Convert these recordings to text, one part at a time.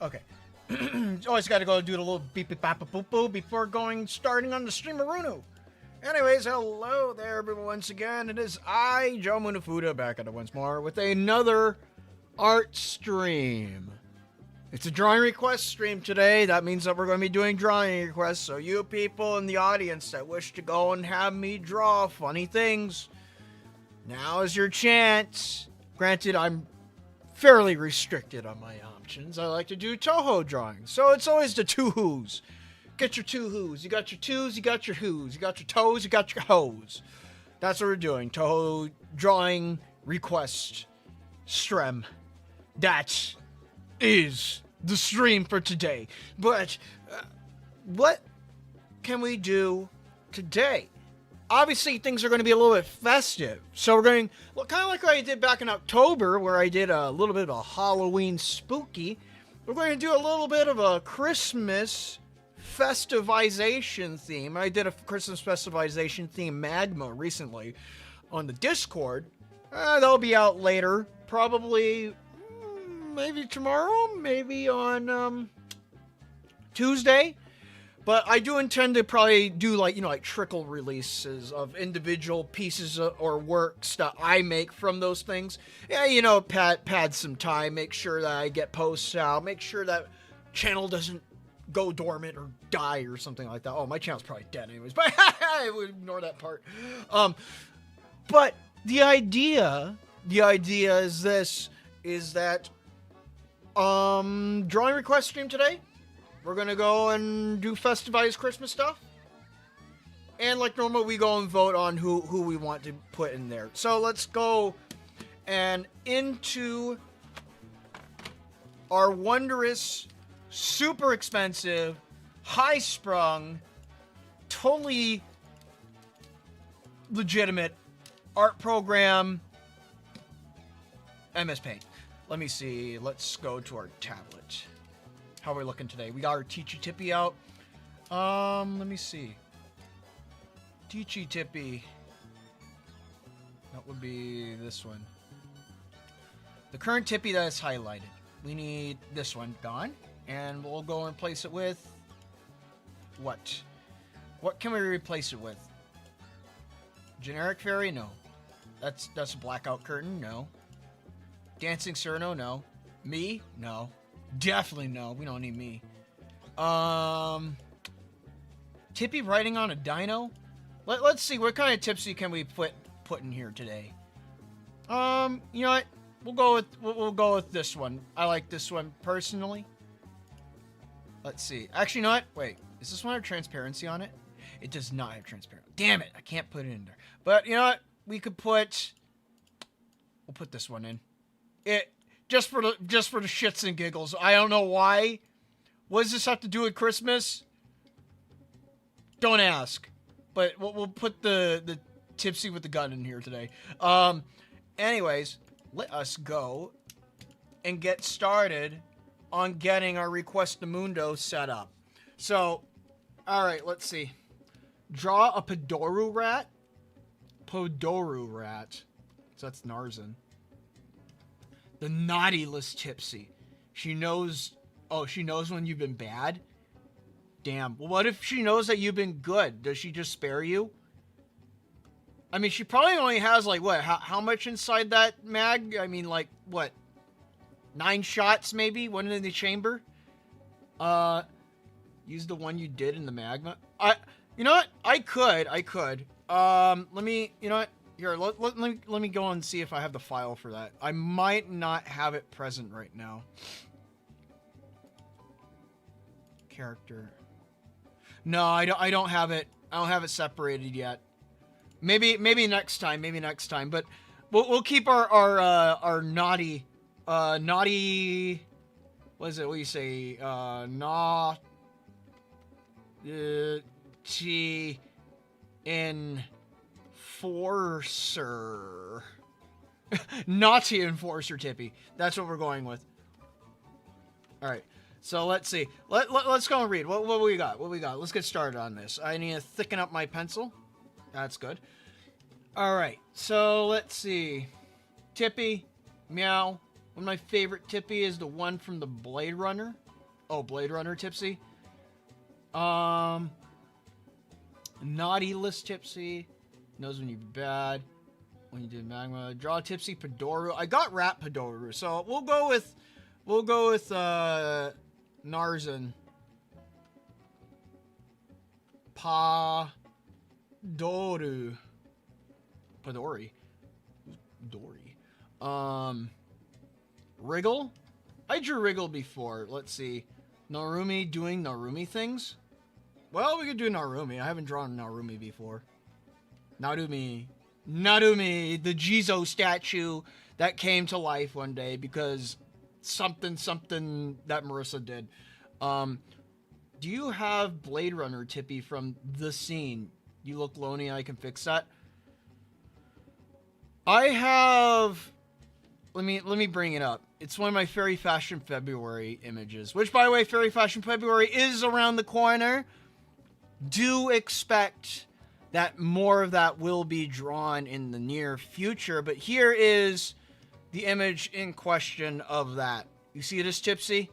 Okay. Always got to go do the little beep beep bop boop boo before starting on the streamarunu. Anyways, hello there, everyone. Once again, it is I, Joe Munafuda, back at it once more with another art stream. It's a drawing request stream today. That means that we're going to be doing drawing requests. So you people in the audience that wish to go and have me draw funny things, now is your chance. Granted, I'm fairly restricted on my options. I like to do Touhou drawings. So it's always the Touhous. Get your Touhous. You got your twos, you got your whoos. You got your toes, you got your hoes. That's what we're doing. Touhou drawing request stream. That is the stream for today. But what can we do today? Obviously, things are going to be a little bit festive. So we're going, well, kind of like what I did back in October, where I did a little bit of a Halloween spooky. We're going to do a little bit of a Christmas festivization theme. I did a Christmas festivization theme magma recently on the Discord. That'll be out later. Probably, maybe tomorrow, maybe on Tuesday. But I do intend to probably do like trickle releases of individual pieces or works that I make from those things. Yeah, pad some time, make sure that I get posts out, make sure that channel doesn't go dormant or die or something like that. Oh, my channel's probably dead anyways, but I would ignore that part. But the idea is that drawing request stream today. We're going to go and do festivized Christmas stuff. And like normal, we go and vote on who we want to put in there. So let's go and into our wondrous, super expensive, high-sprung, totally legitimate art program, MS Paint. Let me see. Let's go to our tablet. How are we looking today? We got our Teachy Tippy out. Let me see. Teachy Tippy. That would be this one. The current Tippy that is highlighted. We need this one gone. And we'll go and replace it with... what? What can we replace it with? Generic Fairy? No. That's a blackout curtain? No. Dancing Cerno? No. Me? No. Definitely no. We don't need me. Tippy riding on a dino? Let's see. What kind of tipsy can we put in here today? You know what? We'll go with this one. I like this one personally. Let's see. Actually, you know what? Wait. Does this one have transparency on it? It does not have transparency. Damn it! I can't put it in there. But you know what? We'll put this one in. Just for the shits and giggles. I don't know why. What does this have to do with Christmas? Don't ask. But we'll put the tipsy with the gun in here today. Anyways, let us go and get started on getting our Request the Mundo set up. So, alright, let's see. Draw a Podoru rat. Podoru rat. So that's Narzan. The naughty list tipsy. She knows when you've been bad? Damn. Well, what if she knows that you've been good? Does she just spare you? I mean, she probably only has, like, what? How much inside that mag? I mean, like, what? 9 shots, maybe? One in the chamber? Use the one you did in the magma? You know what? I could. Let me, you know what? Here, let me go and see if I have the file for that. I might not have it present right now. Character. No, I don't have it. I don't have it separated yet. Maybe next time. But we'll keep our naughty. What is it? What do you say? Naughty Enforcer. Naughty Enforcer Tippy. That's what we're going with. Alright. So let's see. Let's go and read. What we got? Let's get started on this. I need to thicken up my pencil. That's good. Alright. So let's see. Tippy. Meow. One of my favorite Tippy is the one from the Blade Runner. Oh, Blade Runner Tipsy. Naughty List Tipsy. Knows when you're bad. When you do magma. Draw Tipsy Padoru. I got Rat Padoru, so we'll go with Narzan. Padoru. Padori. Dory. Wriggle? I drew Wriggle before. Let's see. Narumi doing Narumi things? Well, we could do Narumi. I haven't drawn Narumi before. Narumi, the Jizo statue that came to life one day because something that Marissa did. Do you have Blade Runner Tippy from The Scene? You look lonely, I can fix that. I have... Let me bring it up. It's one of my Fairy Fashion February images. Which, by the way, Fairy Fashion February is around the corner. Do expect that more of that will be drawn in the near future. But here is the image in question of that. You see this Tipsy?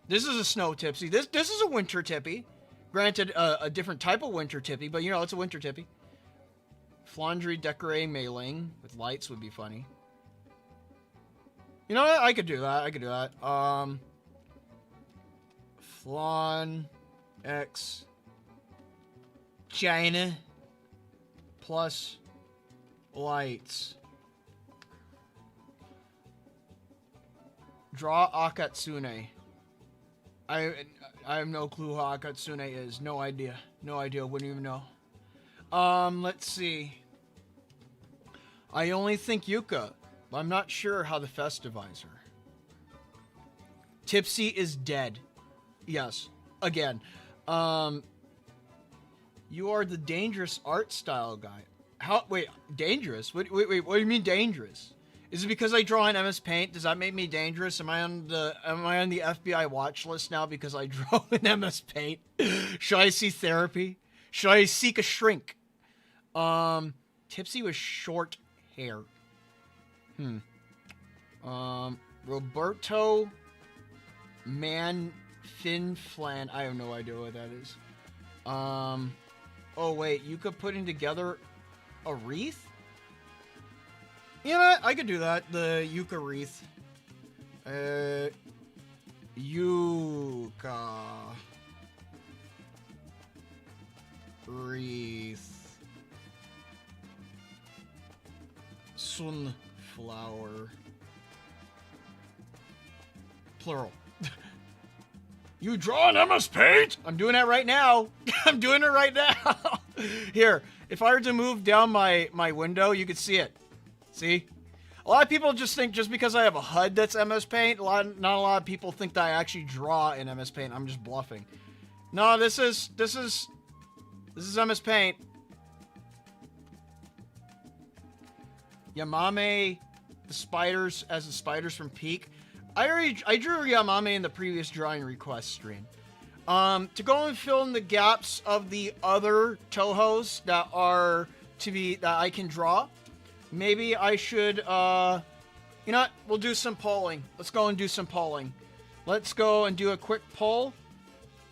This is a snow Tipsy. This is a winter Tippy. Granted, a different type of winter Tippy, but you know, it's a winter Tippy. Flandry Decoré Mailing with lights would be funny. You know what? I could do that. Flan X China plus lights. Draw Akatsune. I have no clue who Akatsune is. No idea. Wouldn't even know. Let's see. I only think Yuka. But I'm not sure how the Festivizer. Tipsy is dead. Yes. Again. You are the dangerous art style guy. Wait, dangerous? Wait, what do you mean dangerous? Is it because I draw in MS Paint? Does that make me dangerous? Am I on the FBI watch list now because I draw in MS Paint? Should I see therapy? Should I seek a shrink? Tipsy with short hair. Roberto Finflan. I have no idea what that is. Oh wait, you could putting together a wreath? You know what? I could do that. The Yuka wreath. Yuka wreath. Sunflower. Plural. You draw an MS Paint? I'm doing that right now. I'm doing it right now. Here, if I were to move down my window, you could see it. See? A lot of people just think just because I have a HUD that's MS Paint, not a lot of people think that I actually draw in MS Paint. I'm just bluffing. No, this is MS Paint. Yamame, the spiders as the spiders from Peak. I drew Yamame in the previous drawing request stream. To go and fill in the gaps of the other Touhous that I can draw, maybe I should, you know what? We'll do some polling. Let's go and do some polling. Let's go and do a quick poll.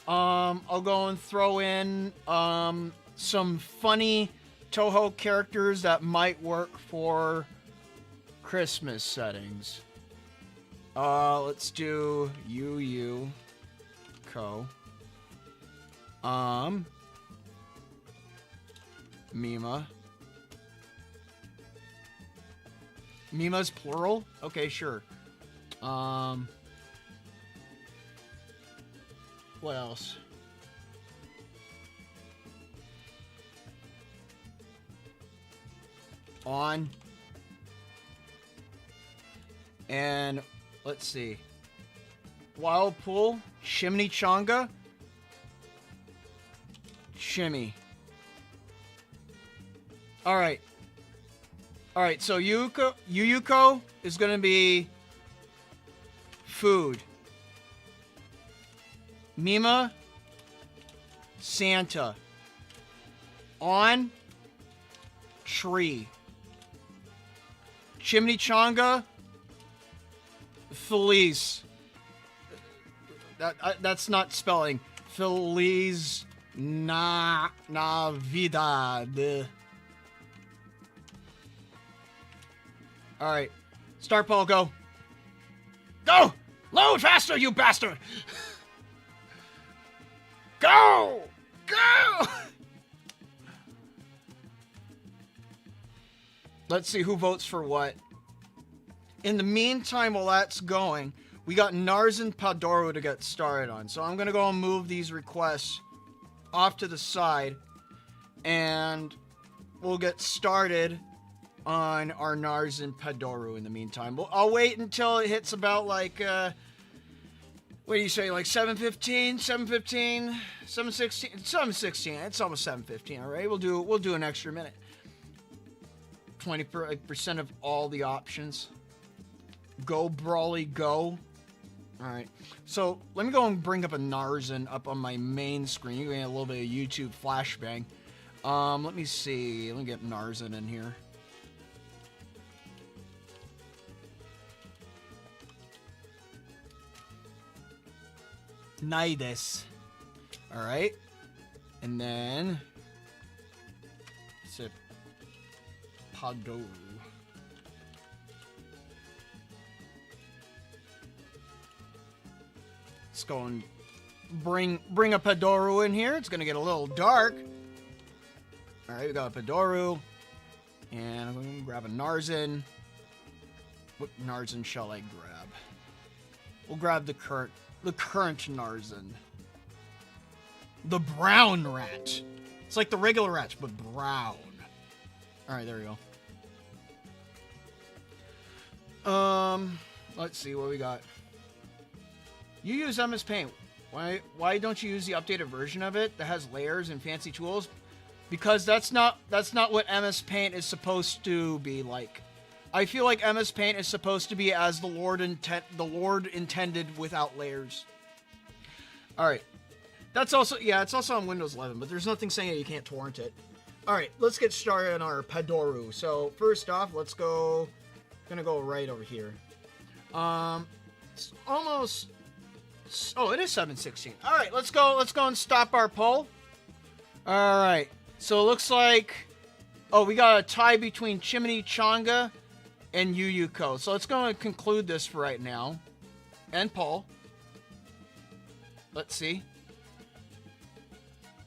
I'll go and throw in, some funny Touhou characters that might work for Christmas settings. Let's do Yu Ko. Mima. Mima's plural? Okay, sure. What else? On. And let's see. Wild Pool, Shimmy Changa, Shimmy. Alright. Alright, so Yuyuko is gonna be food. Mima, Santa. On, tree. Chimney Changa, Feliz. That's not spelling. Feliz Navidad. Alright. Start, Paul, go. Go! Load faster, you bastard! Go! Go! Let's see who votes for what. In the meantime, while that's going, we got Narzan Padoru to get started on. So I'm going to go and move these requests off to the side. And we'll get started on our Narzan Padoru in the meantime. I'll wait until it hits about like, what do you say, like 7:15, 7:15, 7:16, 7:16. It's almost 7:15, all right? We'll do an extra minute. 20% of all the options. Go, Brawly, go. Alright, so let me go and bring up a Narzan up on my main screen. You're going to get a little bit of YouTube flashbang. Let me see. Let me get Narzan in here. Naides. Alright. And then... it's a Padoru. Let's go and bring a Padoru in here. It's gonna get a little dark. Alright, we got a Padoru. And I'm gonna grab a Narzan. What Narzan shall I grab? We'll grab the current Narzan. The brown rat. It's like the regular rats, but brown. Alright, there we go. Let's see what we got. You use MS Paint. Why don't you use the updated version of it that has layers and fancy tools? Because that's not what MS Paint is supposed to be like. I feel like MS Paint is supposed to be as the Lord intended without layers. All right. That's also, yeah, it's also on Windows 11, but there's nothing saying that you can't torrent it. All right, let's get started on our Padoru. So first off, let's go. Gonna go right over here. It's almost. Oh, it is 7:16. All right, let's go. Let's go and stop our poll. All right. So it looks like, oh, we got a tie between Chimney Changa and Yuyuko. So let's go and conclude this for right now. And poll. Let's see.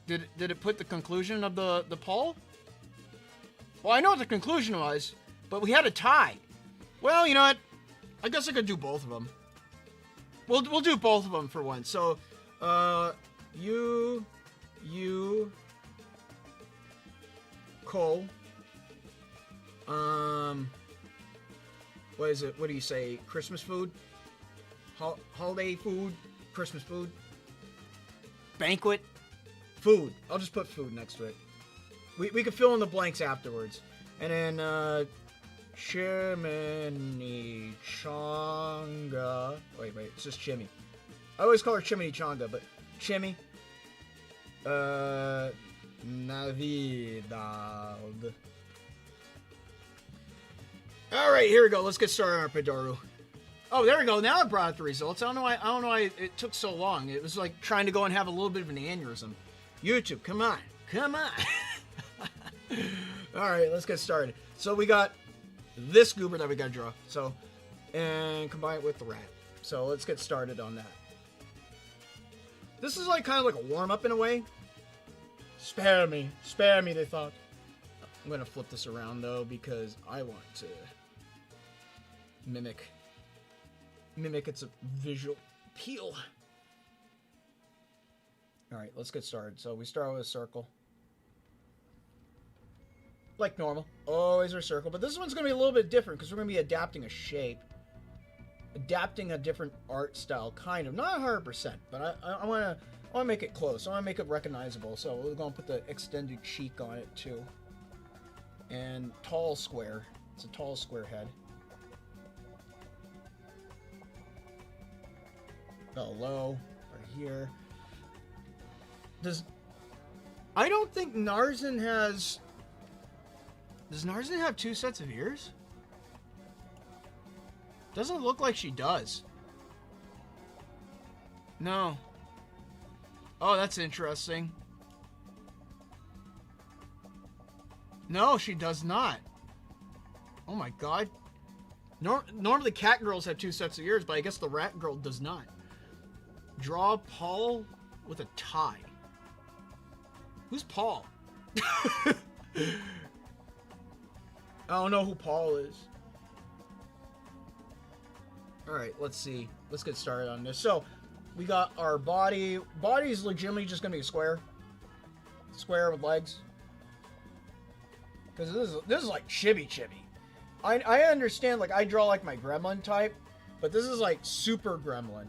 Did it put the conclusion of the poll? Well, I know what the conclusion was, but we had a tie. Well, you know what? I guess I could do both of them. We'll do both of them for once. So, Cole. What is it? What do you say? Christmas food? Holiday food? Christmas food? Banquet? Food. I'll just put food next to it. We can fill in the blanks afterwards. And then, Chimney Changa. Wait, it's just Chimmy. I always call her Chimney Changa, but Chimmy. Navidad. Alright, here we go. Let's get started on our Padoru. Oh, there we go. Now it brought up the results. I don't know why it took so long. It was like trying to go and have a little bit of an aneurysm. YouTube, come on. Alright, let's get started. So we got this goober that we gotta draw. So, and combine it with the rat. So let's get started on that. This is like kind of like a warm-up in a way. Spare me, they thought. I'm gonna flip this around though because I want to mimic its visual appeal. Alright, let's get started. So we start with a circle. Like normal. Always our circle. But this one's going to be a little bit different because we're going to be adapting a shape. Adapting a different art style, kind of. Not 100%, but I want to make it close. I want to make it recognizable. So we're going to put the extended cheek on it too. And tall square. It's a tall square head. Low. Right here. I don't think Narzan has... Does Narzan have two sets of ears? Doesn't look like she does. No. Oh, that's interesting. No, she does not. Oh my god. Normally cat girls have 2 sets of ears, but I guess the rat girl does not. Draw Paul with a tie. Who's Paul? I don't know who Paul is. Alright, let's see. Let's get started on this. So, we got our body. Body is legitimately just going to be a square. Square with legs. Because this is like chibi. I understand, like, I draw like my gremlin type, but this is like super gremlin.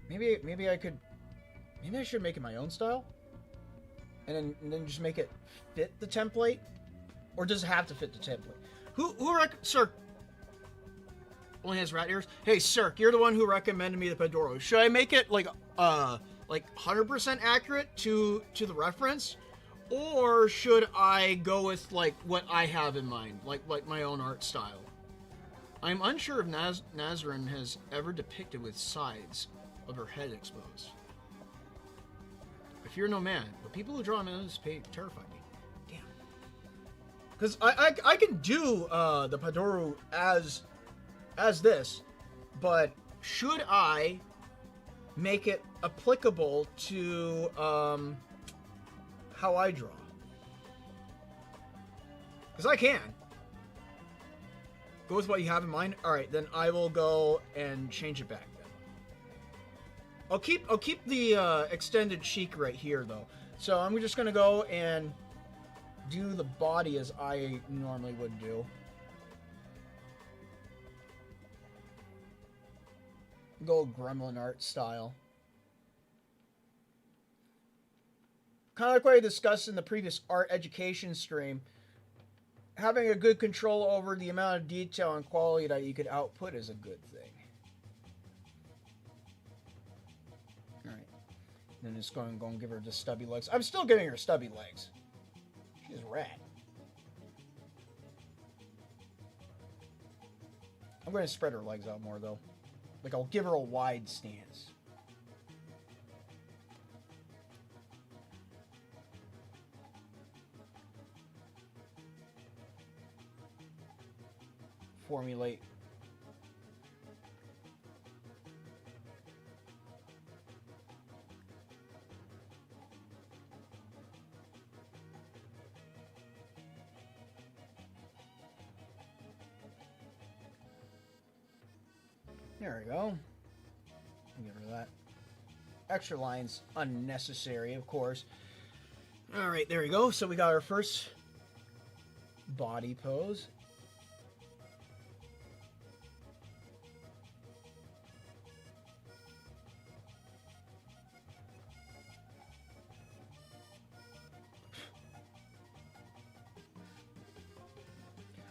Maybe I should make it my own style, and then just make it fit the template, or does it have to fit the template? Sir? Only has rat ears. Hey, Sir, you're the one who recommended me the Pedoro. Should I make it like 100% accurate to the reference, or should I go with like what I have in mind, like my own art style? I'm unsure if Nazarene has ever depicted with sides of her head exposed. I fear no man, but people who draw on this page terrify me. Damn. Because I can do the Pedoro as this, but should I make it applicable to how I draw? Because I can. Go with what you have in mind. All right, then I will go and change it back. Then I'll keep the extended cheek right here though. So I'm just gonna go and do the body as I normally would do. Go gremlin art style. Kind of like what I discussed in the previous art education stream, having a good control over the amount of detail and quality that you could output is a good thing. Alright. Then just go and give her the stubby legs. I'm still giving her stubby legs. She's a rat. I'm going to spread her legs out more though. Like, I'll give her a wide stance. Formulate. There we go. Give her that. Extra lines unnecessary, of course. Alright, there we go. So we got our first body pose.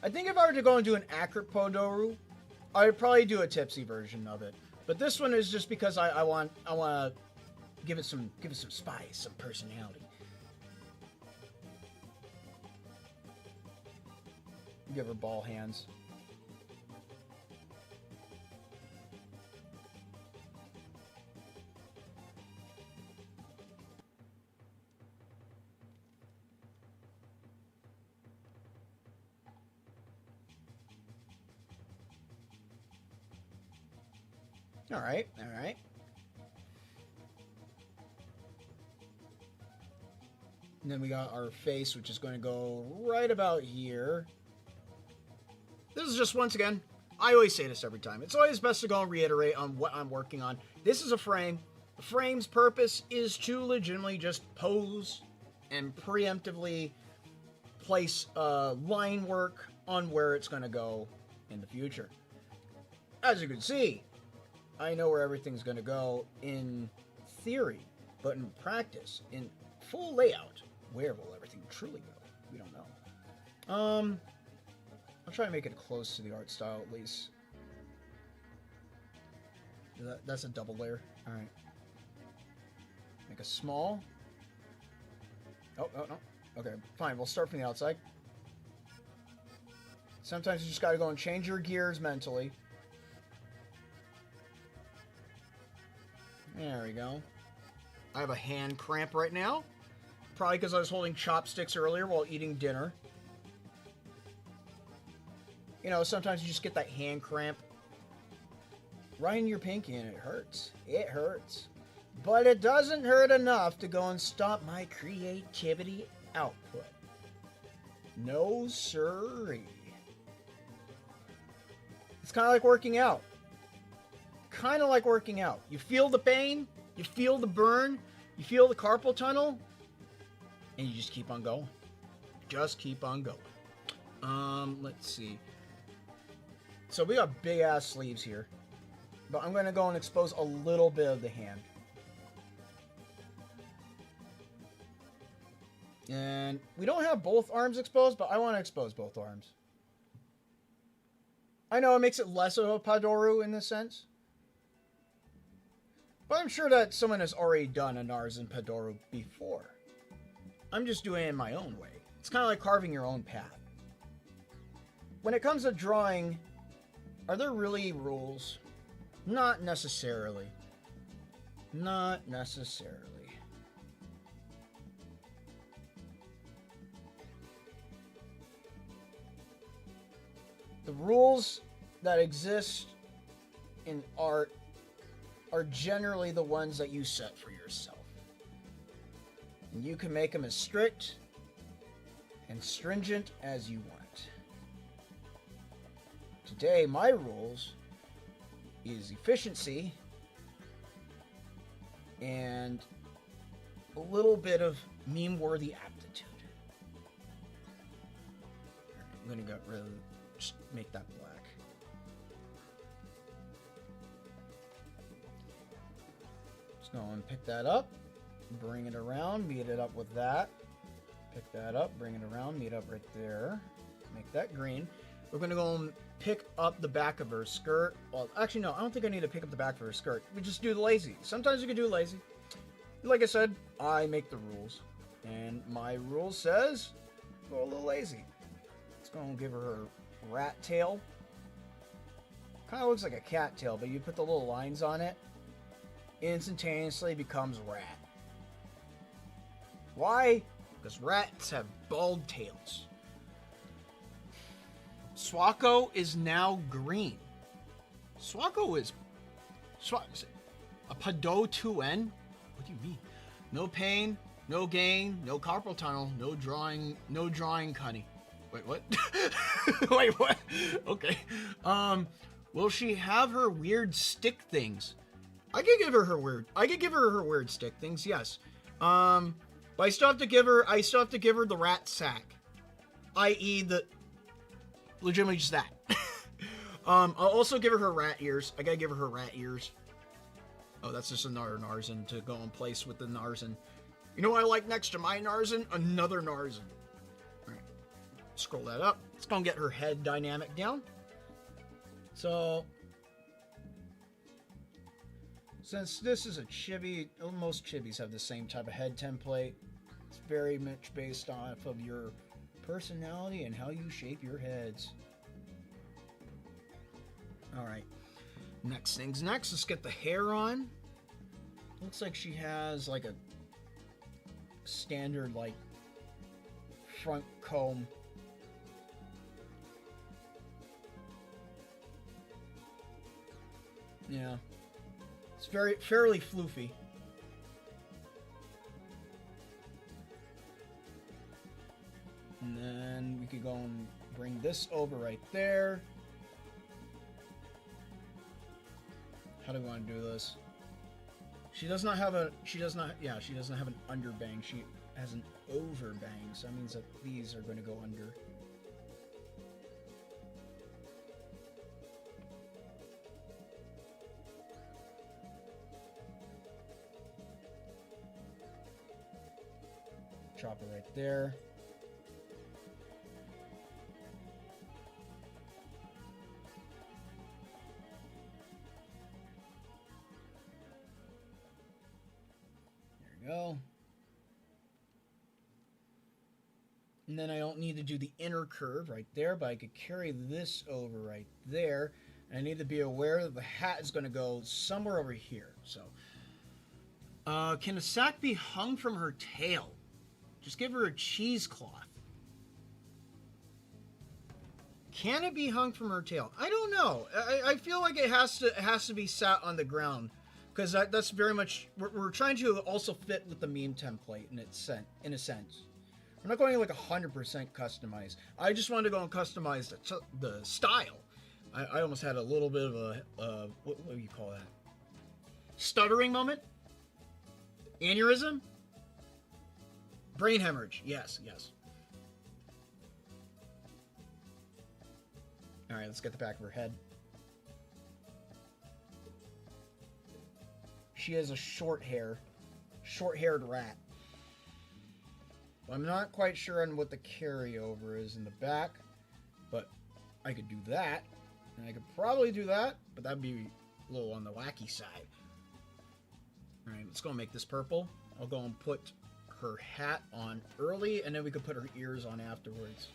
I think if I were to go and do an accurate Pedoro, I would probably do a tipsy version of it. But this one is just because I want to give it some spice, some personality. Give her ball hands. All right. And then we got our face, which is going to go right about here. This is just, once again, I always say this every time. It's always best to go and reiterate on what I'm working on. This is a frame. The frame's purpose is to legitimately just pose and preemptively place line work on where it's going to go in the future. As you can see, I know where everything's going to go in theory, but in practice, in full layout, where will everything truly go? We don't know. I'll try to make it close to the art style at least. That's a double layer. All right. Make a small. Oh, no. Okay, fine. We'll start from the outside. Sometimes you just got to go and change your gears mentally. There we go. I have a hand cramp right now. Probably because I was holding chopsticks earlier while eating dinner. You know, sometimes you just get that hand cramp right in your pinky and it hurts. It hurts. But it doesn't hurt enough to go and stop my creativity output. No siree. It's kind of like working out. Kind of like working out. You feel the pain, you feel the burn, you feel the carpal tunnel, and you just keep on going. Just keep on going. Let's see. So we got big ass sleeves here. But I'm going to go and expose a little bit of the hand. And we don't have both arms exposed, but I want to expose both arms. I know it makes it less of a padoru in this sense. But I'm sure that someone has already done a Narzen padoru before. I'm just doing it in my own way. It's kind of like carving your own path. When it comes to drawing, are there really rules? Not necessarily. Not necessarily. The rules that exist in art are generally the ones that you set for yourself. And you can make them as strict and stringent as you want. Today, my rules is efficiency and a little bit of meme-worthy aptitude. I'm gonna get rid of, just make that black. Just go and pick that up, bring it around, meet it up with that. Pick that up, bring it around, meet up right there. Make that green. We're gonna go and pick up the back of her skirt. Well, actually, no, I don't think I need to pick up the back of her skirt. We just do the lazy. Sometimes you can do lazy. Like I said, I make the rules. And my rule says, go a little lazy. Let's go and give her rat tail. Kind of looks like a cat tail, but you put the little lines on it, instantaneously becomes rat. Why? Because rats have bald tails. Swako is now green. Swako is a Pado 2N? What do you mean? No pain, no gain, no carpal tunnel, no drawing cunny. Wait, what? Wait, what? Okay. Will she have her weird stick things? I could give her her weird stick things, yes. But I still have to give her the rat sack. i.e. the legitimately just that. I'll also give her her rat ears. I gotta give her her rat ears. Oh, that's just another Narzen to go in place with the Narzen. You know what I like next to my Narzen? Another Narzen. Alright. Scroll that up. Let's go and get her head dynamic down. So, since this is a chibi, most chibis have the same type of head template. It's very much based off of your personality and how you shape your heads. Alright. Next things next. Let's get the hair on. Looks like she has like a standard like front comb. Yeah. It's fairly floofy. And then we could go and bring this over right there. How do we want to do this? She does not have an underbang. She has an overbang. So that means that these are going to go under. Chop it right there. There we go. And then I don't need to do the inner curve right there, but I could carry this over right there. And I need to be aware that the hat is going to go somewhere over here. So, can the sack be hung from her tail? Just give her a cheesecloth. Can it be hung from her tail? I don't know. I feel like it has to be sat on the ground, because that's very much we're trying to also fit with the meme template in a sense. We're not going like 100% customized. I just wanted to go and customize the style. I almost had a little bit of a what do you call that? Stuttering moment? Aneurysm? Brain hemorrhage. Yes. Alright, let's get the back of her head. She has a short-haired rat. I'm not quite sure on what the carryover is in the back, but I could do that, and I could probably do that, but that'd be a little on the wacky side. Alright, let's go and make this purple. I'll go and put her hat on early, and then we could put her ears on afterwards.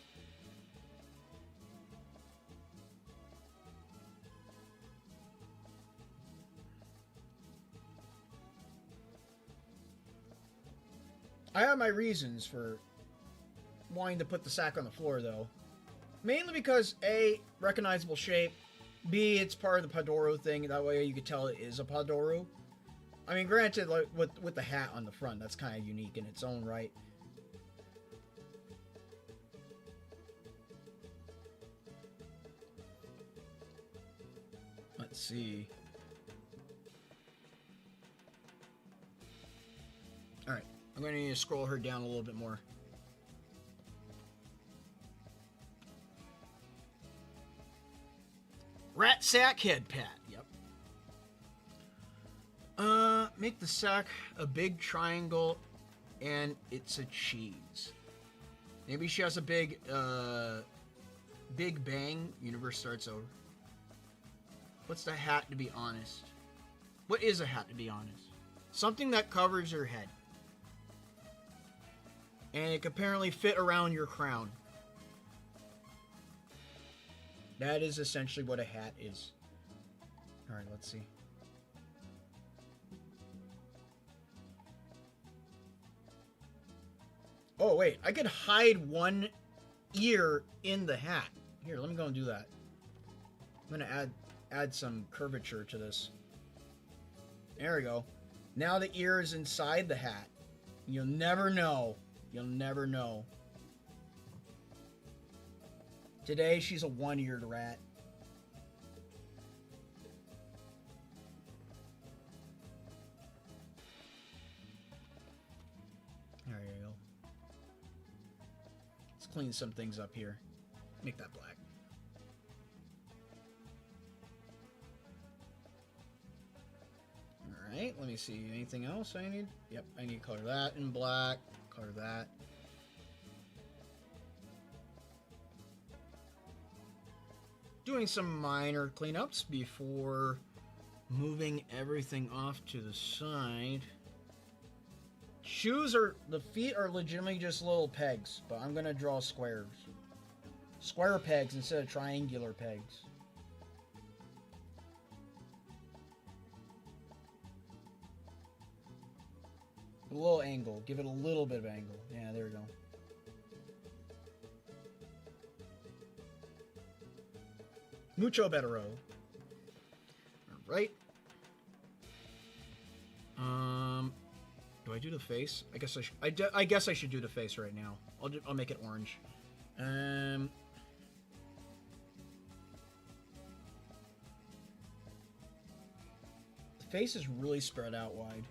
I have my reasons for wanting to put the sack on the floor, though. Mainly because, A, recognizable shape, B, it's part of the Padoru thing, that way you could tell it is a Padoru. I mean, granted, like with the hat on the front, that's kind of unique in its own right. Let's see. Alright. I'm going to need to scroll her down a little bit more. Rat sack head pat. Yep. Make the sack a big triangle, and it's a cheese. Maybe she has a big bang. Universe starts over. What's the hat, to be honest? What is a hat, to be honest? Something that covers your head. And it can apparently fit around your crown. That is essentially what a hat is. Alright, let's see. Oh, wait. I could hide one ear in the hat. Here, let me go and do that. I'm going to add some curvature to this. There we go. Now the ear is inside the hat. You'll never know. You'll never know. Today, she's a one-eared rat. There you go. Let's clean some things up here. Make that black. Alright, let me see. Anything else I need? Yep, I need to color that in black. Color that. Doing some minor cleanups before moving everything off to the side. The feet are legitimately just little pegs, but I'm gonna draw squares. Square pegs instead of triangular pegs. A little angle. Give it a little bit of angle. Yeah, there we go. Mucho bettero. Alright. Do I do the face? I guess I guess I should do the face right now. I'll make it orange. The face is really spread out wide.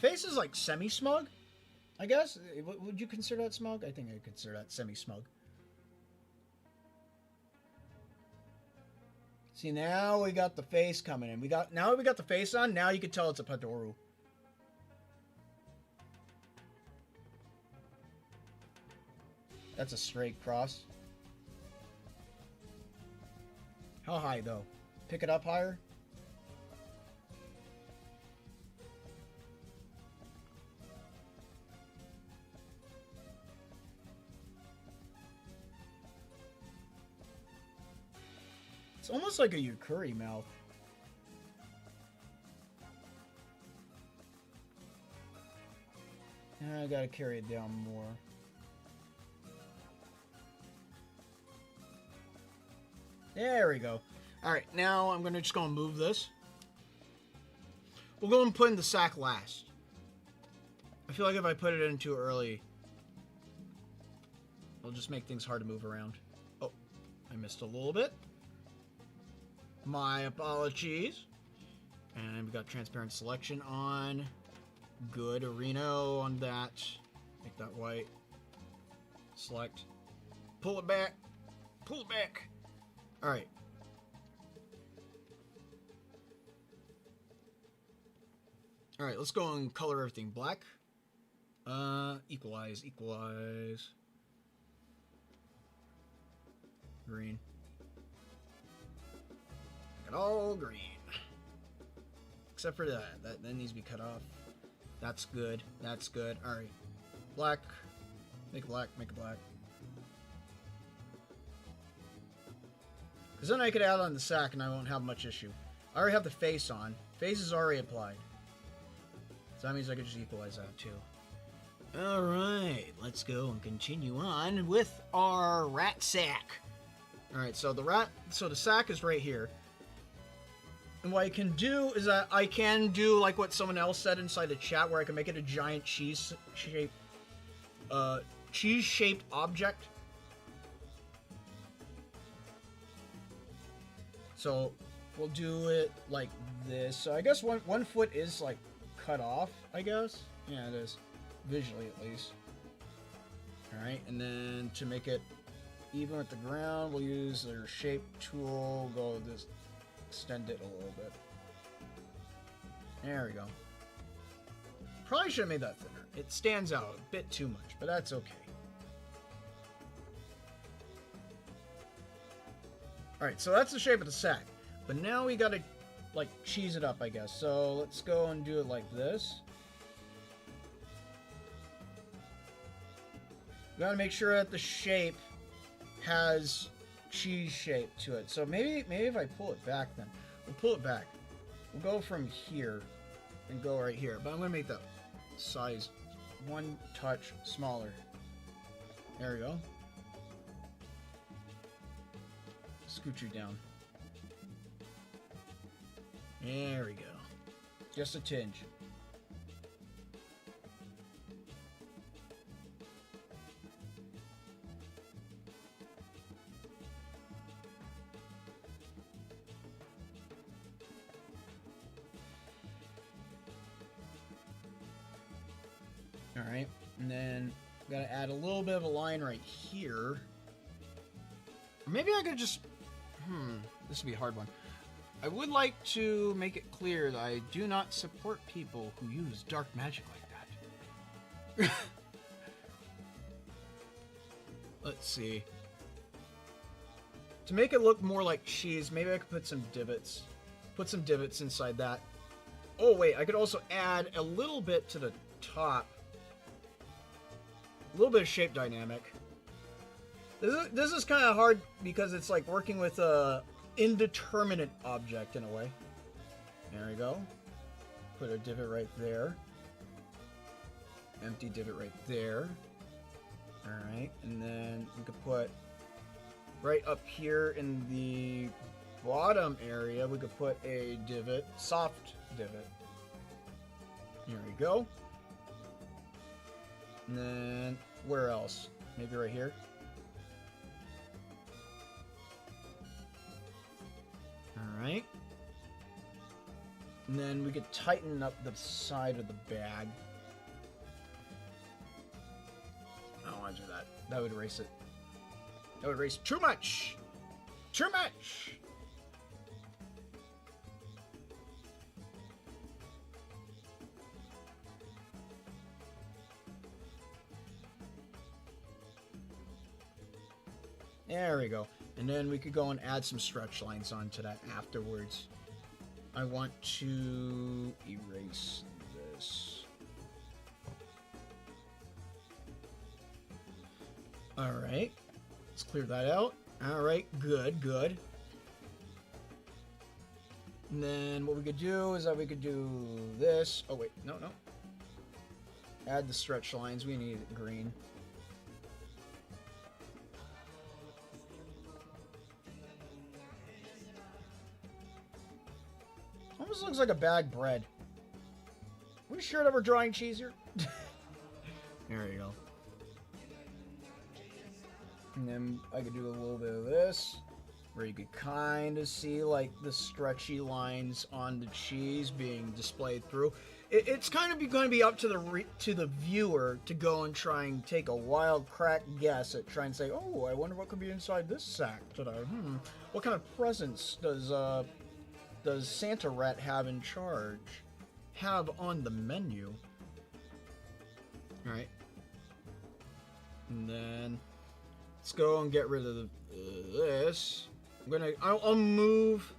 Face is like semi-smug, I guess. Would you consider that smug? I think I consider that semi-smug. See, now we got the face coming in. Now we got the face on. Now you can tell it's a Padoru. That's a straight cross. How high, though? Pick it up higher? It's almost like a yukuri mouth. I gotta carry it down more. There we go. Alright, now I'm just gonna move this. We'll go and put in the sack last. I feel like if I put it in too early, it'll just make things hard to move around. Oh, I missed a little bit. My apologies. And we've got transparent selection on. Good. Areno on that. Make that white. Select. Pull it back. Pull it back. Alright. Alright, let's go and color everything black. Equalize. Equalize. Green. Make it all green. Except for that. That needs to be cut off. That's good. That's good. Alright. Black. Make it black. Make it black. Because then I could add on the sack and I won't have much issue. I already have the face on. Face is already applied. So that means I could just equalize that too. Alright. Let's go and continue on with our rat sack. Alright, so the sack is right here. And what I can do is that I can do like what someone else said inside the chat, where I can make it a giant cheese-shaped object. So we'll do it like this. So I guess one foot is like cut off, I guess. Yeah, it is. Visually, at least. Alright, and then to make it even with the ground, we'll use their shape tool. Go this. Extend it a little bit. There we go. Probably should have made that thinner. It stands out a bit too much, but that's okay. Alright, so that's the shape of the sack. But now we gotta, like, cheese it up, I guess. So let's go and do it like this. We gotta make sure that the shape has cheese shape to it. So maybe if I pull it back, then we'll pull it back. We'll go from here and go right here. But I'm gonna make that size one touch smaller. There we go. Scoot you down. There we go. Just a tinge. Alright, and then gotta add a little bit of a line right here. Or maybe I could just... this would be a hard one. I would like to make it clear that I do not support people who use dark magic like that. Let's see. To make it look more like cheese, maybe I could put some divots. Put some divots inside that. Oh wait, I could also add a little bit to the top. A little bit of shape dynamic. This is kind of hard because it's like working with a indeterminate object in a way. There we go. Put a divot right there. Empty divot right there. Alright, and then we could put right up here in the bottom area, we could put a divot, soft divot. Here we go. And then, where else? Maybe right here? Alright. And then we could tighten up the side of the bag. I don't want to do that. That would erase it. That would erase too much! Too much! There we go. And then we could go and add some stretch lines onto that afterwards. I want to erase this. Alright. Let's clear that out. Alright, good, good. And then what we could do is that we could do this. Oh, wait. No, no. Add the stretch lines. We need it green. Almost looks like a bag bread. Are we sure that we're drawing cheese here? There you go. And then I could do a little bit of this, where you could kind of see like the stretchy lines on the cheese being displayed through. It's kind of going to be up to the viewer to go and try and take a wild crack guess at trying to say, oh, I wonder what could be inside this sack today. What kind of presents does Santa Rat have in charge? Have on the menu? All right. And then let's go and get rid of this. I'll move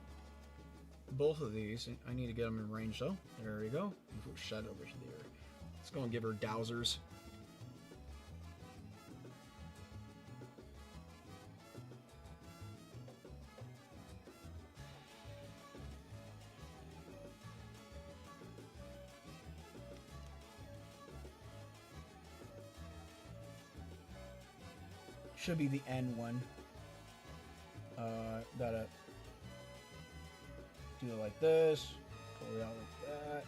both of these. I need to get them in range though. There we go. Move Shed over there. Let's go and give her dowsers. Should be the N one. Gotta do it like this. Pull it out like that.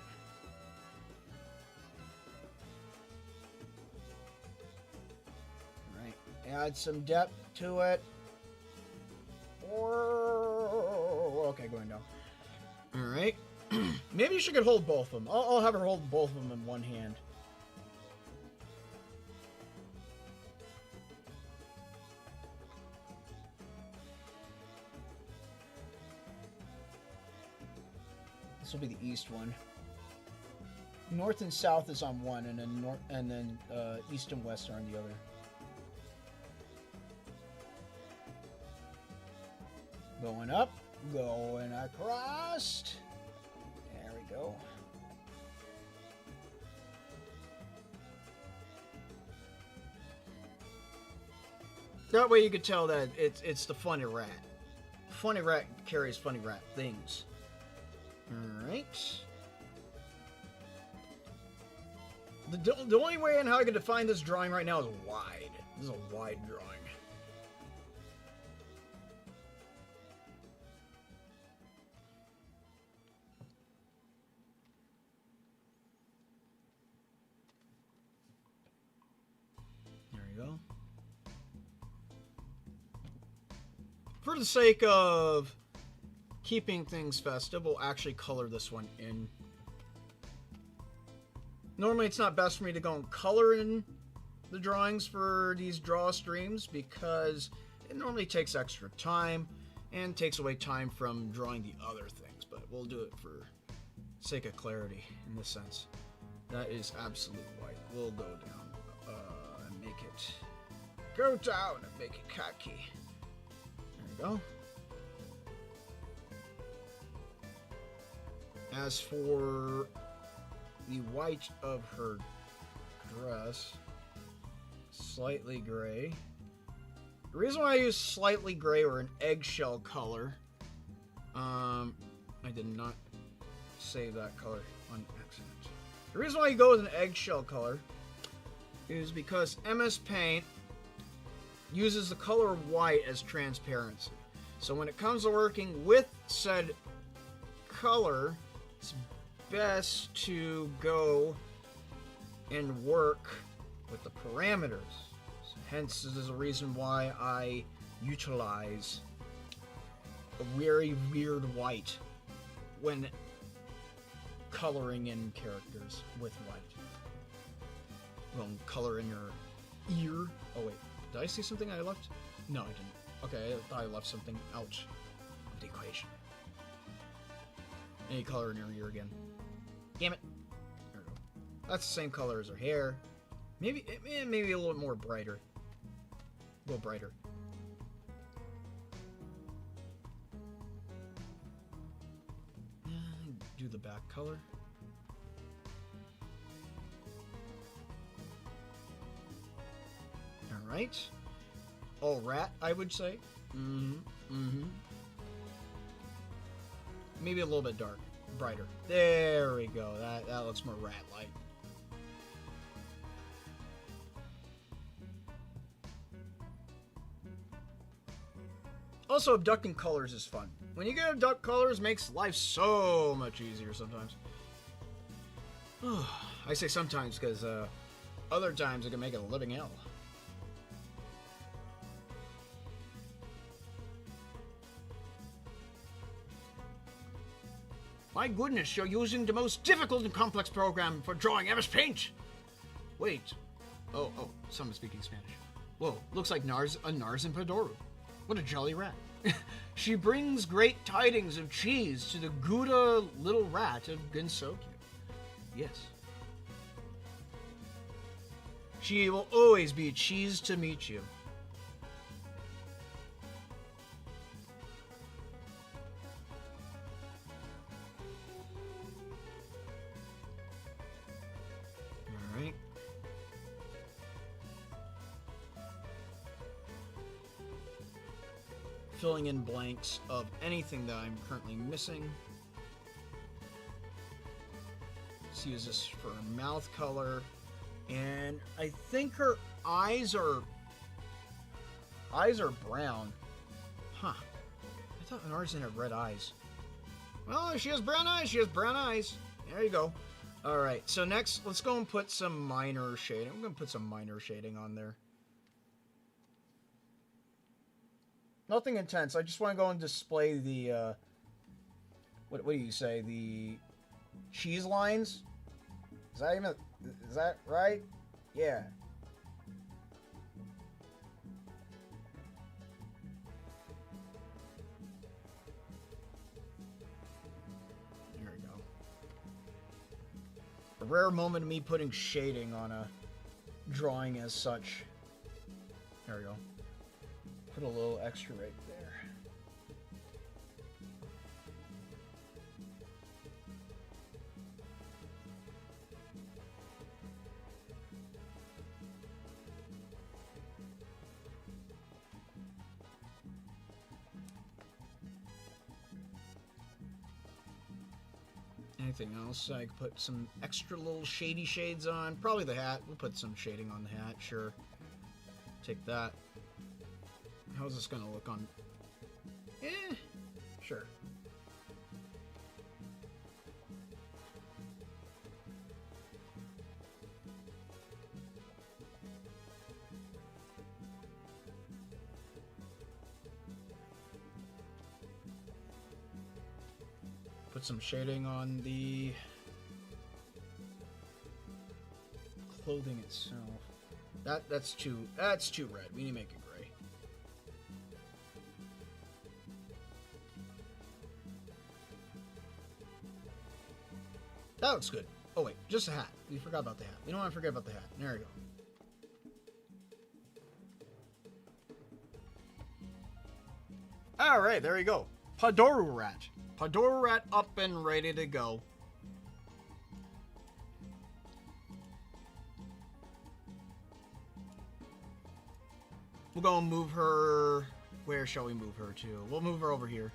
Alright. Add some depth to it. Okay, going down. Alright. Maybe she could hold both of them. I'll have her hold both of them in one hand. This will be the east one. North and south is on one, and then east and west are on the other. Going up, going across. There we go. That way you could tell that it's the funny rat. Funny rat carries funny rat things. Alright. The only way in how I can define this drawing right now is wide. This is a wide drawing. There you go. For the sake of keeping things festive, we'll actually color this one in. Normally it's not best for me to go and color in the drawings for these draw streams because it normally takes extra time and takes away time from drawing the other things, but we'll do it for sake of clarity in this sense. That is absolute white. We'll go down and make it go down and make it khaki. There we go. As for the white of her dress, slightly gray. The reason why I use slightly gray or an eggshell color, I did not save that color on accident. The reason why you go with an eggshell color is because MS Paint uses the color white as transparency. So when it comes to working with said color, it's best to go and work with the parameters. Hence, this is a reason why I utilize a very weird white when coloring in characters with white. Well, color in your ear. Oh wait, did I see something I left? No, I didn't. Okay, I thought I left something out of the equation. Any color in her ear again. Damn it. There we go. That's the same color as her hair. Maybe a little bit more brighter. A little brighter. do the back color. All right. All rat, I would say. Maybe a little bit dark, brighter. There we go. That looks more rat-like. Also, abducting colors is fun. When you get abduct colors, it makes life so much easier sometimes. I say sometimes because other times it can make it a living hell. My goodness, you're using the most difficult and complex program for drawing MS Paint. Wait. Oh, someone's speaking Spanish. Whoa, looks like Narzen Padoru. What a jolly rat. She brings great tidings of cheese to the Gouda little rat of Ginsoku. Yes. She will always be cheese to meet you. Alright. Filling in blanks of anything that I'm currently missing. Let's use this for mouth color. And I think her eyes are brown. Huh. I thought Narzen had red eyes. Well, if she has brown eyes, she has brown eyes. There you go. Alright, so next, let's go and put some minor shading. I'm going to put some minor shading on there. Nothing intense. I just want to go and display the, what do you say? The cheese lines? Is that right? Yeah. There we go. A rare moment of me putting shading on a drawing as such. There we go. Put a little extra right there. Anything else? I could put some extra little shady shades on. Probably the hat. We'll put some shading on the hat, sure. Take that. How's this gonna look on? Sure. Put some shading on the clothing itself. That's too red. We need to make it gray. That looks good. Oh wait, just a hat. We forgot about the hat. We don't want to forget about the hat. There we go. Alright, there you go. Padoru rat. Padoru rat up and ready to go. We'll go and move her. Where shall we move her to? We'll move her over here.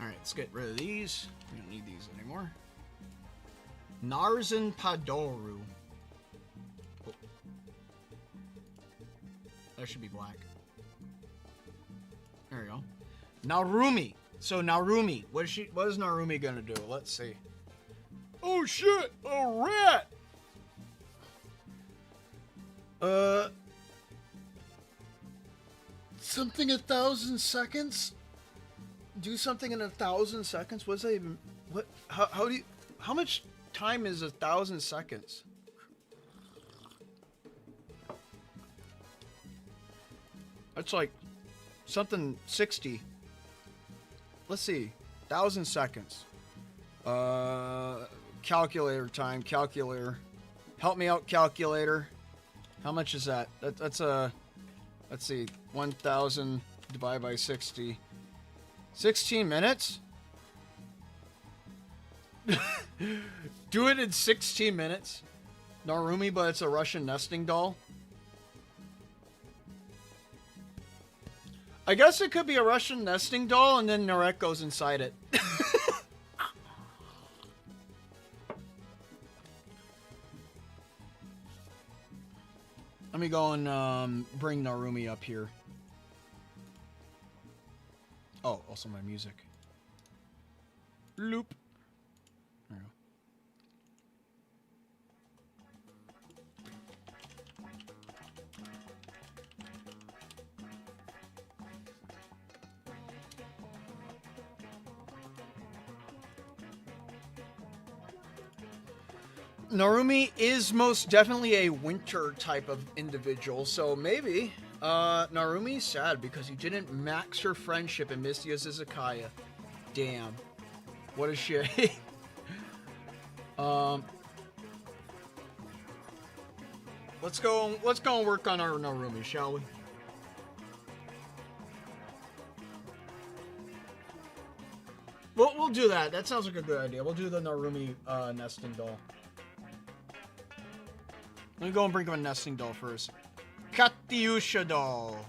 Alright, let's get rid of these. We don't need these anymore. Narzen Padoru. Oh. That should be black. There we go. Narumi. So Narumi. What is Narumi gonna do? Let's see. Oh shit! A rat! Something 1,000 seconds? Do something in 1,000 seconds? What's that even? What? How much time is 1,000 seconds? That's like something 60. Let's see. 1,000 seconds. Calculator time. Calculator. Help me out, calculator. How much is that? That's a. Let's see. 1,000 divided by 60. 16 minutes? Do it in 16 minutes? Narumi, but it's a Russian nesting doll? I guess it could be a Russian nesting doll and then Narek goes inside it. Let me go and bring Narumi up here. Oh, also my music. Loop. There we go. Narumi is most definitely a winter type of individual, so maybe Narumi's sad because he didn't max her friendship in Misty's Izakaya. Damn. What a shame. Let's go and work on our Narumi, shall we? We'll do that. That sounds like a good idea. We'll do the Narumi nesting doll. Let me go and bring him a nesting doll first. Katyusha doll.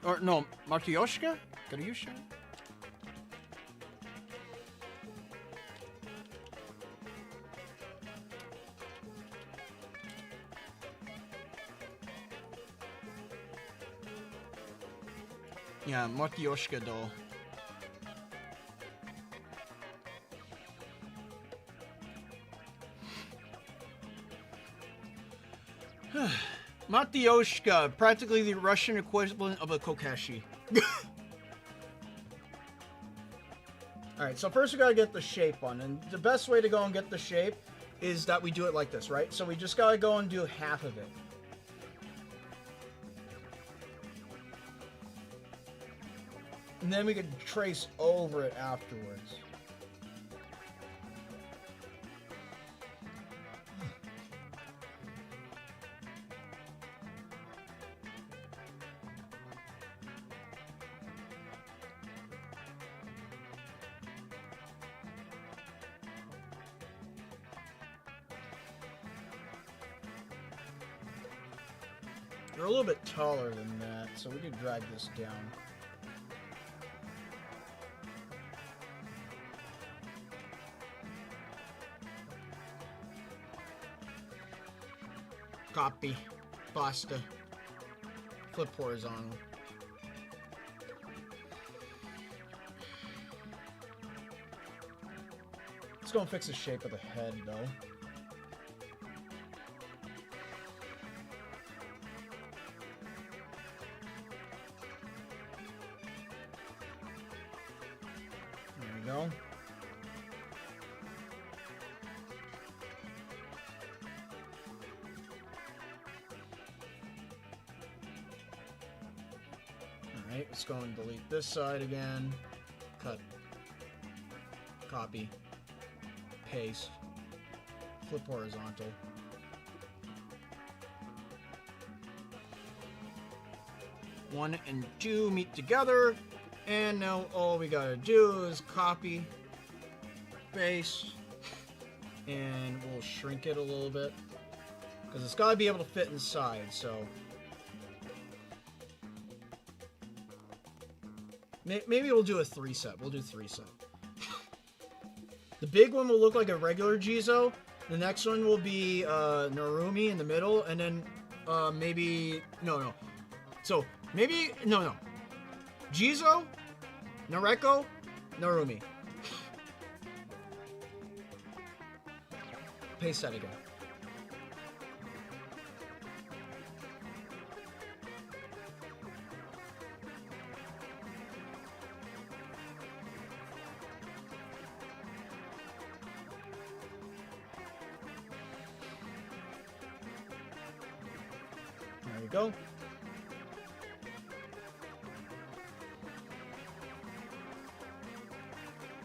Or no, Martyoshka? Katyusha? Yeah, Martyoshka doll. Matyoshka, practically the Russian equivalent of a kokeshi. Alright, so first we gotta get the shape on, and the best way to go and get the shape is that we do it like this, right? So we just gotta go and do half of it. And then we can trace over it afterwards. You're a little bit taller than that, so we could drag this down. Copy. Basta. Flip horizontal. Let's go and fix the shape of the head, though. There we go. Alright, let's go and delete this side again. Cut. Copy. Paste. Flip horizontal. One and two meet together. And now all we gotta do is copy, paste, and we'll shrink it a little bit. Because it's gotta be able to fit inside, so. Maybe we'll do a 3-set. We'll do 3-set. The big one will look like a regular Jizo. The next one will be Narumi in the middle, and then maybe no. So maybe no. Jizo, Nareko, Narumi. Paste that again. There we go.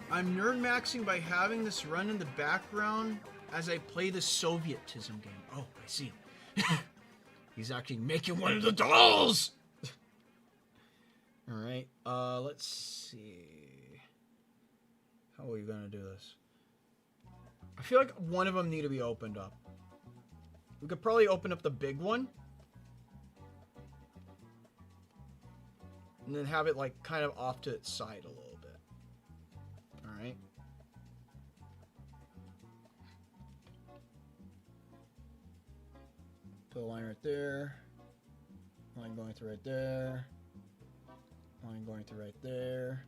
I'm nerd maxing by having this run in the background as I play the Sovietism game. Oh, I see. He's actually making one of the dolls! Alright, let's see. How are we gonna do this? I feel like one of them need to be opened up. We could probably open up the big one. And then have it, like, kind of off to its side a little bit. Alright. Put a line right there. Line going through right there. Line going through right there.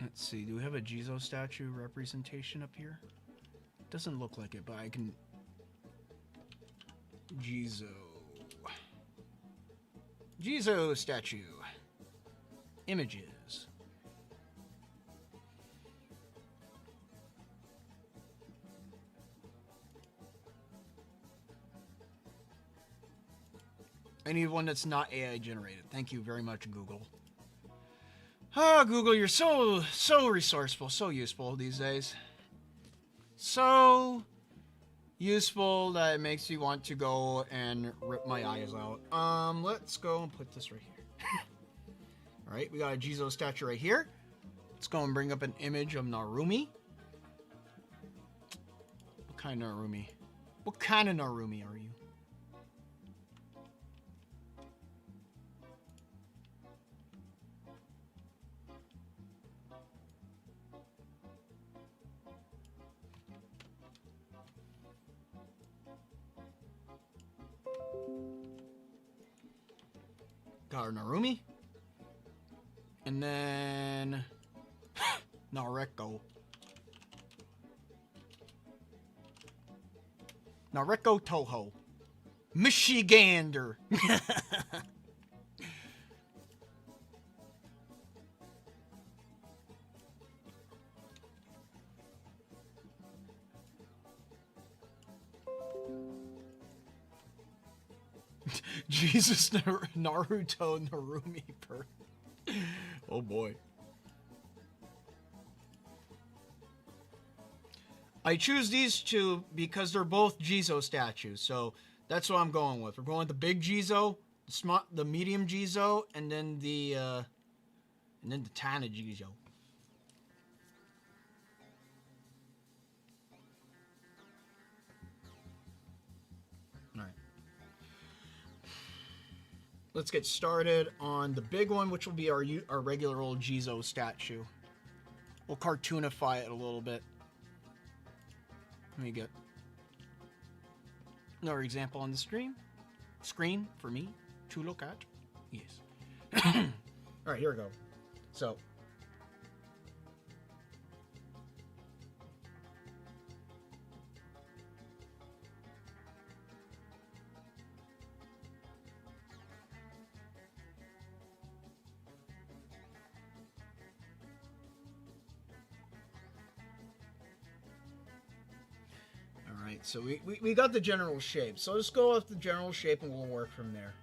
Let's see, do we have a Jizo statue representation up here? Doesn't look like it, but I can... Jizo statue. Images. I need one that's not AI generated. Thank you very much, Google. Oh, Google, you're so resourceful, so useful these days. So useful that it makes you want to go and rip my eyes out. Let's go and put this right here. Alright, we got a Jizo statue right here. Let's go and bring up an image of Narumi. What kind of Narumi? What kind of Narumi are you? Got our Narumi. And then... Nareko. Nareko Touhou. Michigander. Jesus, Naruto Narumi per. Oh boy. I choose these two because they're both Jizo statues, so that's what I'm going with. We're going with the big Jizo, the medium Jizo, and then the tiny Jizo. Let's get started on the big one, which will be our regular old Jizo statue. We'll cartoonify it a little bit. Let me get another example on the screen for me to look at. Yes. All right, here we go. So. Alright, so we got the general shape. So let's go with the general shape and we'll work from there.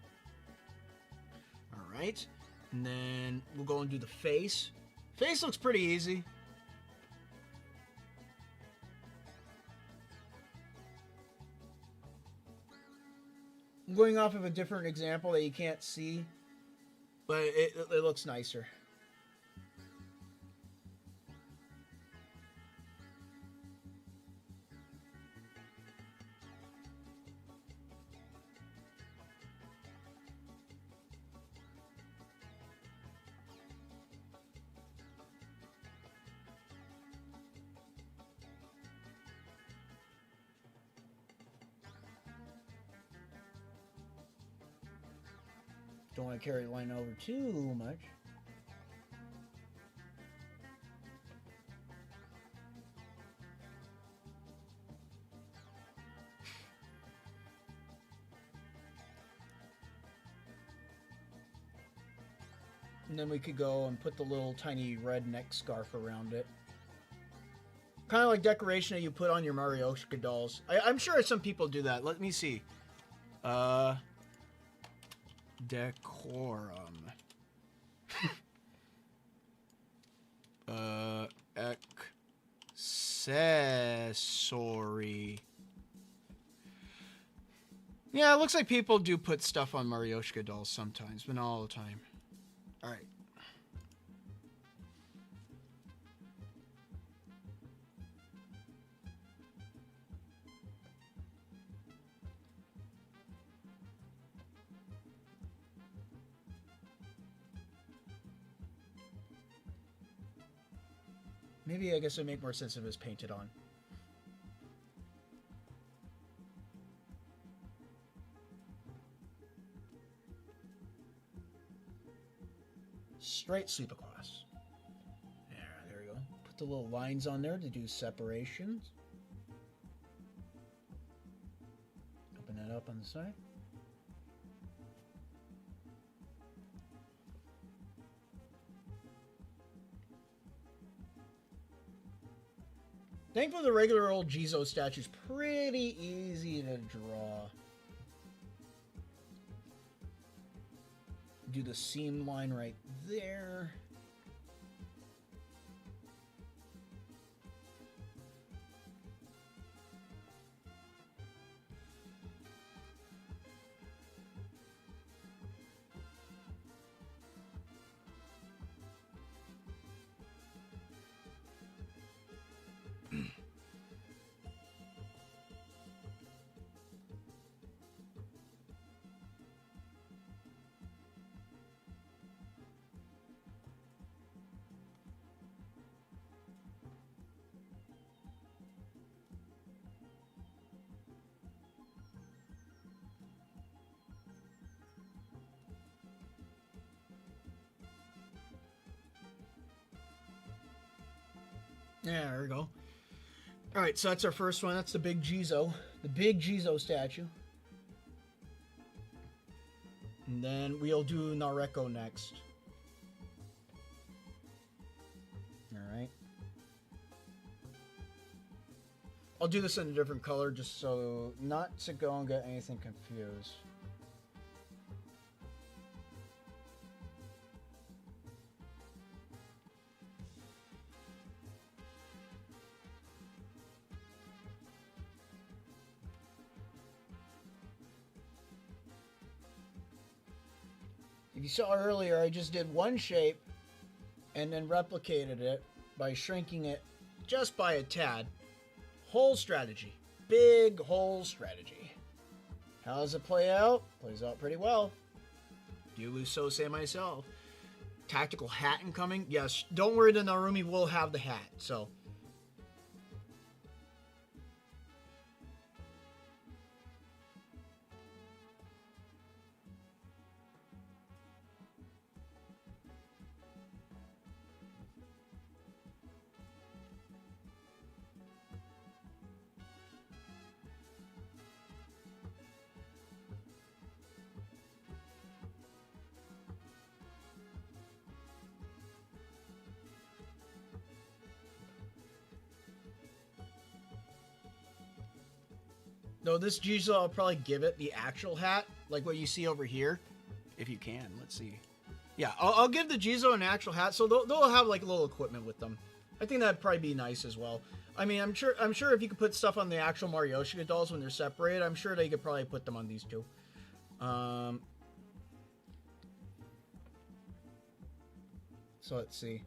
Alright, and then we'll go and do the face. Face looks pretty easy. I'm going off of a different example that you can't see, but it looks nicer. Don't want to carry the line over too much. And then we could go and put the little tiny red neck scarf around it. Kind of like decoration that you put on your Marioshka dolls. I'm sure some people do that. Let me see. Decorum. accessory. Yeah, it looks like people do put stuff on Marioshka dolls sometimes, but not all the time. Alright. Maybe I guess it would make more sense if it was painted on. Straight sleep across. There we go. Put the little lines on there to do separations. Open that up on the side. Thankfully, the regular old Jizo statue is pretty easy to draw. Do the seam line right there. Yeah, there we go. Alright, so that's our first one. That's the big Jizo. The big Jizo statue. And then we'll do Nareko next. Alright. I'll do this in a different color just so not to go and get anything confused. If you saw earlier, I just did one shape and then replicated it by shrinking it just by a tad. Whole strategy. Big whole strategy. How does it play out? Plays out pretty well. Do so say myself. Tactical hat incoming? Yes, don't worry, the Narumi will have the hat, so... No, this Jizo, I'll probably give it the actual hat, like what you see over here. If you can, let's see. Yeah, I'll give the Jizo an actual hat, so they'll have like a little equipment with them. I think that'd probably be nice as well. I mean, I'm sure if you could put stuff on the actual Marioshika dolls when they're separated, I'm sure that you could probably put them on these two. So let's see.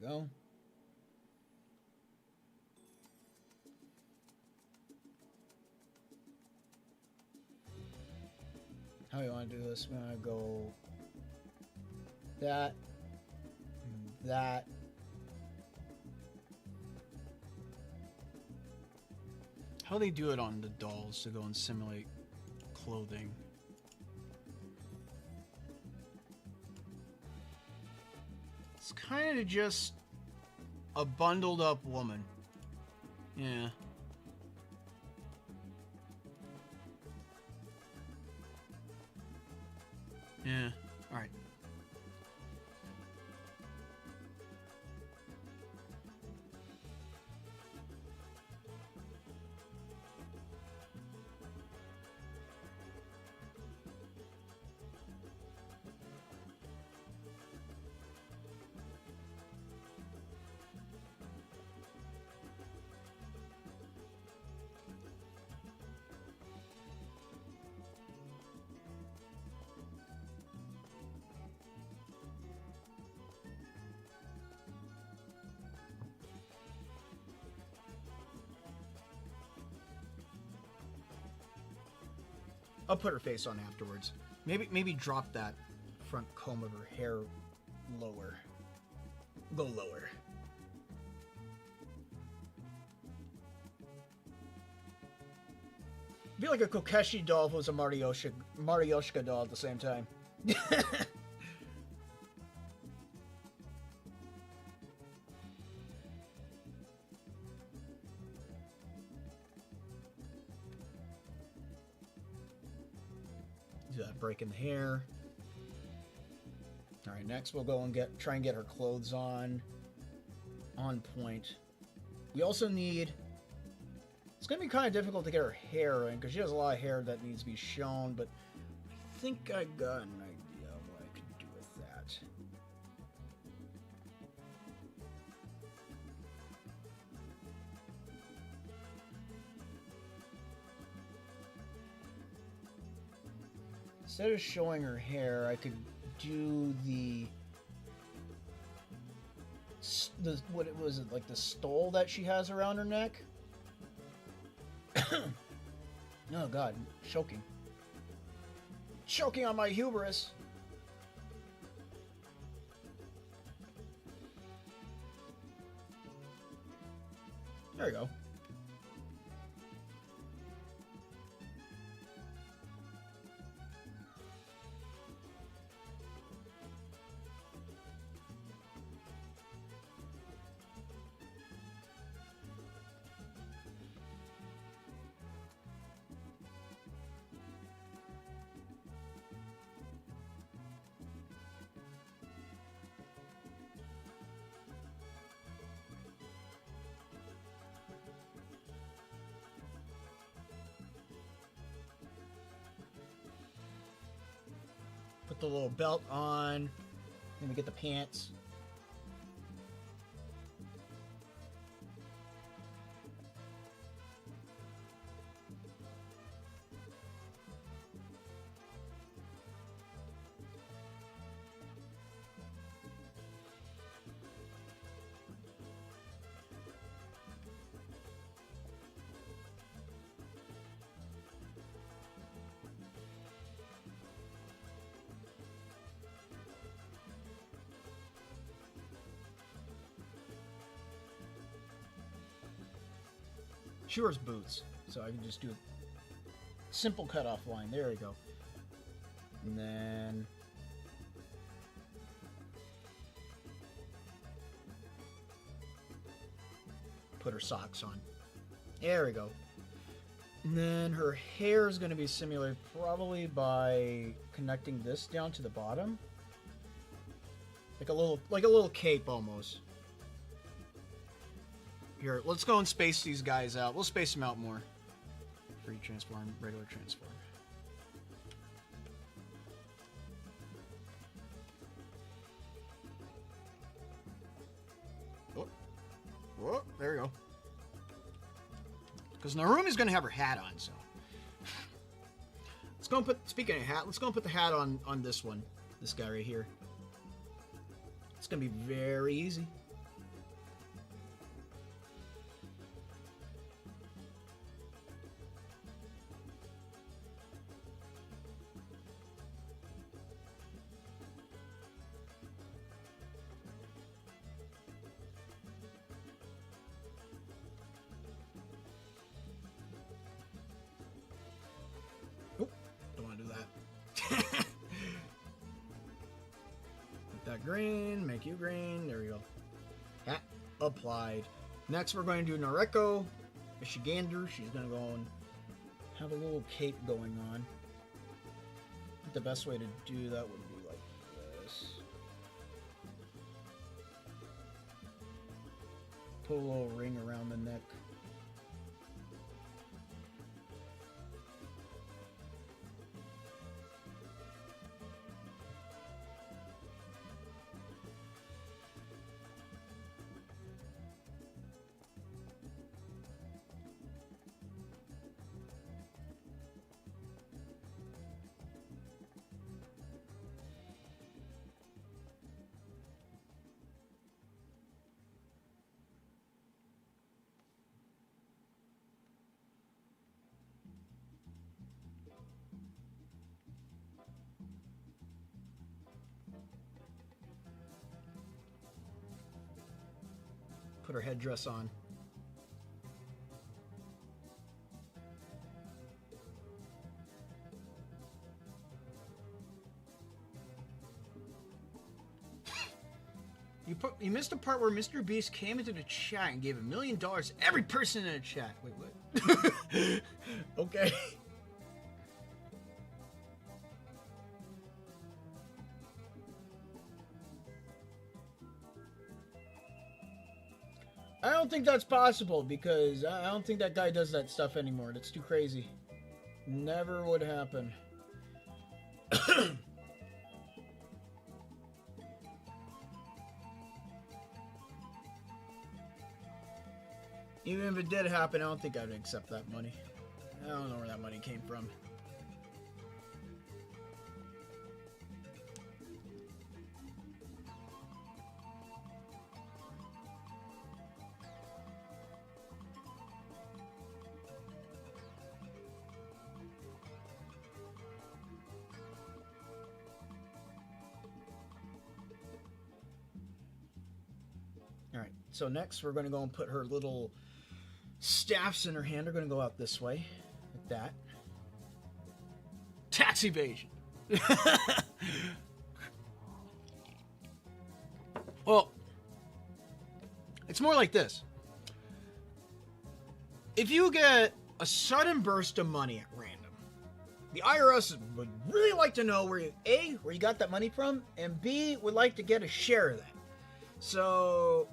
There we go. How do you want to do this? I'm going to go that, that. How do they do it on the dolls to go and simulate clothing? It's kind of just a bundled up woman. Yeah. Yeah. All right. I'll put her face on afterwards. Maybe drop that front comb of her hair lower. Go lower. It'd be like a Kokeshi doll if it was a Marioshka doll at the same time. Do that break in the hair. All right, next we'll go and try and get her clothes on point. We also need. It's gonna be kind of difficult to get her hair in because she has a lot of hair that needs to be shown. But I think I got an idea of what I could do with that. Instead of showing her hair, I could do the what it was, like the stole that she has around her neck. Oh god, choking on my hubris. There you go. Put the little belt on. Then we get the pants. She wears boots, so I can just do a simple cutoff line. There we go. And then put her socks on. There we go. And then her hair is going to be similar, probably by connecting this down to the bottom, like a little cape almost. Here, let's go and space these guys out. We'll space them out more. Free transform, regular transform. Oh, there we go. Because Narumi's going to have her hat on, so. Let's go and put, speaking of hat, let's go and put the hat on this one. This guy right here. It's going to be very easy. Green, make you green. There we go. Hat applied. Next, we're going to do Noreko Michigander. She's going to go and have a little cape going on. I think the best way to do that would be like this. Put a little ring around the neck. Put her headdress on. You missed the part where Mr. Beast came into the chat and gave $1 million to every person in the chat. Wait, what? Okay. I don't think that's possible because I don't think that guy does that stuff anymore. That's too crazy. Never would happen. Even if it did happen, I don't think I'd accept that money. I don't know where that money came from. Alright, so next we're going to go and put her little staffs in her hand. Are going to go out this way, like that. Tax evasion. Well, it's more like this. If you get a sudden burst of money at random, the IRS would really like to know where you got that money from, and B, would like to get a share of that. So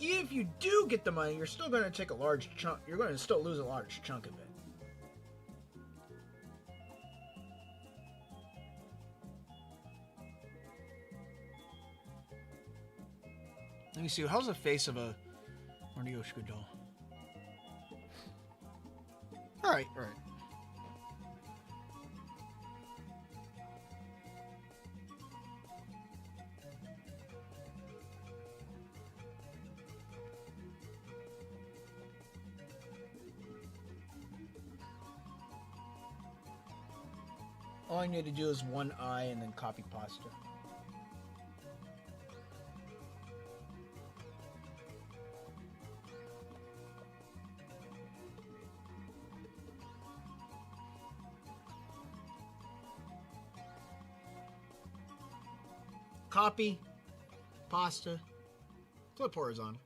if you do get the money, you're still going to take a large chunk. You're going to still lose a large chunk of it. Let me see. How's the face of a Marioshka doll? All right, all right. All I need to do is one eye and then copy pasta. Copy, pasta, flip horizontal.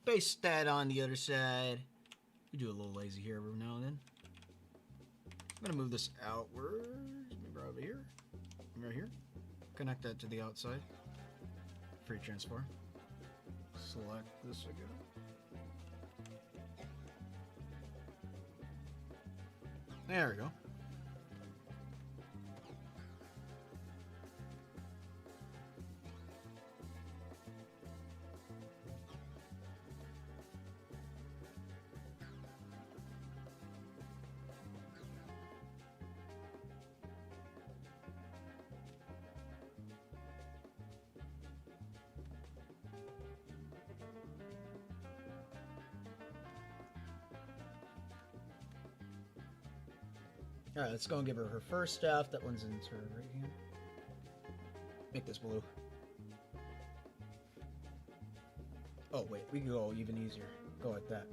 Paste that on the other side. We do a little lazy here every now and then. I'm gonna move this outward, maybe right over here, right here. Connect that to the outside. Free transform. Select this again. There we go. Alright, let's go and give her her first staff. That one's in her right hand. Make this blue. Oh, wait. We can go even easier. Go like that.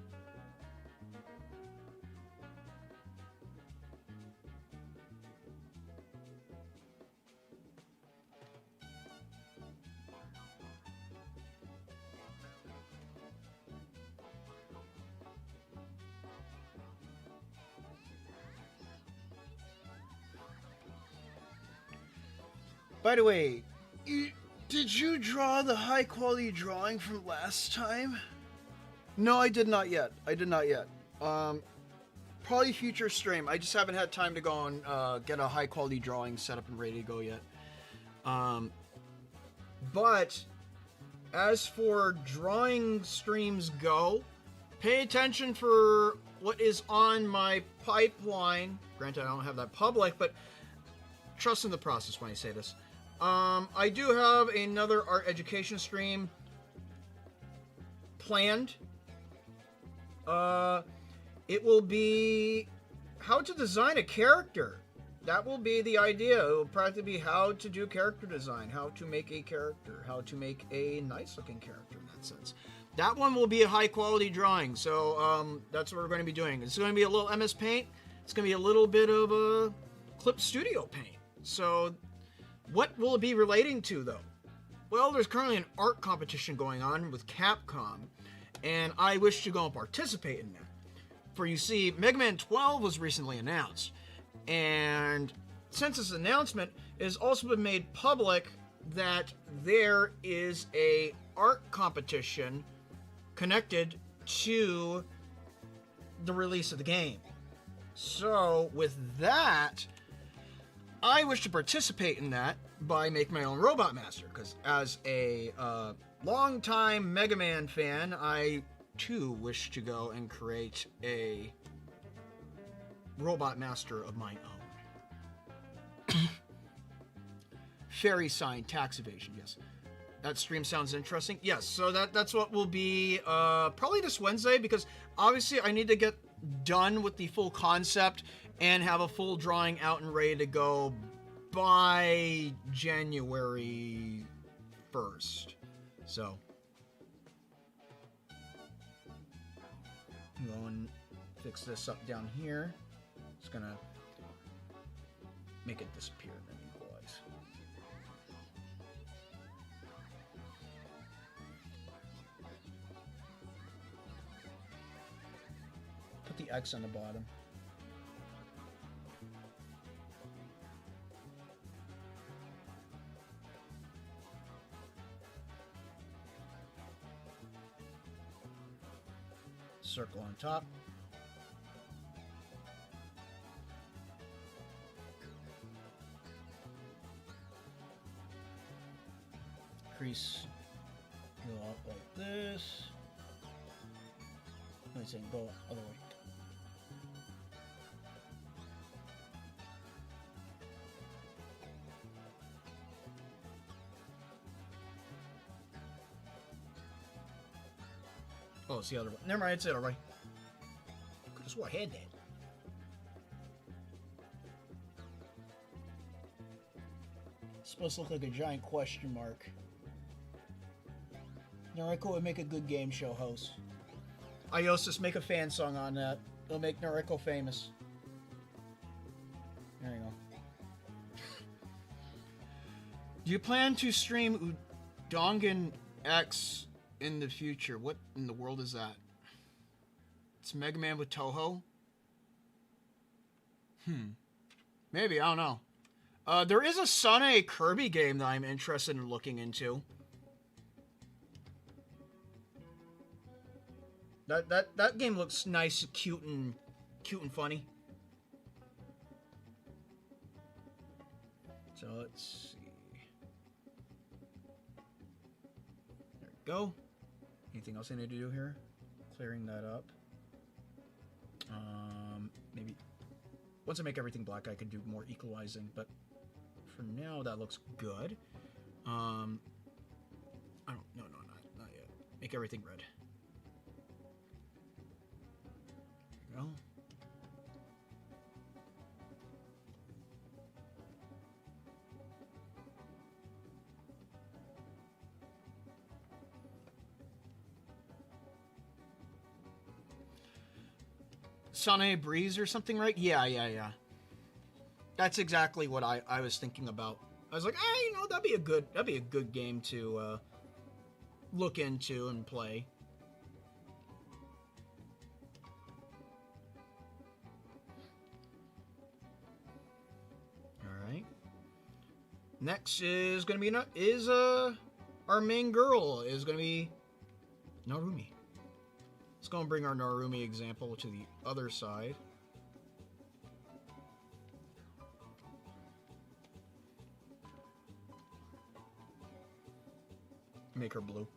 By the way, did you draw the high quality drawing from last time? No, I did not yet. I did not yet. Probably future stream. I just haven't had time to go and get a high quality drawing set up and ready to go yet. But as for drawing streams go, pay attention for what is on my pipeline. Granted, I don't have that public, but trust in the process when I say this. I do have another art education stream planned. It will be how to design a character that will be the idea. It will practically be how to do character design, how to make a character, how to make a nice looking character in that sense. That one will be a high quality drawing, so that's what we're going to be doing. It's going to be a little MS Paint. It's going to be a little bit of a Clip Studio Paint. So what will it be relating to, though? Well, there's currently an art competition going on with Capcom, and I wish to go and participate in that. For you see, Mega Man 12 was recently announced, and since this announcement, it has also been made public that there is a art competition connected to the release of the game. So, with that, I wish to participate in that by making my own Robot Master, because as a longtime Mega Man fan, I too wish to go and create a Robot Master of my own. Fairy sign, tax evasion, yes. That stream sounds interesting. Yes, so that's what will be probably this Wednesday, because obviously I need to get done with the full concept and have a full drawing out and ready to go by January 1st. So, I'm going to fix this up down here. It's going to make it disappear and then equalize. Put the X on the bottom. Circle on top. Crease go up like this. I'm saying go other way. Oh, it's the other way. Never mind, it's the other way. Could have swore I had that. It's supposed to look like a giant question mark. Noriko would make a good game show host. Iosis, make a fan song on that. It'll make Noriko famous. There you go. Do you plan to stream Udongan X in the future? What in the world is that? It's Mega Man with Touhou? Maybe, I don't know. There is a Sane Kirby game that I'm interested in looking into. That game looks nice, cute and funny. So let's see. There we go. Anything else I need to do here? Clearing that up. Maybe once I make everything black, I could do more equalizing, but for now that looks good. I don't. No, not yet. Make everything red. There we go. Sane Breeze or something, right? Yeah. That's exactly what I was thinking about. I was like, you know, that'd be a good game to look into and play. All right. Next is gonna be our main girl is gonna be Narumi. Let's go and bring our Narumi example to the other side. Make her blue.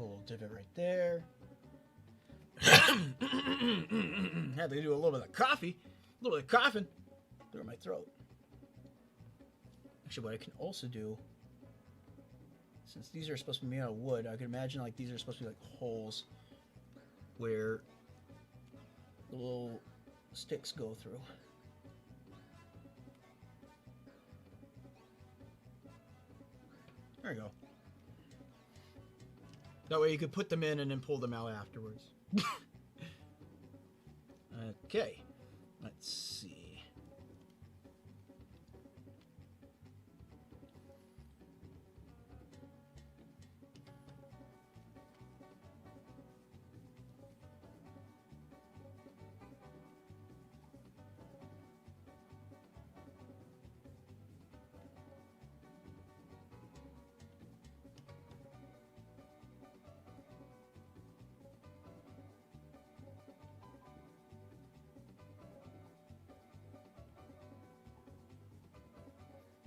little divot right there. Had to do a little bit of coffee. A little bit of coughing through my throat. Actually, what I can also do, since these are supposed to be made out of wood, I could imagine like these are supposed to be like holes where the little sticks go through. There you go. That way you could put them in and then pull them out afterwards. Okay. Let's see.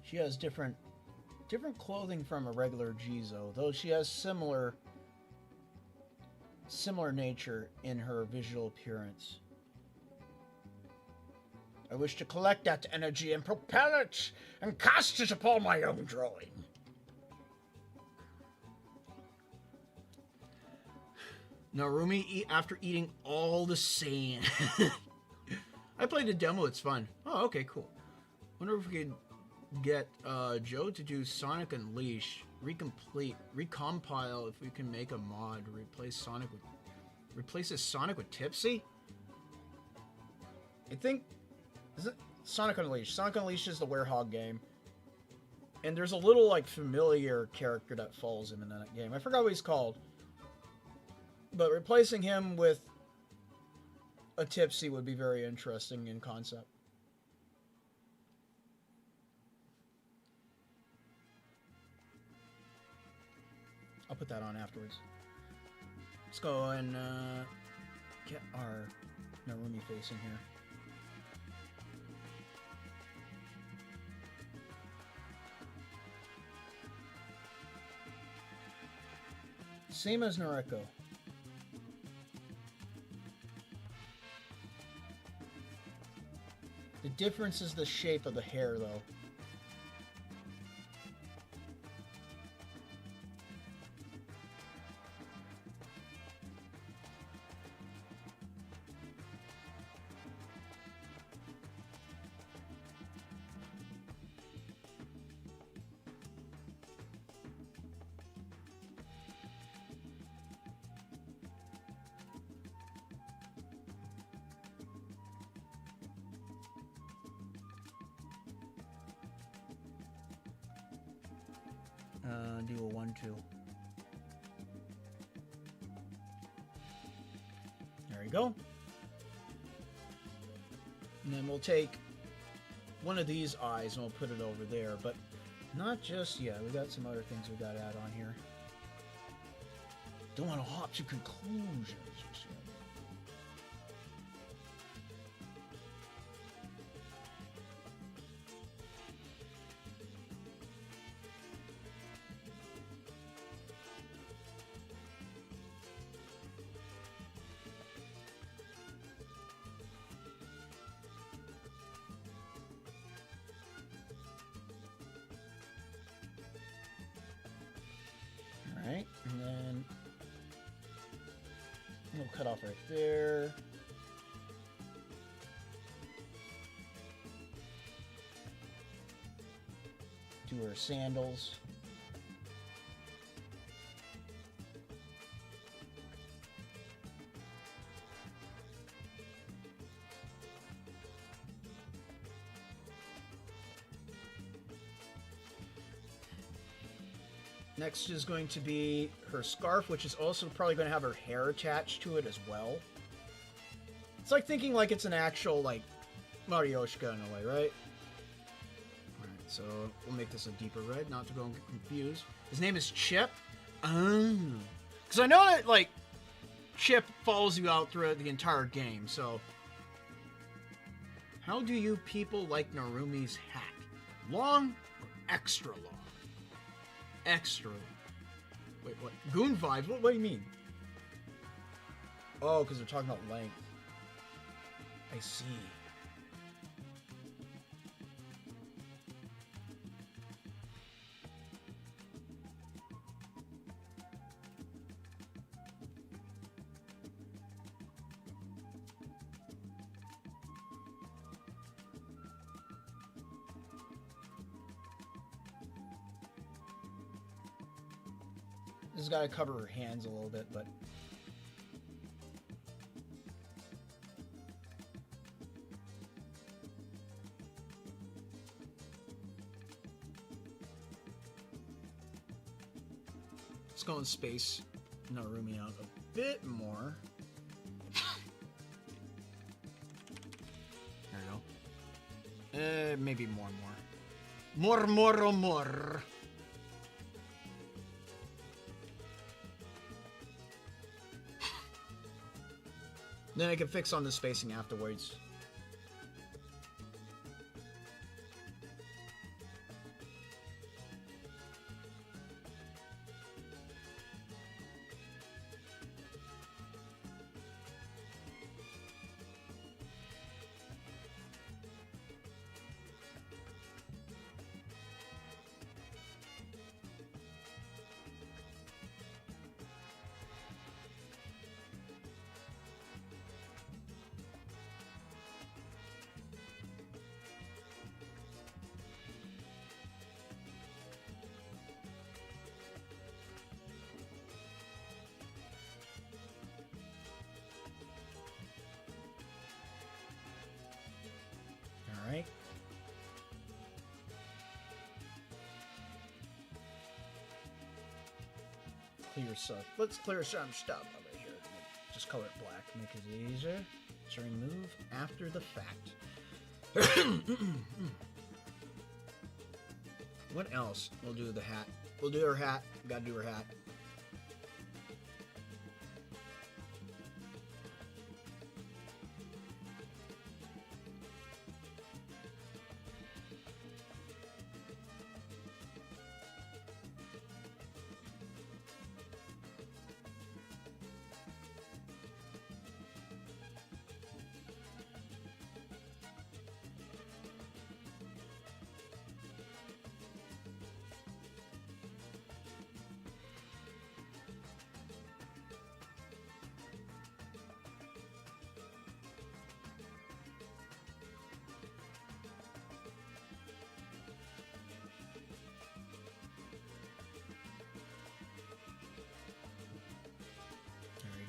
She has different clothing from a regular Jizo, though she has similar nature in her visual appearance. I wish to collect that energy and propel it and cast it upon my own drawing. Narumi after eating all the sand. I played the demo, it's fun. Oh, okay, cool. Wonder if we could get Joe to do Sonic Unleash, recompile if we can make a mod, replaces Sonic with Tipsy? I think, is it Sonic Unleash? Sonic Unleash is the Werehog game. And there's a little, like, familiar character that follows him in that game. I forgot what he's called. But replacing him with a Tipsy would be very interesting in concept. I'll put that on afterwards. Let's go and get our Narumi face in here. Same as Noriko. The difference is the shape of the hair, though. Do a 1-2. There you go. And then we'll take one of these eyes and we'll put it over there, but not just yet. We got some other things we got to add on here. Don't want to hop to conclusions just yet. Alright, and then we'll cut off right there. Do her sandals. Next is going to be her scarf, which is also probably going to have her hair attached to it as well. It's like thinking like it's an actual, like, Marioshka in a way, right? Alright, so we'll make this a deeper red, not to go and get confused. His name is Chip. Oh. Because I know that, like, Chip follows you out throughout the entire game, so... How do you people like Narumi's hat? Long or extra long? Extra. Wait, what? Goon vibes? What do you mean? Oh, because they're talking about length. I see. This has got to cover her hands a little bit, but... Let's go in space. Now rooming out a bit more. There you go. Maybe more and more. More. Then I can fix on the spacing afterwards. Alright. Clear stuff. Let's clear some stuff over here. Just color it black. Make it easier to remove after the fact. What else? We'll do the hat. We'll do her hat. Gotta do her hat.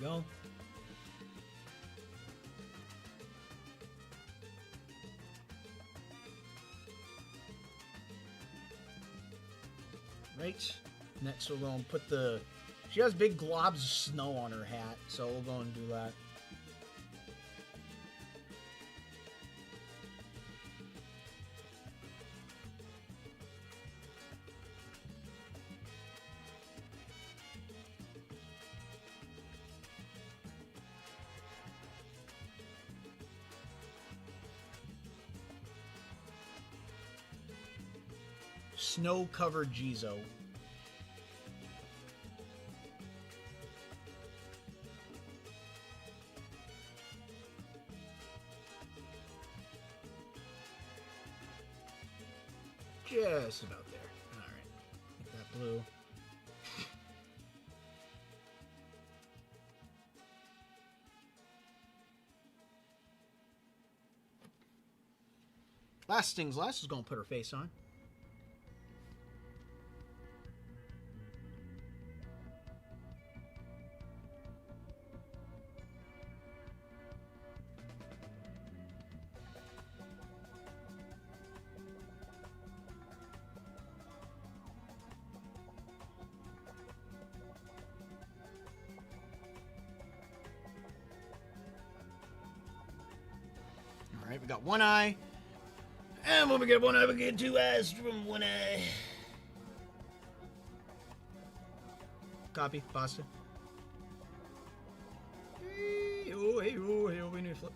Go. Right. Next we're going to put the... She has big globs of snow on her hat, so we'll go and do that. Snow-covered Jizo. Just about there. Alright. Make that blue. Last things last is going to put her face on. Alright, we got one eye. And when we get one eye, we get two eyes from one eye. Copy, pasta. Hey, oh, hey, oh, hey, oh, we need to flip.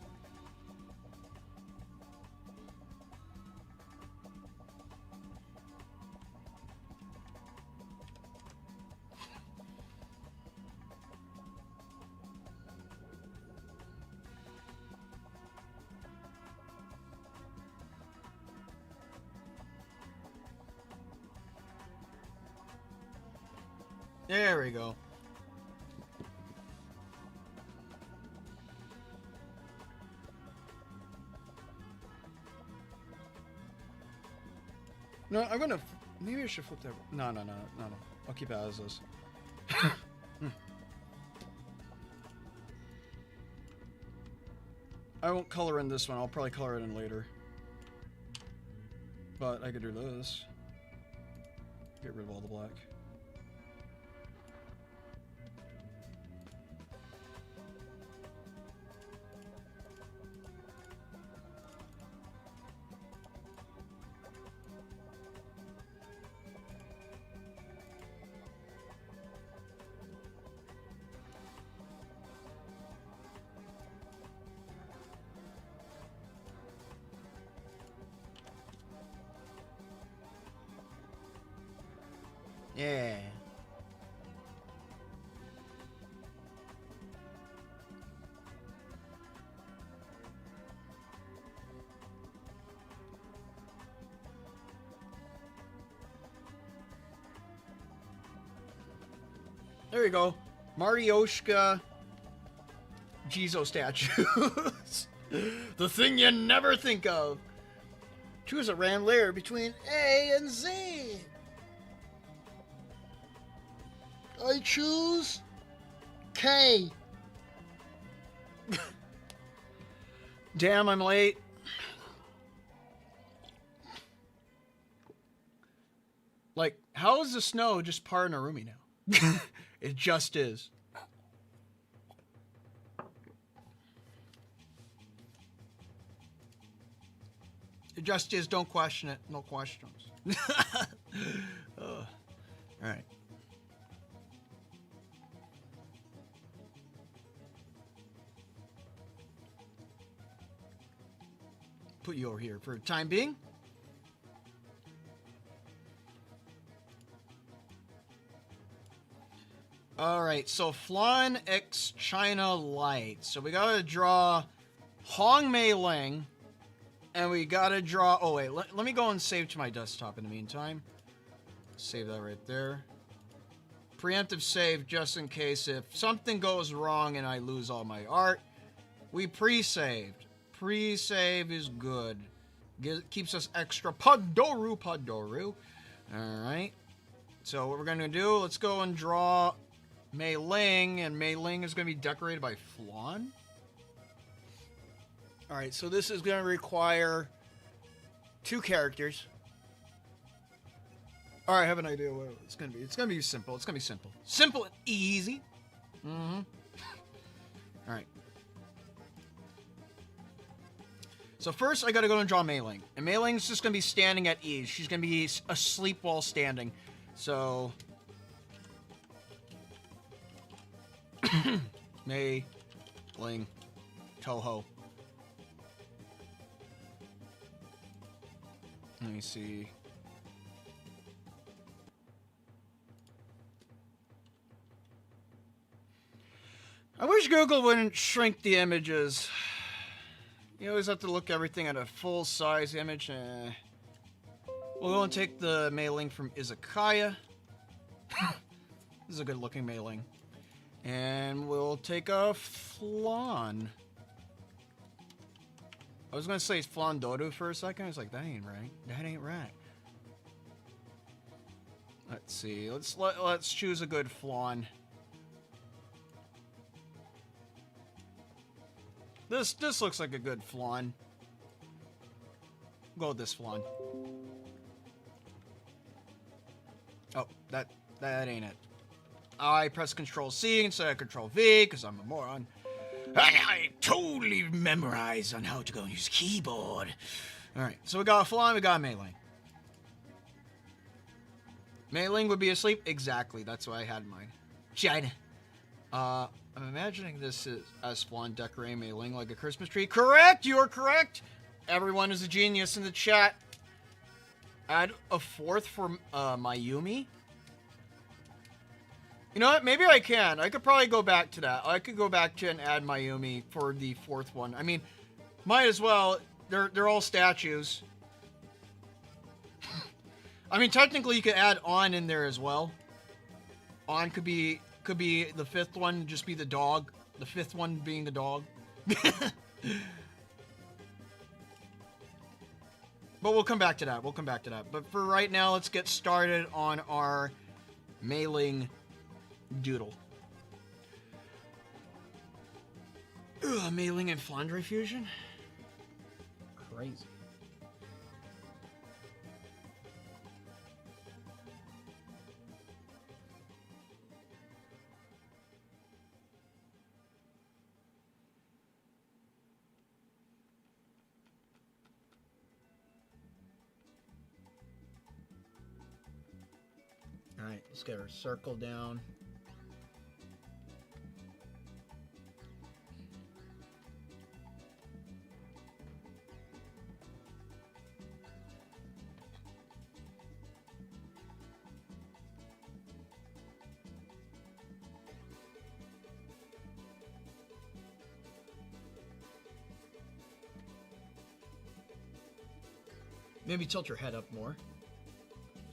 There we go. No, I'm gonna... Maybe I should flip that... No. I'll keep it as is. I won't color in this one. I'll probably color it in later. But I could do this. Get rid of all the black. Yeah. There you go. Marioshka Jizo statues. The thing you never think of. Choose a random layer between A and Z. I choose K. Damn, I'm late. Like, how is the snow just part of Narumi now? It just is. It just is. Don't question it. No questions. All right. Put you over here for the time being. Alright, so Flan X China Light. So we gotta draw Hong Mei Ling. And we gotta draw... Oh, wait. Let me go and save to my desktop in the meantime. Save that right there. Preemptive save just in case if something goes wrong and I lose all my art. We pre-saved. Pre-save is good. Keeps us extra Padoru. Alright. So what we're going to do, let's go and draw Mei Ling. And Mei Ling is going to be decorated by Flan. Alright, so this is going to require 2 characters. Alright, I have an idea what it's going to be. It's going to be simple. It's going to be simple. Simple and easy. Alright. So first, I gotta go and draw Mei Ling. And Mei Ling's just gonna be standing at ease. She's gonna be asleep while standing. So... Mei Ling Touhou. Let me see. I wish Google wouldn't shrink the images. You always have to look everything at a full-size image. We'll go and take the Mei Ling from Izakaya. This is a good-looking Mei Ling. And we'll take a Flan. I was going to say Flan Dodo for a second. I was like, that ain't right. That ain't right. Let's see. Let's choose a good Flan. This looks like a good Flan. Go with this Flan. Oh, that ain't it. I press Control C instead of Control V because I'm a moron. I totally memorized on how to go and use keyboard. Alright, so we got a Flan, we got a Mei Ling. Mei Ling would be asleep? Exactly, that's what I had in mind. China. I'm imagining this is as Flan decorating Mei Ling like a Christmas tree. Correct! You are correct! Everyone is a genius in the chat. Add a 4th for Mayumi. You know what? Maybe I can. I could probably go back to that. I could go back to and add Mayumi for the 4th one. I mean, might as well. They're all statues. I mean, technically you could add On in there as well. On could be the fifth one, just be the dog. The fifth one being the dog. But we'll come back to that. We'll come back to that. But for right now, let's get started on our mailing doodle. Ugh, mailing and Flandre fusion? Crazy. Alright, let's get our circle down. Maybe tilt your head up more.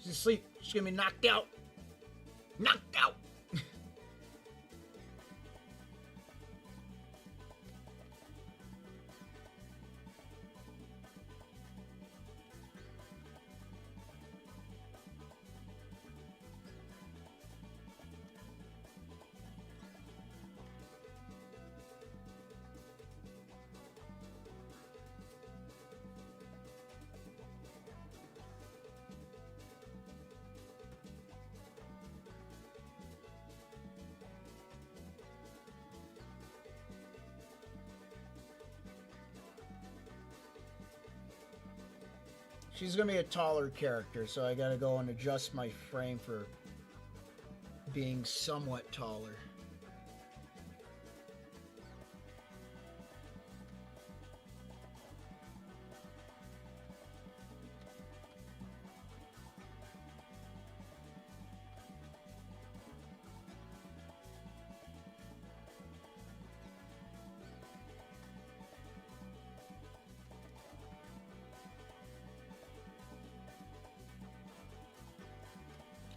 She's asleep. She's gonna be knocked out. Knocked out! She's gonna be a taller character, so I gotta go and adjust my frame for being somewhat taller.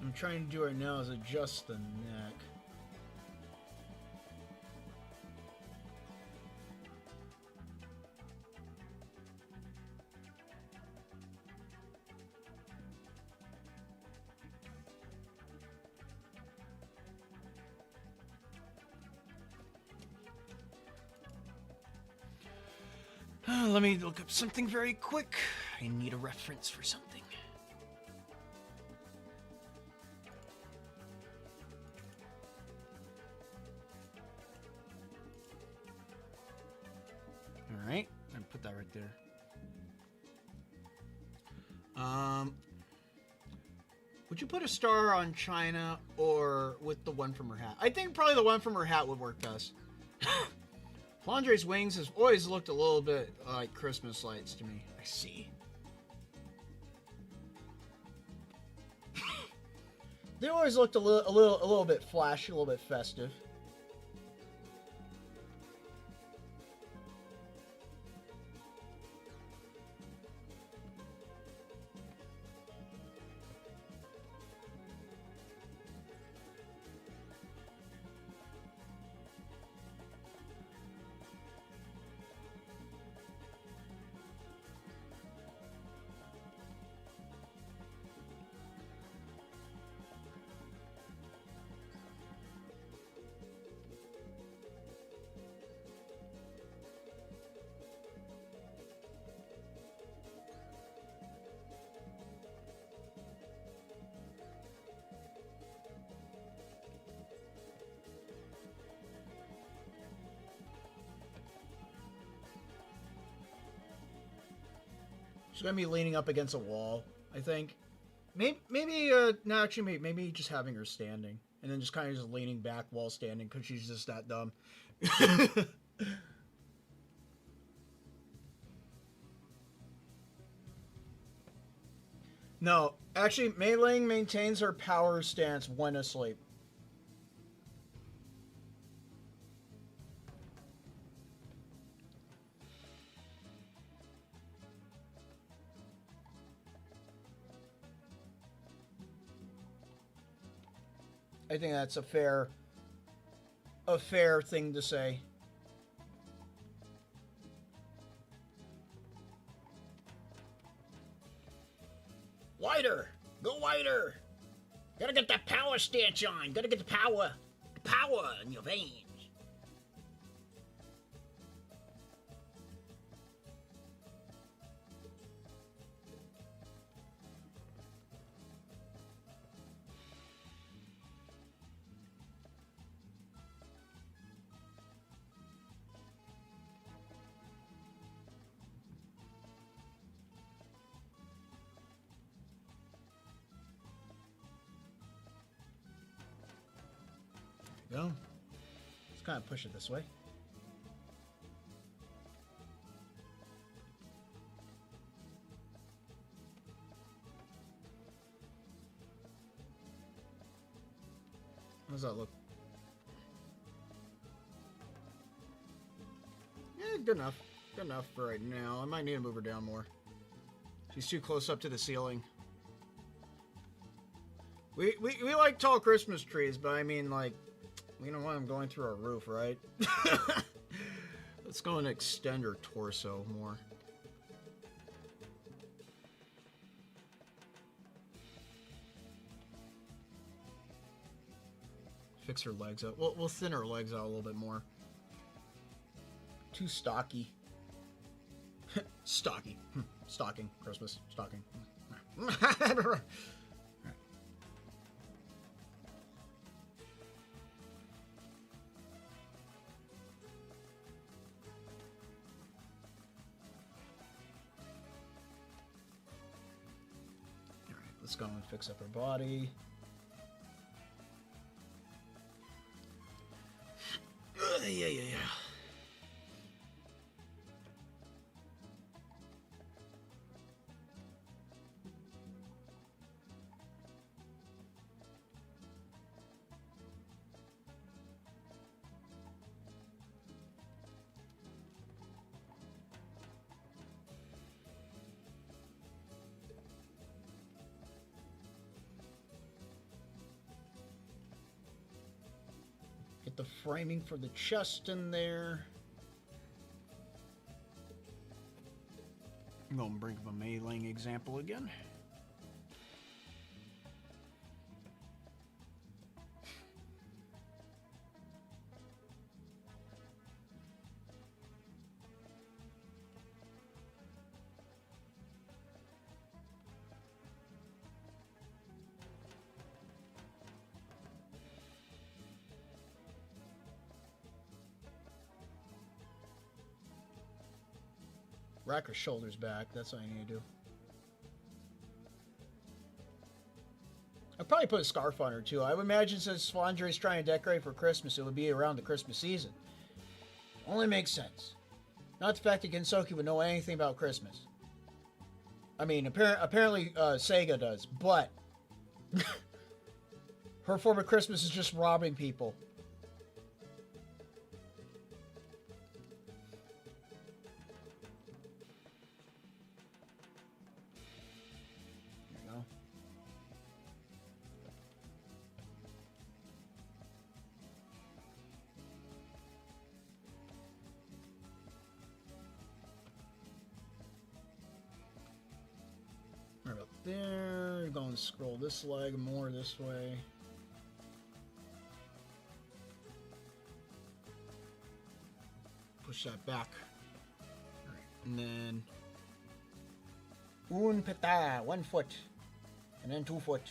I'm trying to do right now is adjust the neck. Let me look up something very quick. I need a reference for something. Alright, I'm gonna put that right there. Would you put a star on China or with the one from her hat? I think probably the one from her hat would work best. Flandre's wings has always looked a little bit like Christmas lights to me. I see. They always looked a little bit flashy, a little bit festive. She's gonna be leaning up against a wall, I think. Maybe no, actually, maybe just having her standing. And then just kind of just leaning back while standing, because she's just that dumb. No, actually, Mei Ling maintains her power stance when asleep. I think that's a fair thing to say. Wider! Go wider! Gotta get that power stance on. Gotta get the power in your veins. Go. Let's kind of push it this way. How does that look? Yeah, good enough. Good enough for right now. I might need to move her down more. She's too close up to the ceiling. We like tall Christmas trees, but I mean, like, we don't want them going through our roof, right? Let's go and extend her torso more. Fix her legs up. We'll thin her legs out a little bit more. Too stocky. Stocky. Stocking. Christmas. Stocking. Let's go and fix up her body. Yeah. Get the framing for the chest in there. I'm going to bring up a mailing example again. Rack her shoulders back. That's what I need to do. I'd probably put a scarf on her, too. I would imagine since Flandre's trying to decorate for Christmas, it would be around the Christmas season. Only makes sense. Not the fact that Gensoki would know anything about Christmas. I mean, apparently Sega does, but her form of Christmas is just robbing people. Right about there. Go and scroll this leg more this way. Push that back. Alright, and then un peta, 1 foot. And then 2 foot.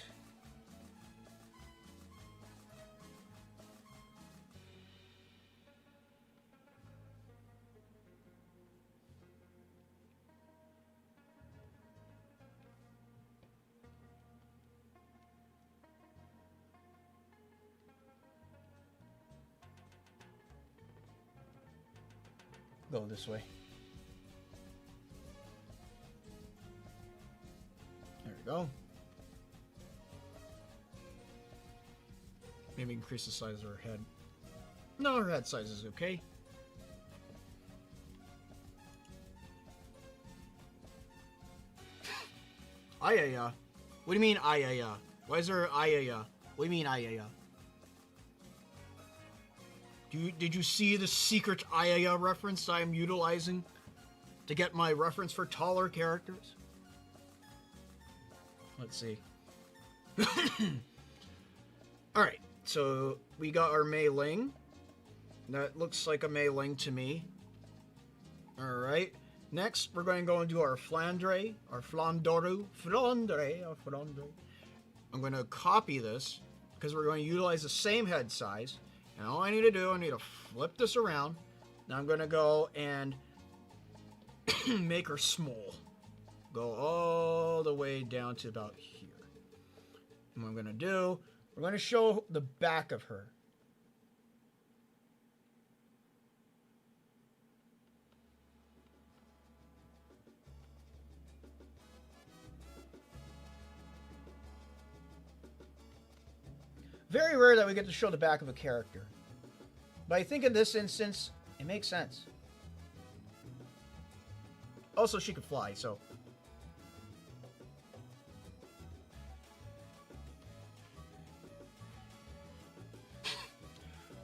Go this way. There we go. Maybe increase the size of her head. No, her head size is okay. Ayaya. What do you mean ayaya? Why is there ayaya? What do you mean ayaya? Did you see the secret Aya reference I'm utilizing to get my reference for taller characters? Let's see. Alright, so we got our Mei Ling. That looks like a Mei Ling to me. Alright. Next, we're going to go and do our Flandre, our Flandoru. Flandre. I'm going to copy this because we're going to utilize the same head size. And all I need to do, I need to flip this around. Now I'm going to go and make her small. Go all the way down to about here. And what I'm going to do, we're going to show the back of her. Very rare that we get to show the back of a character. But I think in this instance, it makes sense. Also, she could fly, so...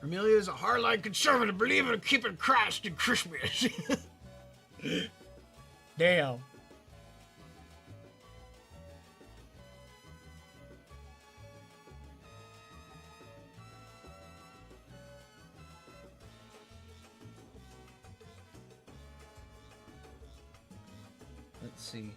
Amelia is a hardline conservative believer in keeping Christ and Christmas. Damn. Let's see.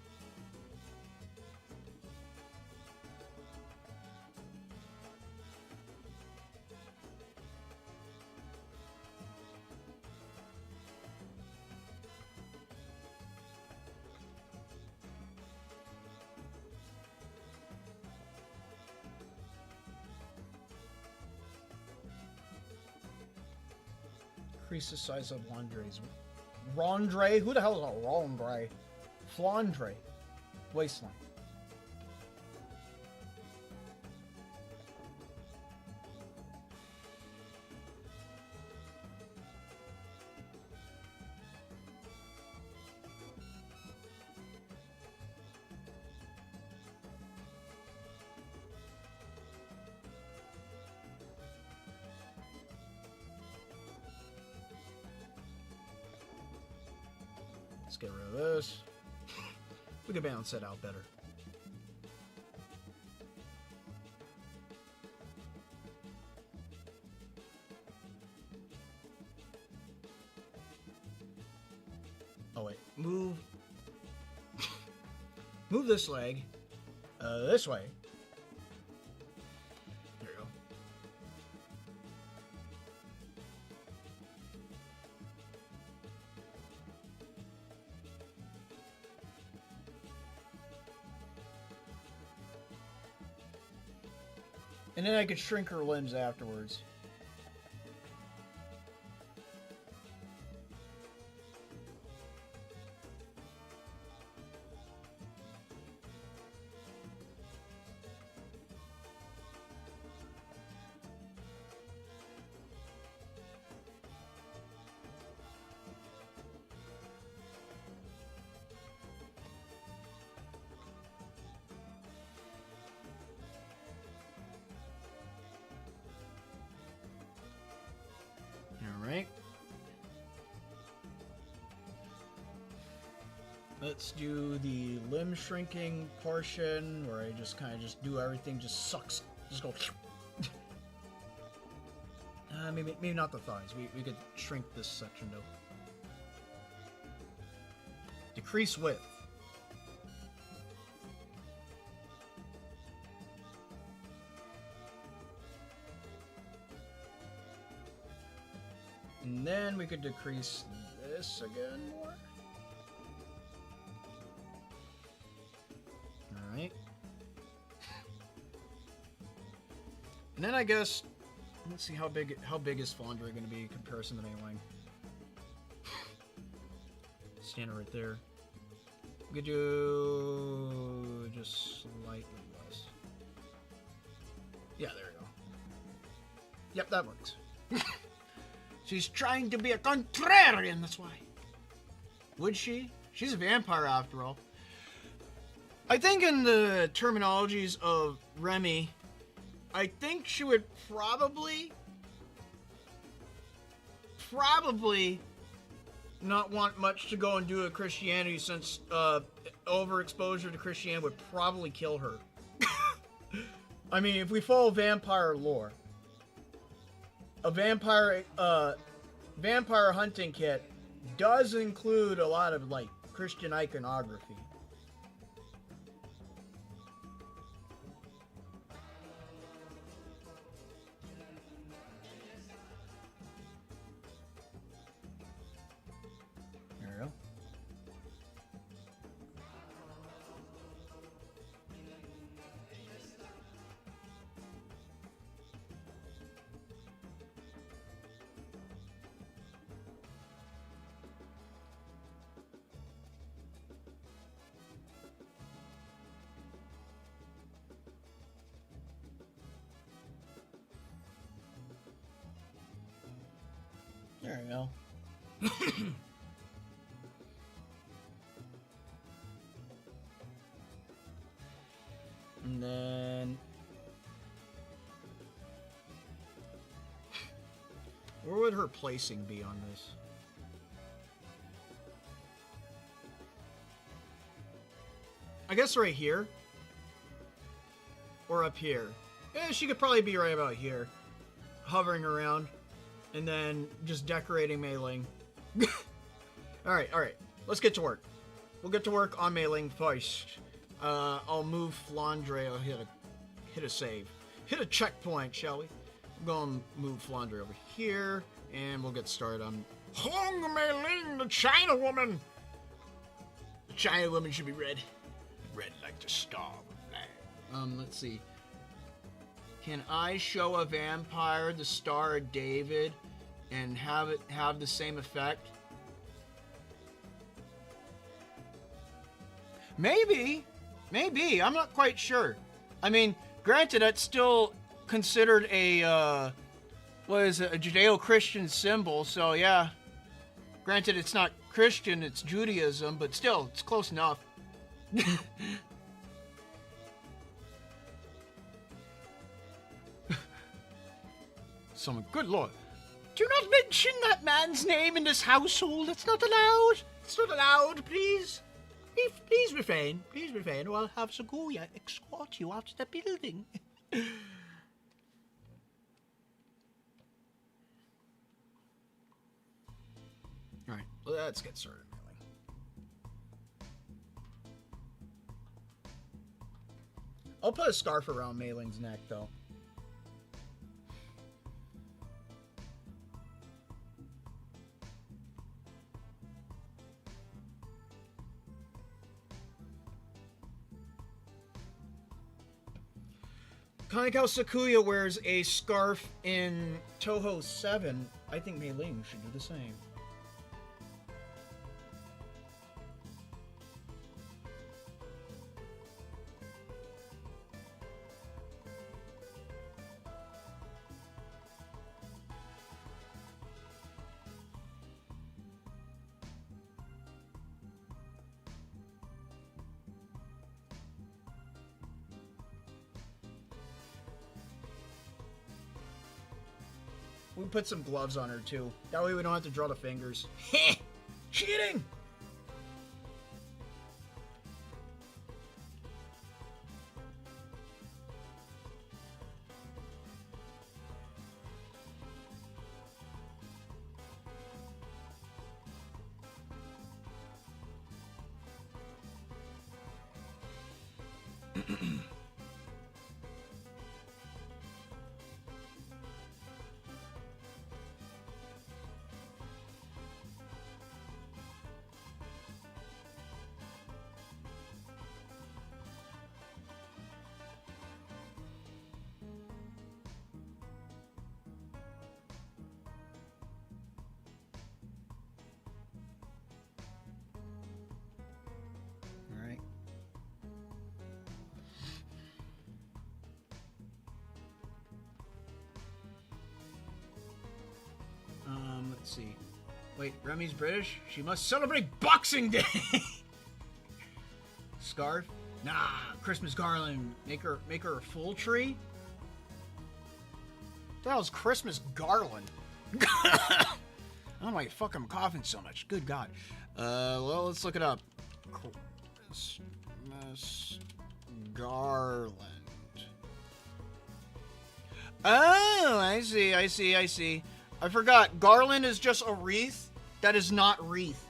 Increase the size of Rondres. Rondre? Who the hell is a Rondre? Flandre. Wasteland. Let's get rid of this. We can balance that out better. Oh wait, move this leg this way. There you go. And then I could shrink her limbs afterwards. Alright. Let's do the limb shrinking portion where I just kind of just do everything, just sucks. Just go. Maybe not the thighs. We could shrink this section though. Decrease width. And then we could decrease this again more. Alright. And then I guess, let's see how big is Flandre going to be in comparison to Mei Ling. Stand it right there. We could do just slightly less. Yeah, there we go. Yep, that works. She's trying to be a contrarian, that's why. Would she? She's a vampire after all. I think in the terminologies of Remy, I think she would probably probably not want much to go and do with Christianity, since overexposure to Christianity would probably kill her. I mean, if we follow vampire lore, a vampire hunting kit does include a lot of, like, Christian iconography. There we go. There we go. And then... where would her placing be on this? I guess right here. Or up here. Yeah, she could probably be right about here. Hovering around. And then just decorating Mei Ling. Alright. Let's get to work. We'll get to work on Mei Ling first. I'll move Flandre. I'll hit a save. Hit a checkpoint, shall we? I'm going to move Flandre over here. And we'll get started on Hong Mei Ling, the China woman. The China woman should be red. Red like the star of flag. Let's see. Can I show a vampire the Star of David and have it have the same effect? Maybe. I'm not quite sure. I mean, granted, that's still considered a, what is it, a Judeo-Christian symbol, so yeah. Granted, it's not Christian, it's Judaism, but still, it's close enough. Someone, good lord. Do not mention that man's name in this household. It's not allowed. It's not allowed, please. Please refrain. Please refrain, or I'll have Saguya escort you out of the building. Alright, let's get started. I'll put a scarf around Mei Ling's neck, though. Kind of like how Sakuya wears a scarf in Touhou 7, I think Mei Ling should do the same. We put some gloves on her, too. That way we don't have to draw the fingers. Heh! Cheating! Let's see. Wait, Remy's British? She must celebrate Boxing Day! Scarf? Nah, Christmas garland. Make her a full tree? What the hell's Christmas garland? don't know why fuck I'm coughing so much. Good God. Well, let's look it up. Christmas garland. Oh, I see. I forgot. Garland is just a wreath that is not wreath.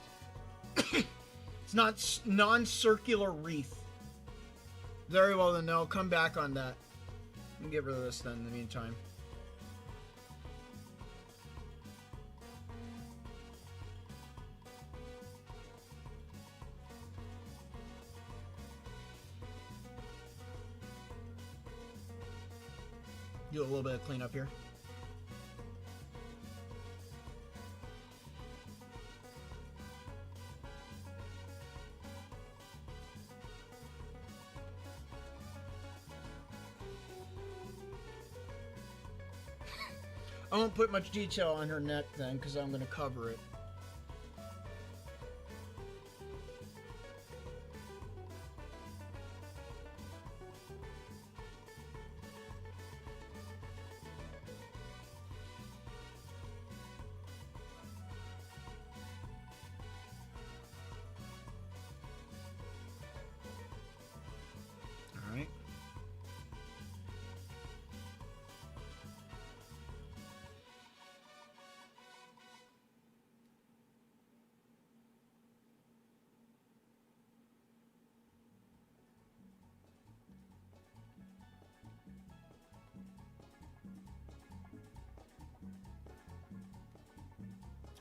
It's not non-circular wreath. Very well, then I'll come back on that. Let me get rid of this then in the meantime. Do a little bit of cleanup here. I won't put much detail on her neck then, because I'm going to cover it.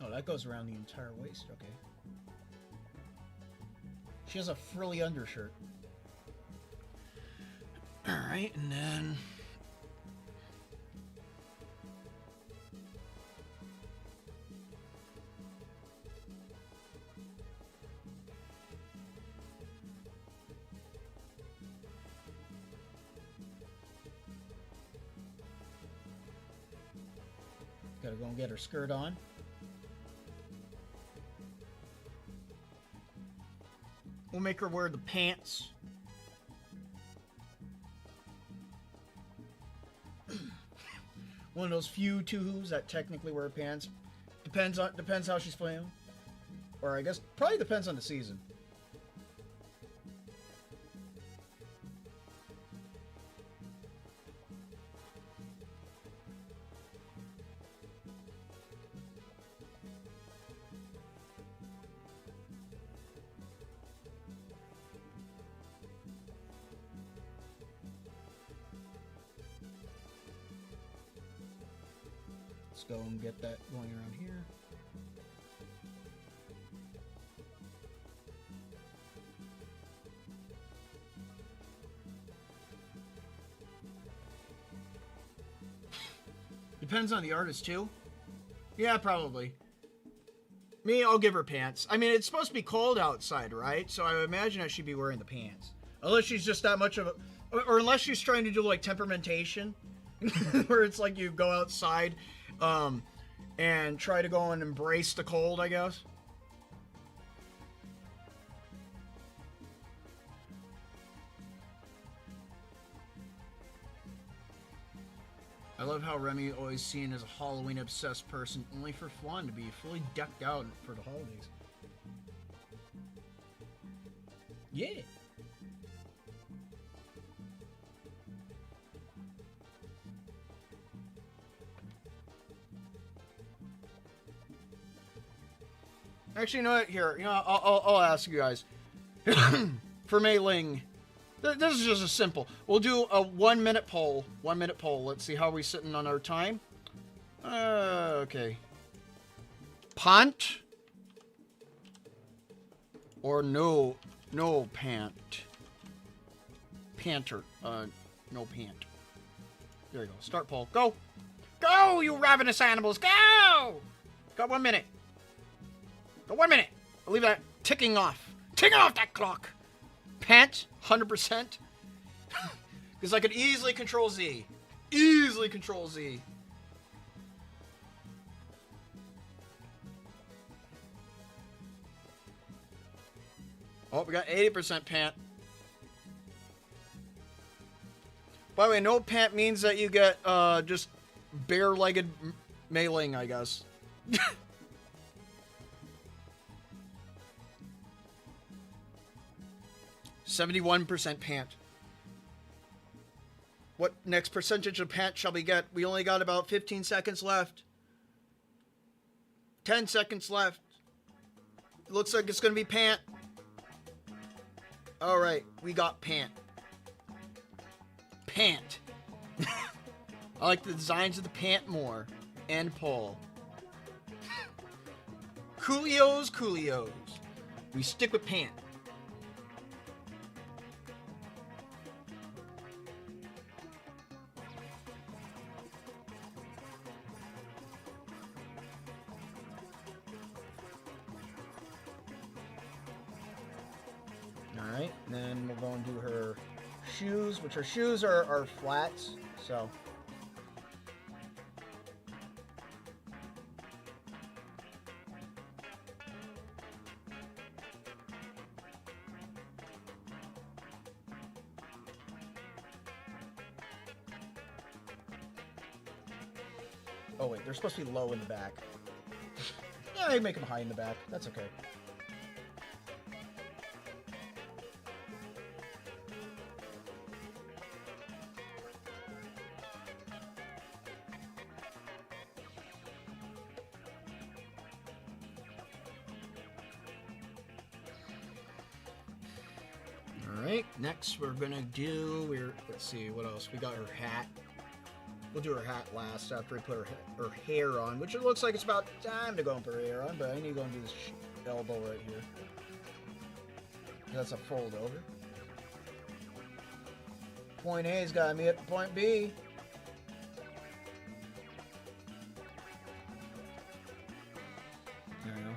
Oh, that goes around the entire waist, okay. She has a frilly undershirt. Alright, and then... gotta go and get her skirt on. We'll make her wear the pants. One of those few Touhoos that technically wear pants. Depends how she's playing. Or I guess probably depends on the season. Let's go and get that going around here. Depends on the artist too. Yeah, probably. Me, I'll give her pants. I mean, it's supposed to be cold outside, right? So I would imagine I should be wearing the pants. Unless she's just that much of a... Or unless she's trying to do, like, temperamentation. Where it's like you go outside... and try to go and embrace the cold, I guess. I love how Remy always seen as a Halloween-obsessed person, only for fun to be fully decked out for the holidays. Yeah. Actually, you know what? Here, I'll ask you guys. For Mei Ling, this is just a simple. We'll do a 1 minute poll. 1 minute poll. Let's see how we're sitting on our time. Okay. Pant or no pant. Panter. No pant. There you go. Start poll. Go. Go, you ravenous animals. Go. Got 1 minute. Got 1 minute. I'll leave that ticking off. Ticking off that clock. Pant, 100%. Because I could easily control Z. Easily control Z. Oh, we got 80% pant. By the way, no pant means that you get just bare-legged Mei Ling, I guess. 71% pant. What next percentage of pant shall we get? We only got about 15 seconds left. 10 seconds left. It looks like it's going to be pant. Alright, we got pant. Pant. I like the designs of the pant more. And pull. Coolios, coolios. We stick with pant. Alright, then we're going to do her shoes, which her shoes are flats, so. Oh wait, they're supposed to be low in the back. Yeah, I make them high in the back. That's okay. Alright, next we're gonna do, let's see, what else? We got her hat. We'll do her hat last after we put her hair on, which it looks like it's about time to go and put her hair on, but I need to go and do this elbow right here. That's a fold over. Point A's got me at point B. There we go.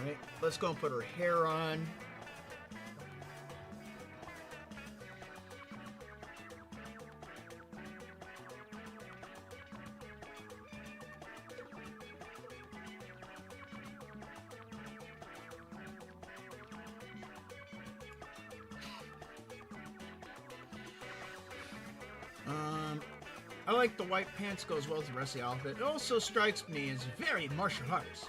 Alright, let's go and put her hair on. I like the white pants goes well with the rest of the outfit. It also strikes me as very martial arts.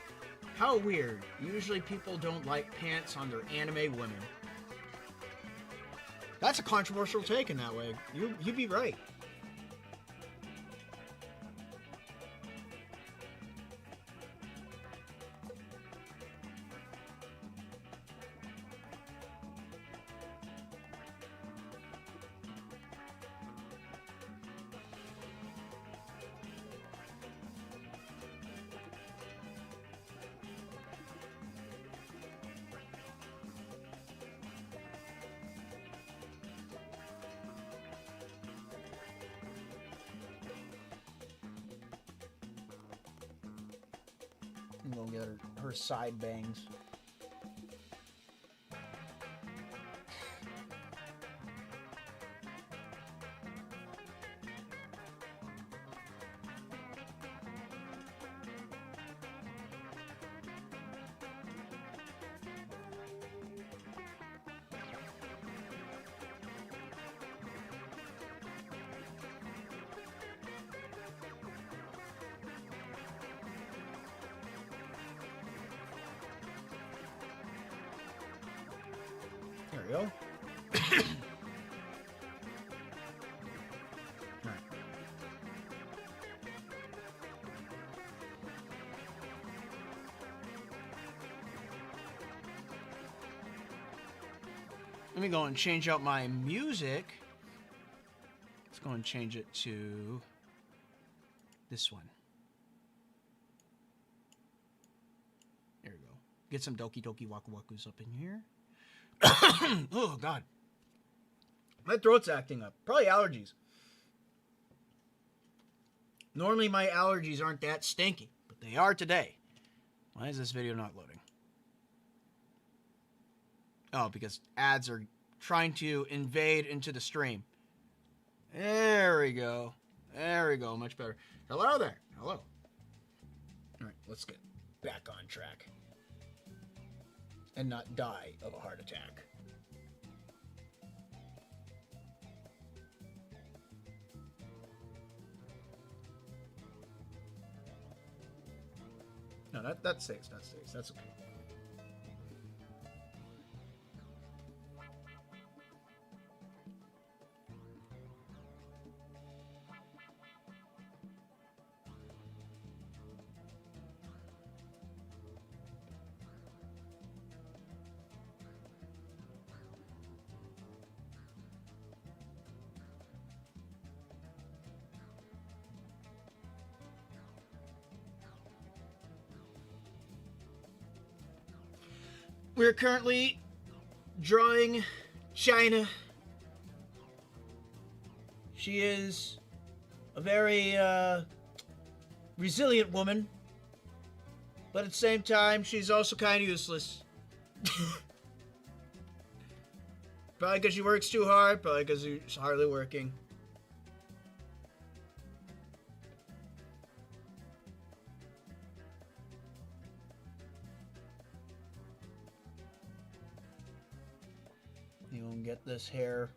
How weird. Usually people don't like pants on their anime women. That's a controversial take in that way. You'd be right. I'm gonna get her side bangs. There we go. Right. Let me go and change out my music. Let's go and change it to this one. There we go. Get some Doki Doki Waku Wakus up in here. Oh, God. My throat's acting up. Probably allergies. Normally, my allergies aren't that stinky, but they are today. Why is this video not loading? Oh, because ads are trying to invade into the stream. There we go. There we go, much better. Hello there. Hello. Alright, let's get back on track. And not die of a heart attack. No, that stays. That's okay. We're currently drawing China. She is a very resilient woman, but at the same time, she's also kind of useless. Probably because she works too hard, probably because she's hardly working. You know, get this hair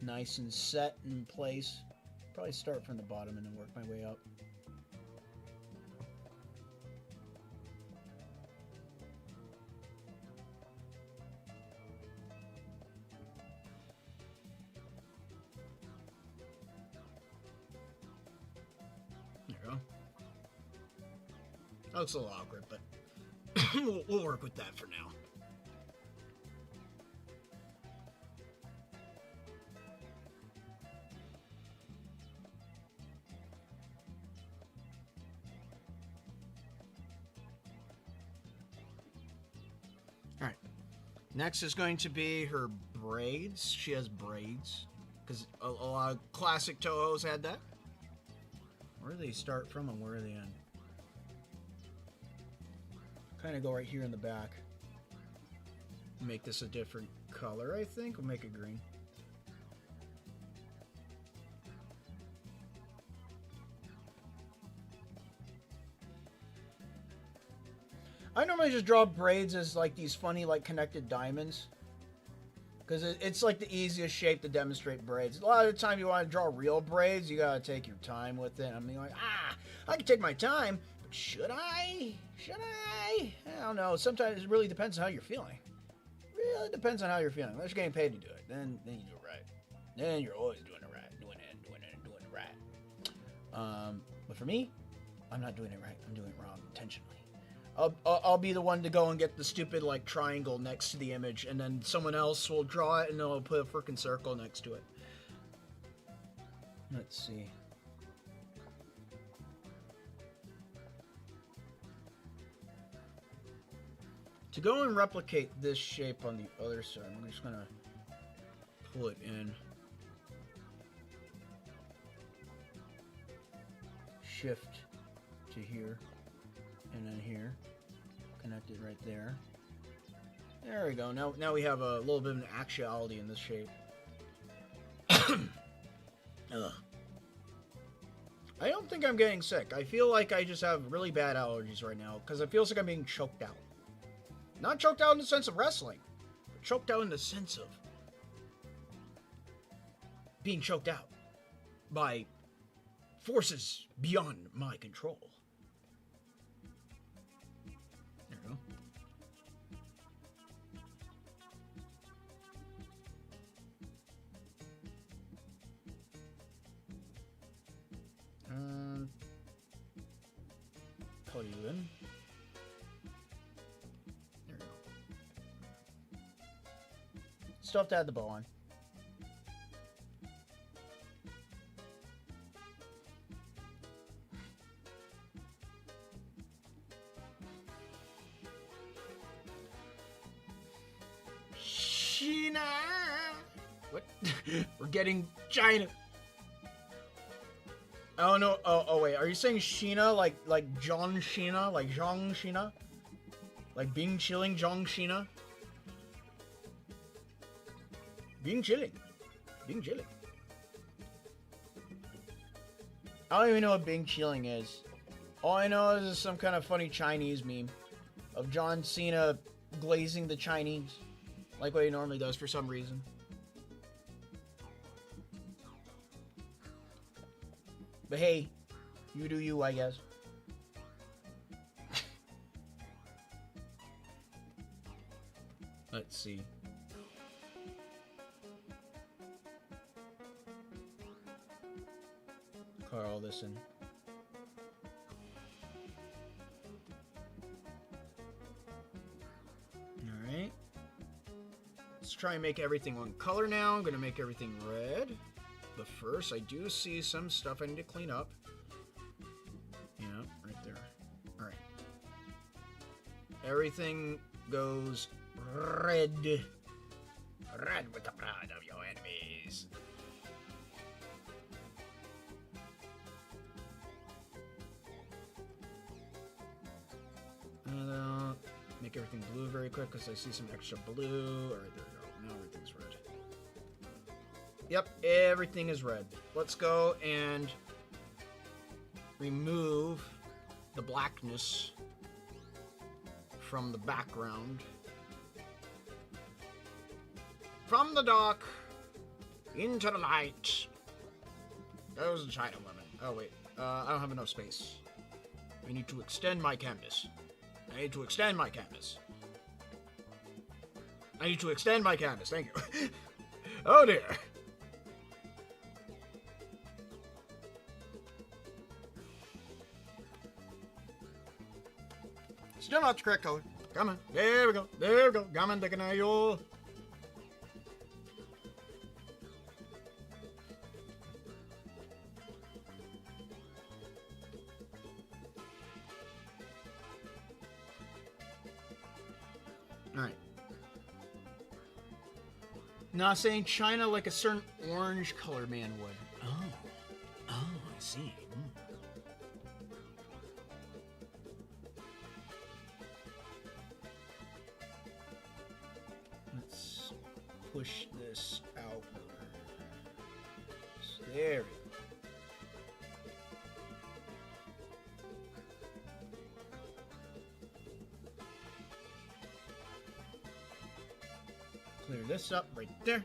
nice and set in place. Probably start from the bottom and then work my way up. There you go. That looks a little awkward, but we'll work with that for now. Alright. Next is going to be her braids. She has braids. Because a lot of classic Touhous had that. Where do they start from and where do they end? Kind of go right here in the back. Make this a different color, I think. We'll make it green. I normally just draw braids as like these funny like connected diamonds. Because it's like the easiest shape to demonstrate braids. A lot of the time you want to draw real braids, you gotta take your time with it. I mean, like, I can take my time, but should I? Should I? I don't know. Sometimes it really depends on how you're feeling. Really depends on how you're feeling. Unless you're getting paid to do it, then you do it right. Then you're always doing it right, doing it right. But for me, I'm not doing it right. I'm doing it wrong intentionally. I'll be the one to go and get the stupid like triangle next to the image, and then someone else will draw it and they'll put a freaking circle next to it. Let's see. To go and replicate this shape on the other side, I'm just gonna pull it in. Shift to here. And then here, connect it right there. There we go. Now we have a little bit of an actuality in this shape. Ugh. I don't think I'm getting sick. I feel like I just have really bad allergies right now because it feels like I'm being choked out. Not choked out in the sense of wrestling, but choked out in the sense of being choked out by forces beyond my control. Pull you in. There we go. Still have to add the bow on. China! What? We're getting China. Oh no! Oh wait. Are you saying Sheena like John Sheena, like Zhang Sheena, like Bing Chilling Zhang Sheena? Bing Chilling, Bing Chilling. I don't even know what Bing Chilling is. All I know is some kind of funny Chinese meme of John Cena glazing the Chinese, like what he normally does for some reason. But hey, you do you, I guess. Let's see. Color all this in. Alright. Let's try and make everything one color now. I'm going to make everything red. But first, I do see some stuff I need to clean up. Yeah, right there. Alright. Everything goes red. Red with the blood of your enemies. Make everything blue very quick because I see some extra blue. Alright, there we go. Now everything's red. Yep, everything is red. Let's go and remove the blackness from the background. From the dark into the light. Those are China women. Oh wait, I don't have enough space. I need to extend my canvas. I need to extend my canvas. I need to extend my canvas. Thank you. Oh dear. Still not the correct color. Come on. There we go. There we go. Come on, taking you. Alright. Now saying China like a certain orange color man would. Oh. Oh, I see. Let's push this out. There we go. Clear this up right there.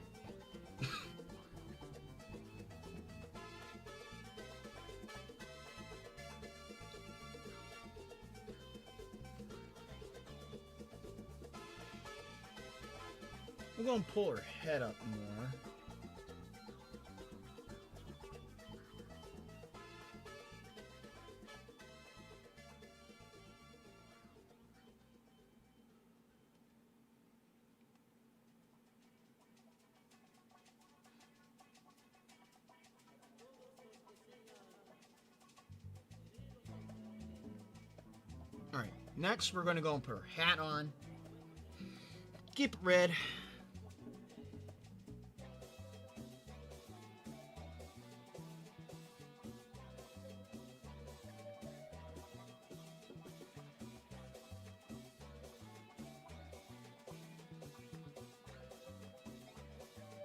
We're going to pull her head up more. Alright, next we're going to go and put her hat on. Keep it red.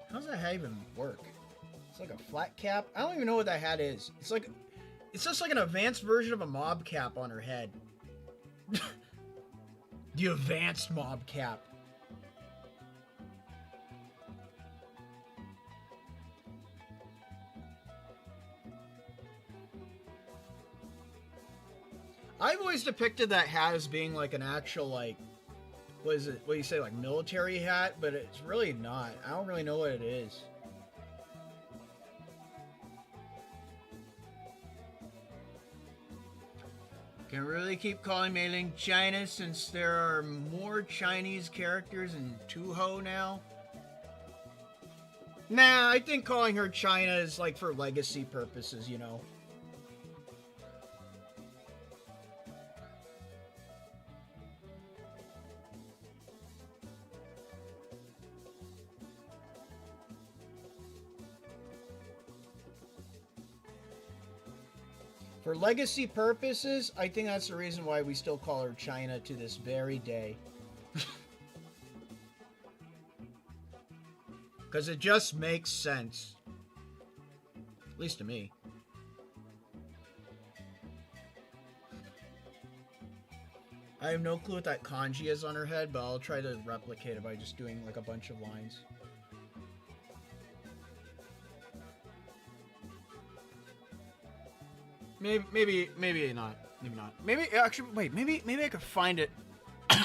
How does that hat even work? It's like a flat cap. I don't even know what that hat is. It's just like an advanced version of a mob cap on her head. The advanced mob cap. I've always depicted that hat as being like an actual, like, what is it? What do you say, like military hat? But it's really not. I don't really know what it is. Can really keep calling Mei Ling China since there are more Chinese characters in Touhou now? Nah, I think calling her China is like for legacy purposes, you know. For legacy purposes, I think that's the reason why we still call her China to this very day. Because it just makes sense. At least to me. I have no clue what that kanji is on her head, but I'll try to replicate it by just doing like a bunch of lines. Maybe not. Maybe not. Maybe actually, wait. Maybe I could find it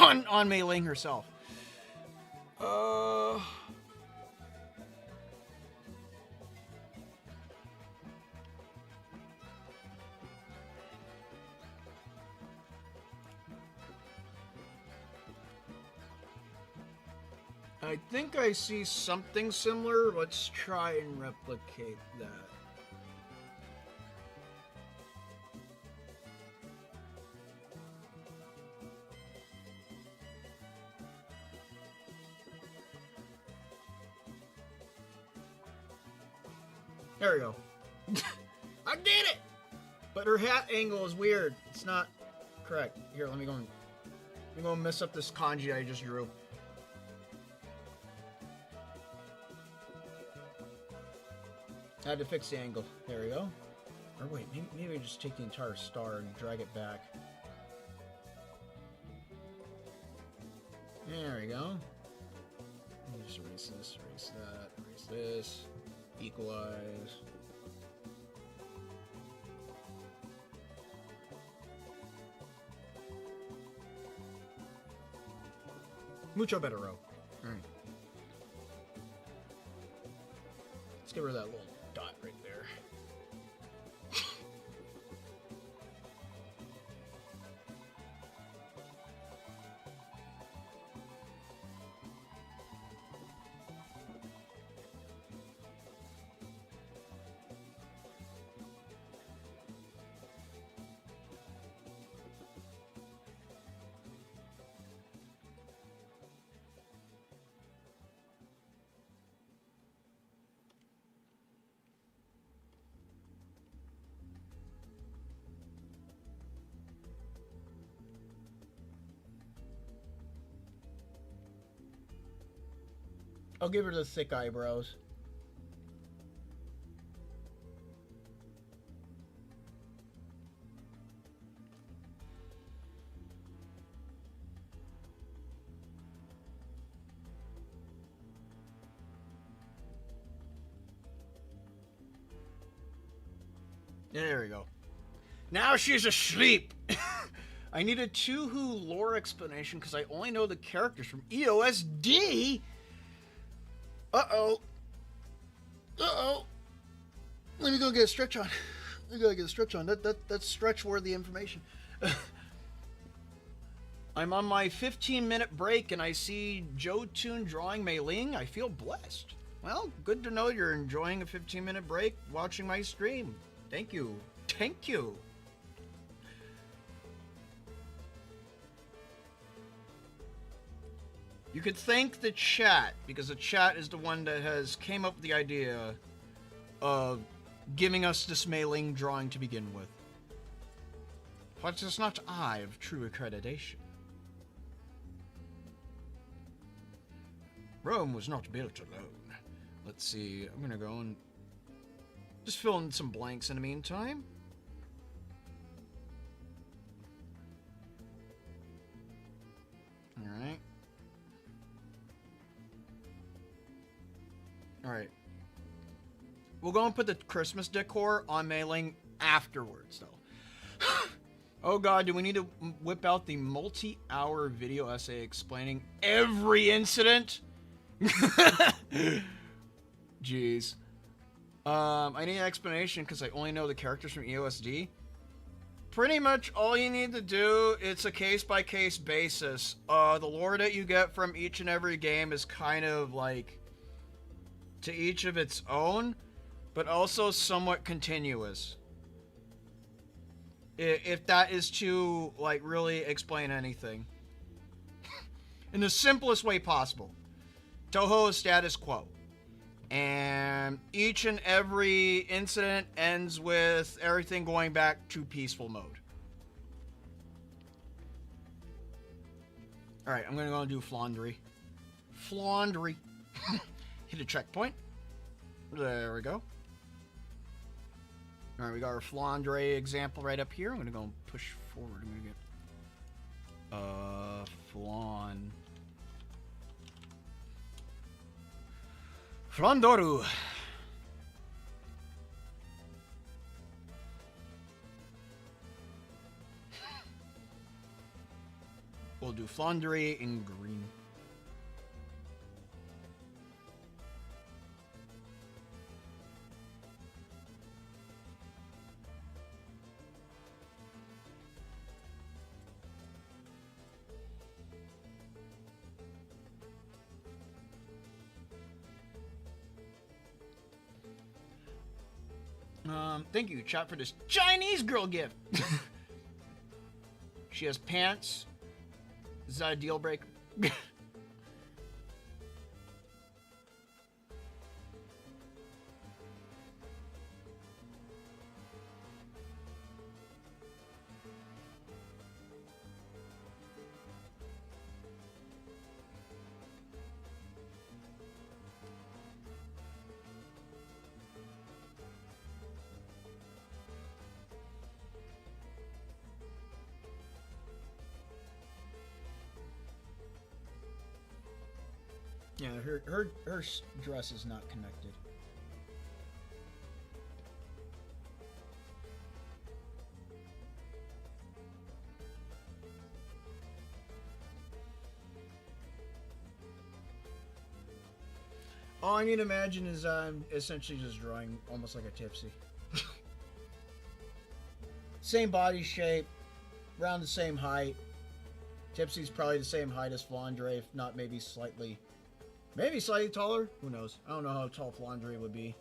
on Mei Ling herself. I think I see something similar. Let's try and replicate that. There we go. I did it! But her hat angle is weird. It's not correct. Here, let me go mess up this kanji I just drew. I had to fix the angle. There we go. Or wait, maybe I just take the entire star and drag it back. There we go. Just erase this, erase that, erase this. Equalize. Mucho better row. Alright. Let's get rid of that little dot right there. I'll give her the thick eyebrows. There we go. Now she's asleep. I need a Touhou lore explanation because I only know the characters from EOSD. Uh-oh. Uh-oh. Let me go get a stretch on. I gotta get a stretch on. That's stretch-worthy information. I'm on my 15-minute break and I see Joe Toon drawing Mei Ling. I feel blessed. Well, good to know you're enjoying a 15-minute break watching my stream. Thank you. Thank you. You could thank the chat, because the chat is the one that has came up with the idea of giving us this Mei Ling drawing to begin with. But it's not I of true accreditation. Rome was not built alone. Let's see, I'm gonna go and just fill in some blanks in the meantime. Alright. Alright. We'll go and put the Christmas decor on Mei Ling afterwards, though. Oh god, do we need to whip out the multi-hour video essay explaining every incident? Jeez. I need an explanation because I only know the characters from EOSD. Pretty much all you need to do, it's a case-by-case basis. The lore that you get from each and every game is kind of like to each of its own, but also somewhat continuous. If that is to, like, really explain anything. In the simplest way possible. Touhou is status quo. And each and every incident ends with everything going back to peaceful mode. Alright, I'm gonna go and do Flaundry. Flaundry. Hit a checkpoint. There we go. Alright, we got our Flaundry example right up here. I'm gonna go and push forward. I'm gonna get Flan. Flandoru. We'll do Flandre in green. Thank you, chat, for this Chinese girl gift. She has pants. Is that a deal breaker? Yeah, her dress is not connected. All I need to imagine is I'm essentially just drawing almost like a Tipsy. Same body shape, around the same height. Tipsy's probably the same height as Flandre, if not maybe slightly taller. Who knows? I don't know how tall Flandre would be.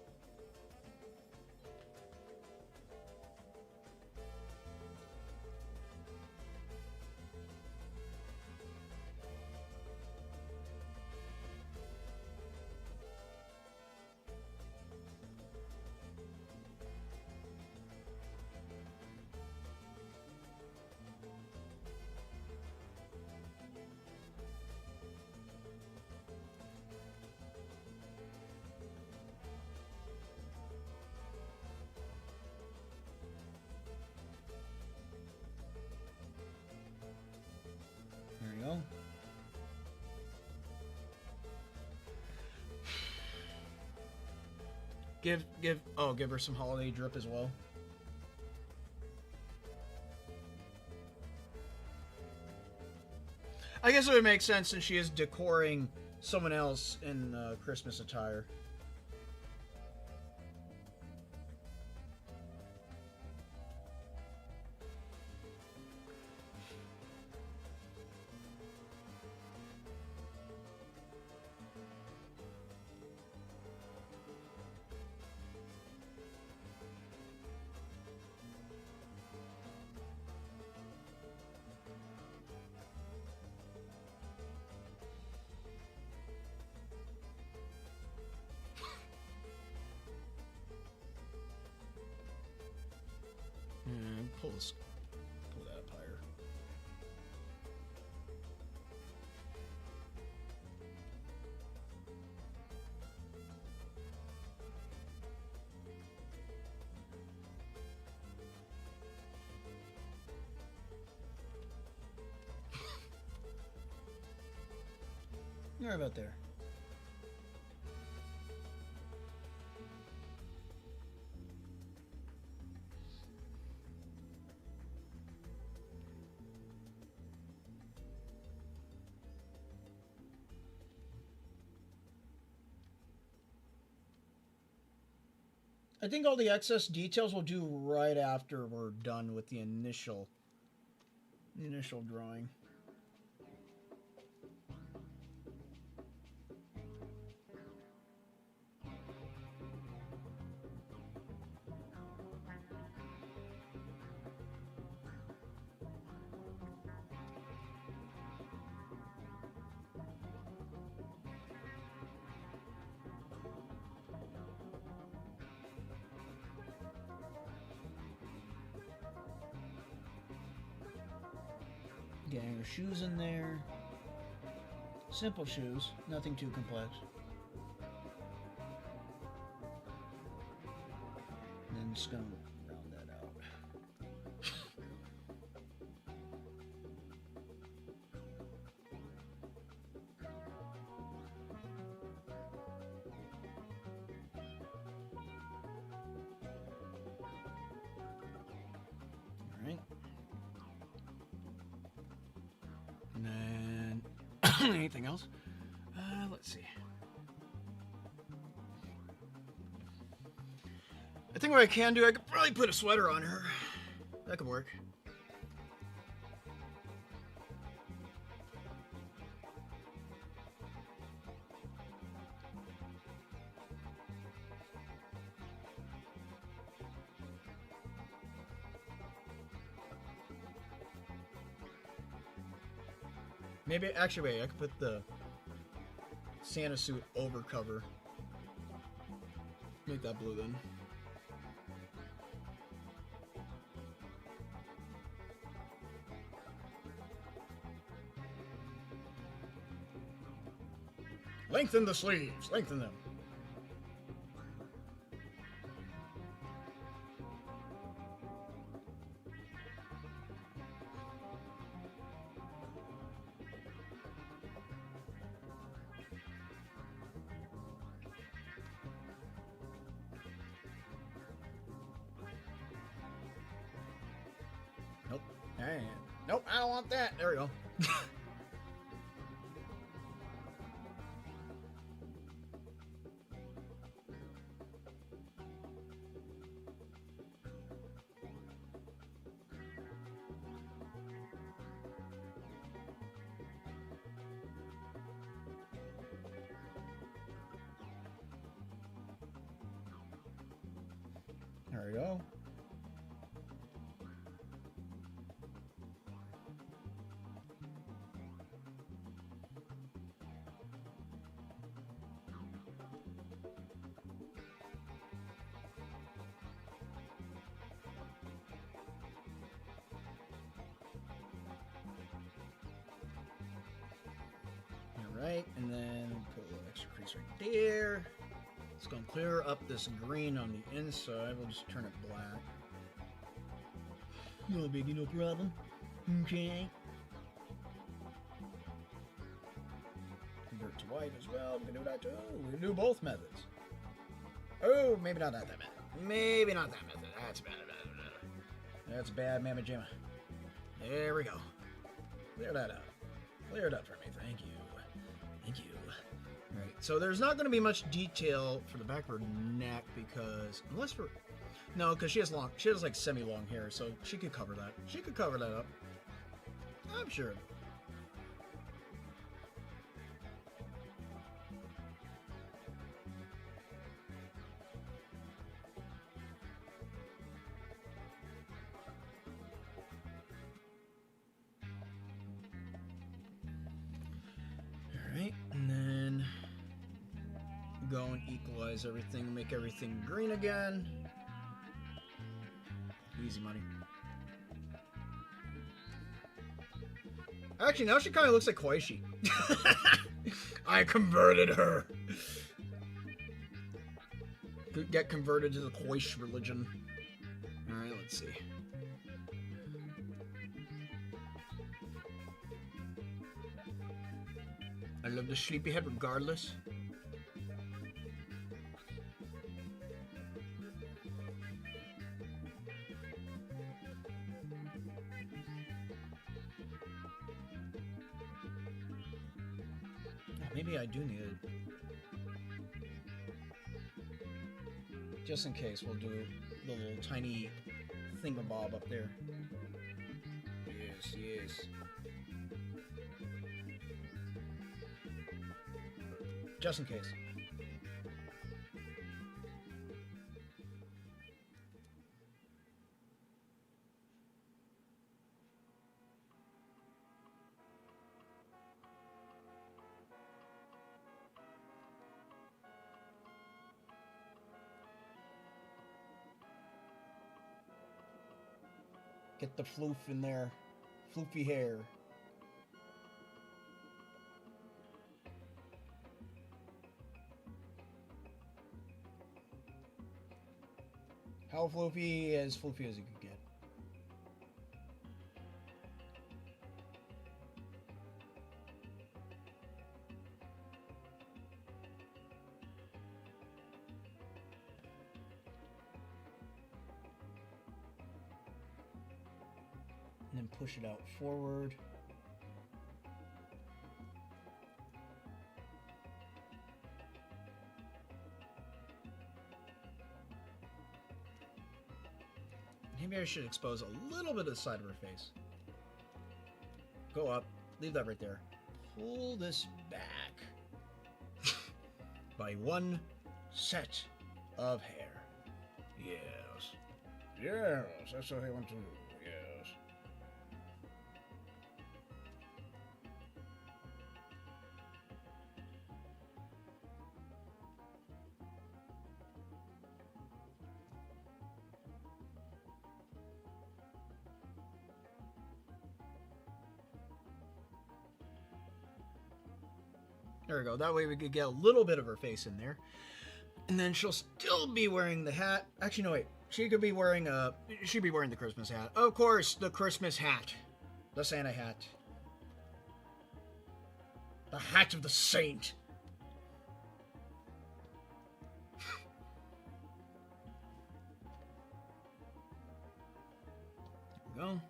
There you go. Give her some holiday drip as well. I guess it would make sense since she is decoring someone else in Christmas attire. Pull that up higher. Right about there. I think all the excess details we'll do right after we're done with the initial drawing. Getting her shoes in there. Simple shoes, nothing too complex. And then just gonna round that out. Anything else? Let's see. I think what I can do, I could probably put a sweater on her. That could work. Maybe, actually, wait, I could put the Santa suit over cover. Make that blue then. Lengthen the sleeves, lengthen them. Nope. Hey. Nope, I don't want that. There we go. There we go. Alright, and then put a little extra crease right there. It's going to clear up this green on the inside. We'll just turn it black. No biggie, no problem. Okay. Convert to white as well. We can do that too. We can do both methods. Oh, maybe not that method. Maybe not that method. That's bad. That's bad, Mamma Jamma. There we go. Clear that up. Clear it up for me. Thank you. Thank you. Alright, so there's not going to be much detail for the back of her neck because, unless for, no, because she has like semi-long hair, so she could cover that. She could cover that up. I'm sure. Alright, and then go and equalize everything, make everything green again. Easy money. Actually, now she kind of looks like Koishi. I converted her. Get converted to the Koish religion. Alright, let's see. I love the sleepyhead regardless. Maybe I do need it. Just in case, we'll do the little tiny thingamabob up there. Yes, yes. Just in case. Get the floof in there. Floofy hair. How floofy as you could get. And then push it out forward. Maybe I should expose a little bit of the side of her face. Go up. Leave that right there. Pull this back. By one set of hair. Yes. Yes, that's what I want to do. Yes. There we go. That way we could get a little bit of her face in there. And then she'll still be wearing the hat. Actually, no, wait. She'd be wearing the Christmas hat. Of course, the Christmas hat. The Santa hat. The hat of the saint. There we go.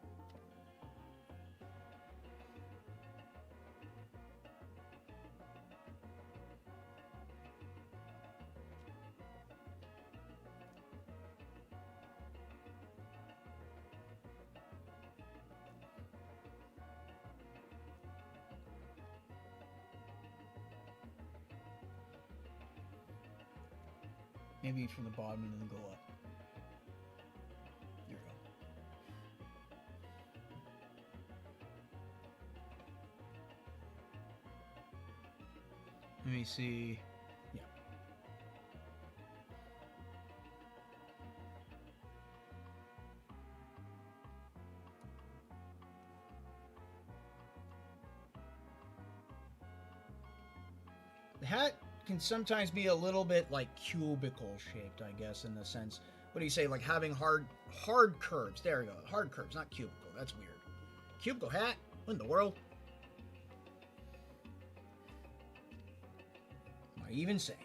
Maybe from the bottom and then go up. There we go. Let me see. Yeah. The hat can sometimes be a little bit like cubicle shaped, I guess, in the sense. What do you say? Like having hard curves. There we go. Hard curves, not cubicle. That's weird. Cubicle hat? What in the world? Am I even saying?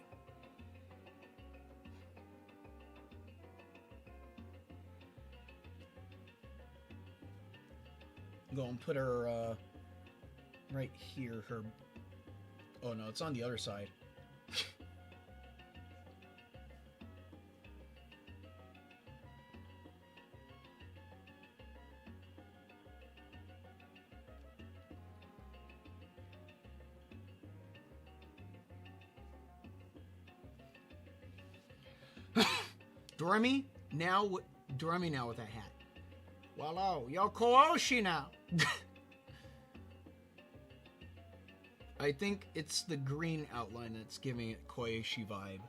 Go and put her right here. Her. Oh no, it's on the other side. Doremi now with that hat. Voila, yo Koyoshi now. I think it's the green outline that's giving it Koyoshi vibe.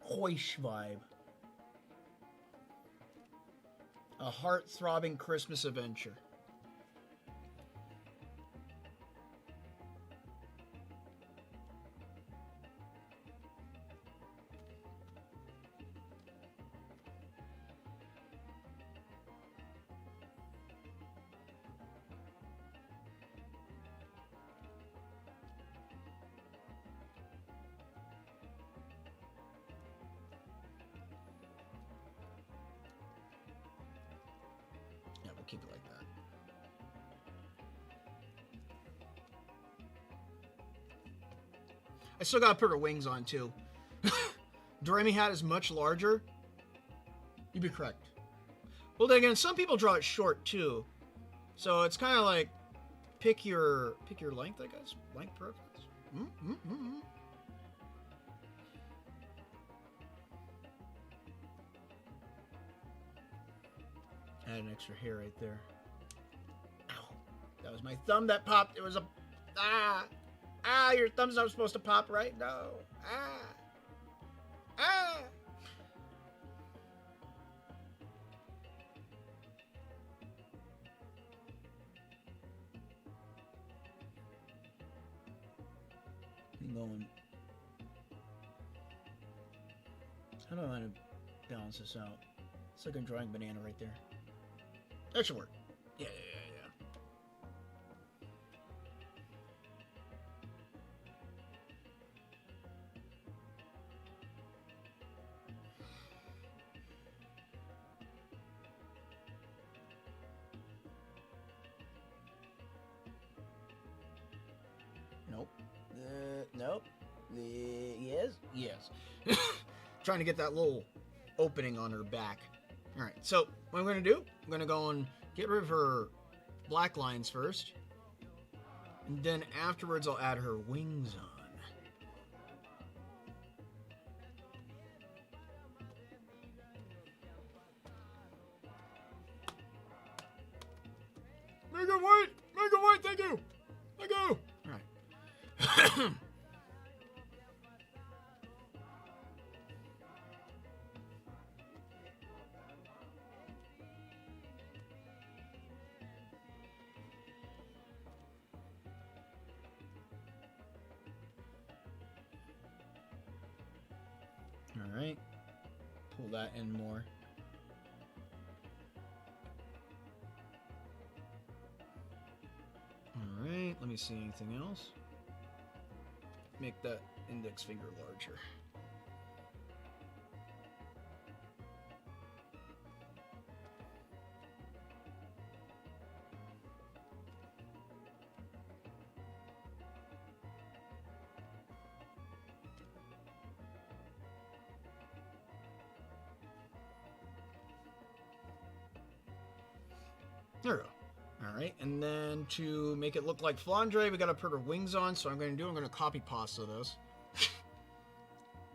Koyoshi vibe. A heart-throbbing Christmas adventure. Keep it like that. I still gotta put her wings on too. Doremi hat is much larger. You'd be correct. Well, then again, some people draw it short too, so it's kind of like pick your length, I guess. Length preference. Add an extra hair right there. Ow. That was my thumb that popped. It was a... your thumb's not supposed to pop, right? No. I'm going... How do I want to balance this out? It's like I'm drawing a banana right there. That should work. Yeah. Nope. Nope. Yes. Trying to get that little opening on her back. Alright, so what I'm going to do, I'm going to go and get rid of her black lines first. And then afterwards I'll add her wings on. Make it white! Make it white, thank you! Thank you! Alright. Alright. Pull that in more. Alright, let me see anything else. Make that index finger larger. There we go. Alright, and then to make it look like flandre, we gotta put our wings on. So I'm gonna copy pasta this.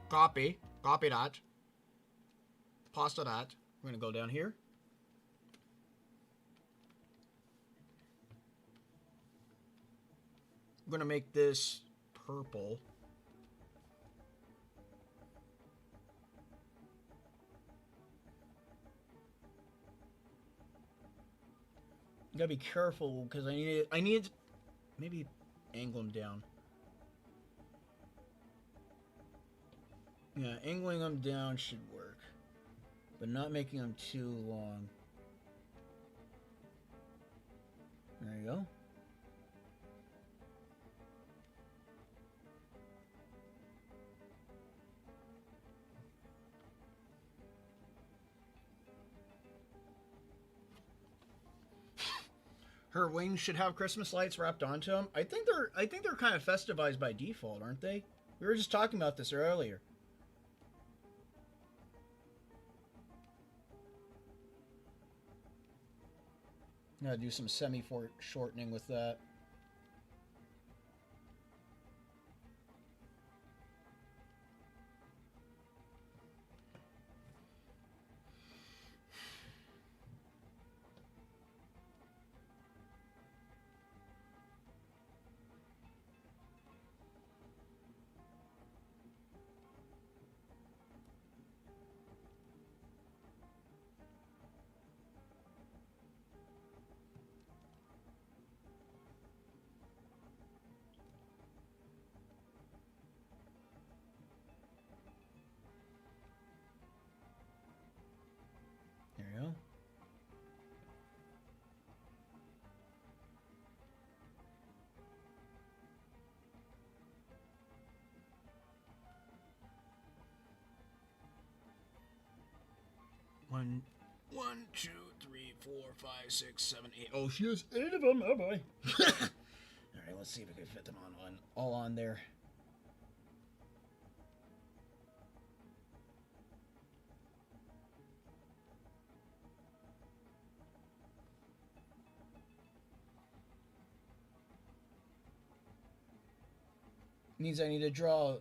Copy that. Pasta that. We're gonna go down here. I'm gonna make this purple. You gotta be careful because I need to maybe angle them down. Yeah, angling them down should work, but not making them too long. There you go. Her wings should have Christmas lights wrapped onto them. I think they're kind of festivized by default, aren't they? We were just talking about this earlier. Gotta do some semi-shortening with that. There you go. One, 2, 3, 4, 5, 6, 7, 8. Oh, she has 8 of them. Oh boy. All right, let's see if we can fit them on all on there. Means I need to draw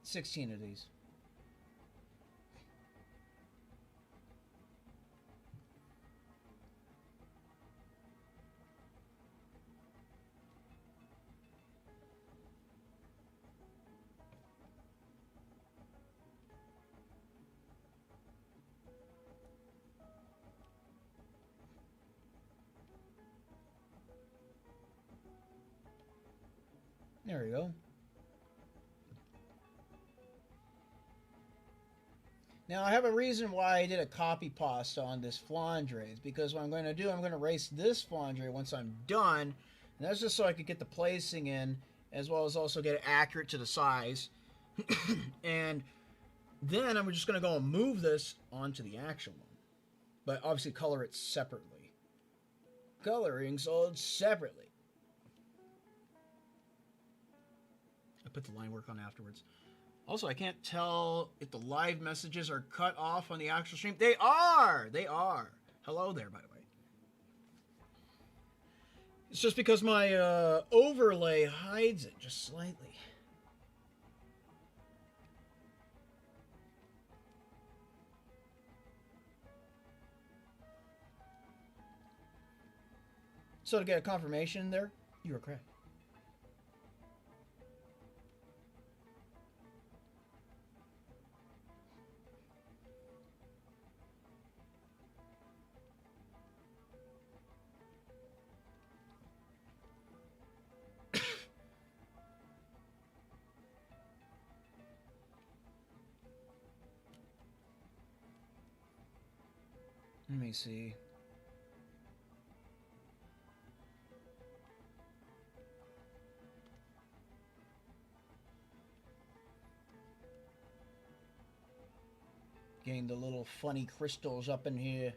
16 of these. There we go. Now I have a reason why I did a copy pasta on this flandre. It's because what I'm going to do, I'm going to erase this flandre once I'm done. And that's just so I could get the placing in, as well as also get it accurate to the size. And then I'm just going to go and move this onto the actual one. But obviously color it separately. Coloring sold separately. I put the line work on afterwards. Also, I can't tell if the live messages are cut off on the actual stream. They are! They are. Hello there, by the way. It's just because my overlay hides it just slightly. So to get a confirmation there, you were correct. Let me see. Getting the little funny crystals up in here.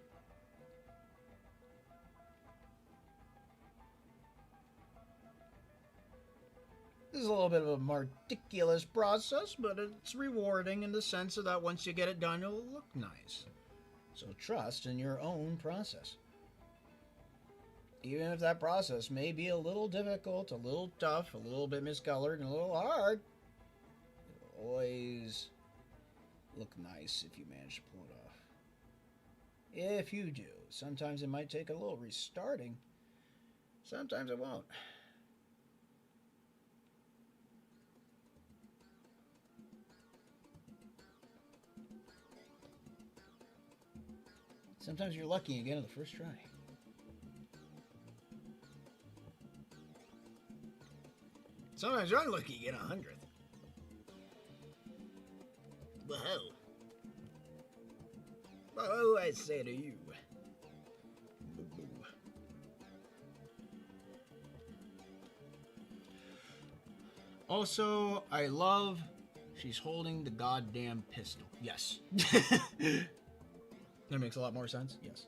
This is a little bit of a meticulous process, but it's rewarding in the sense of that once you get it done, it'll look nice. So trust in your own process. Even if that process may be a little difficult, a little tough, a little bit miscolored, and a little hard, it'll always look nice if you manage to pull it off. If you do. Sometimes it might take a little restarting. Sometimes it won't. Sometimes you're lucky and get it the first try. Sometimes you're unlucky and get 100th. Whoa. Whoa, I say to you. Boo boo. Also, I love she's holding the goddamn pistol. Yes. That makes a lot more sense. Yes.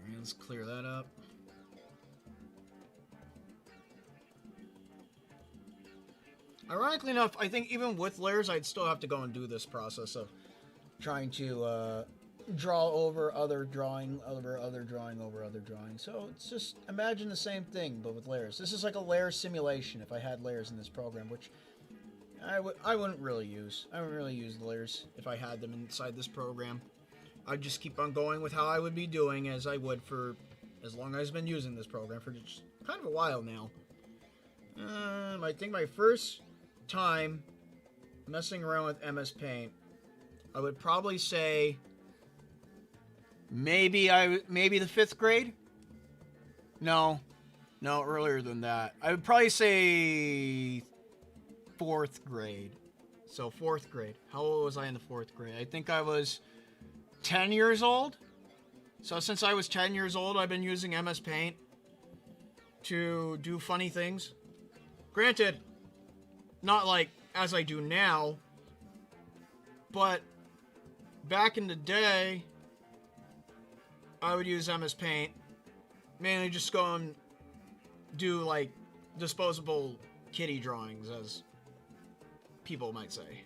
Alright, let's clear that up. Ironically enough, I think even with layers, I'd still have to go and do this process of trying to draw over other drawing, over other drawing, over other drawing. So it's just imagine the same thing, but with layers. This is like a layer simulation if I had layers in this program, which I wouldn't really use. I wouldn't really use layers if I had them inside this program. I'd just keep on going with how I would be doing as I would for as long as I've been using this program for just kind of a while now. I think my first time messing around with MS Paint, I would probably say maybe the 5th grade. No, earlier than that. I would probably say 4th grade. So 4th grade. How old was I in the 4th grade? I think I was 10 years old. So since I was 10 years old, I've been using MS Paint to do funny things. Granted, not like as I do now, but back in the day, I would use MS Paint, mainly just go and do like disposable kitty drawings, as people might say.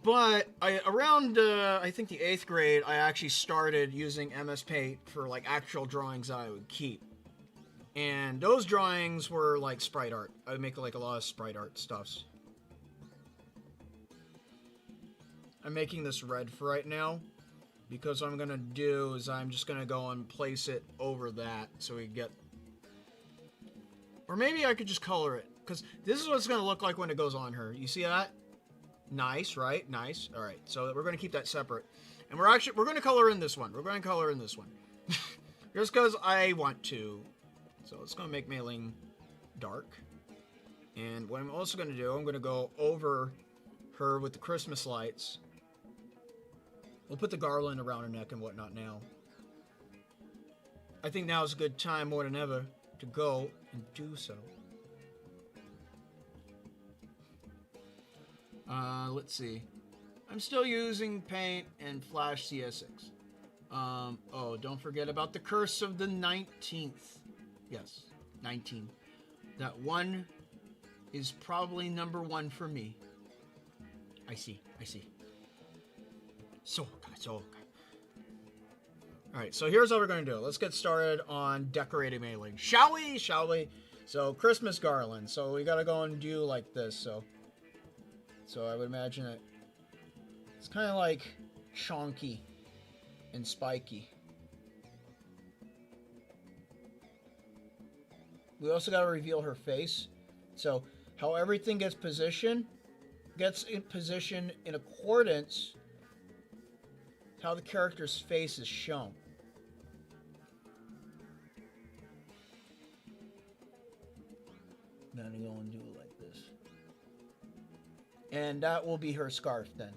But around I think the 8th grade, I actually started using MS Paint for like actual drawings that I would keep. And those drawings were like sprite art. I would make like a lot of sprite art stuffs. I'm making this red for right now, because what I'm gonna do is I'm just gonna go and place it over that so we get, or maybe I could just color it, because this is what it's gonna look like when it goes on her. You see that? Nice, right? Nice. All right, so we're gonna keep that separate, and we're gonna color in this one. We're gonna color in this one, just because I want to. So it's going to make mailing dark. And what I'm also going to do, I'm going to go over her with the Christmas lights. We'll put the garland around her neck and whatnot now. I think now is a good time more than ever to go and do so. Let's see. I'm still using Paint and Flash CS6. Oh, don't forget about the Curse of the 19th. Yes, 19. That one is probably number 1 for me. I see. So okay. Alright, so here's what we're going to do. Let's get started on decorating mailing. Shall we? So, Christmas garland. So, we got to go and do like this. So I would imagine it's kind of like chonky and spiky. We also got to reveal her face. So how everything gets in position in accordance with how the character's face is shown. Then you go and do it like this. And that will be her scarf then.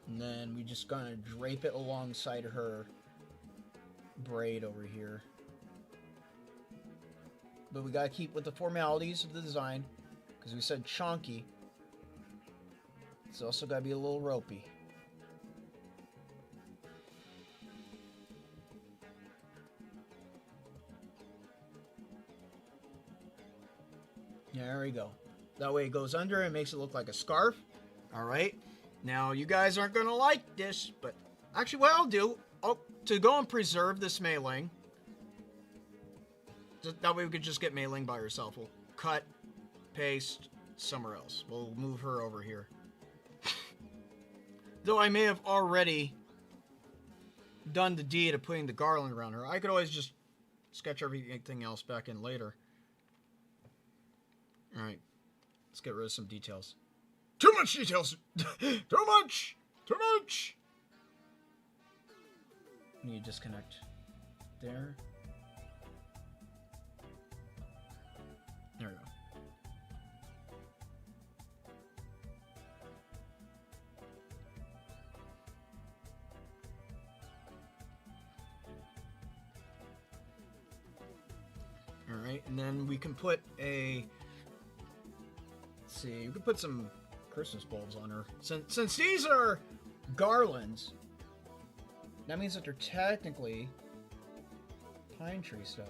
And then we just gonna drape it alongside her braid over here. But we gotta keep with the formalities of the design, because we said chonky. It's also gotta be a little ropey. There we go. That way it goes under and makes it look like a scarf. Alright. Now, you guys aren't going to like this, but actually what I'll do, to go and preserve this mailing, that way we could just get mailing by herself. We'll cut, paste, somewhere else. We'll move her over here. Though I may have already done the deed of putting the garland around her, I could always just sketch everything else back in later. Alright, let's get rid of some details. Too much details! Too much! Need to disconnect there. There we go. Alright, and then we can put a... Let's see, we can put some Christmas bulbs on her. Since these are garlands, that means that they're technically pine tree stuff.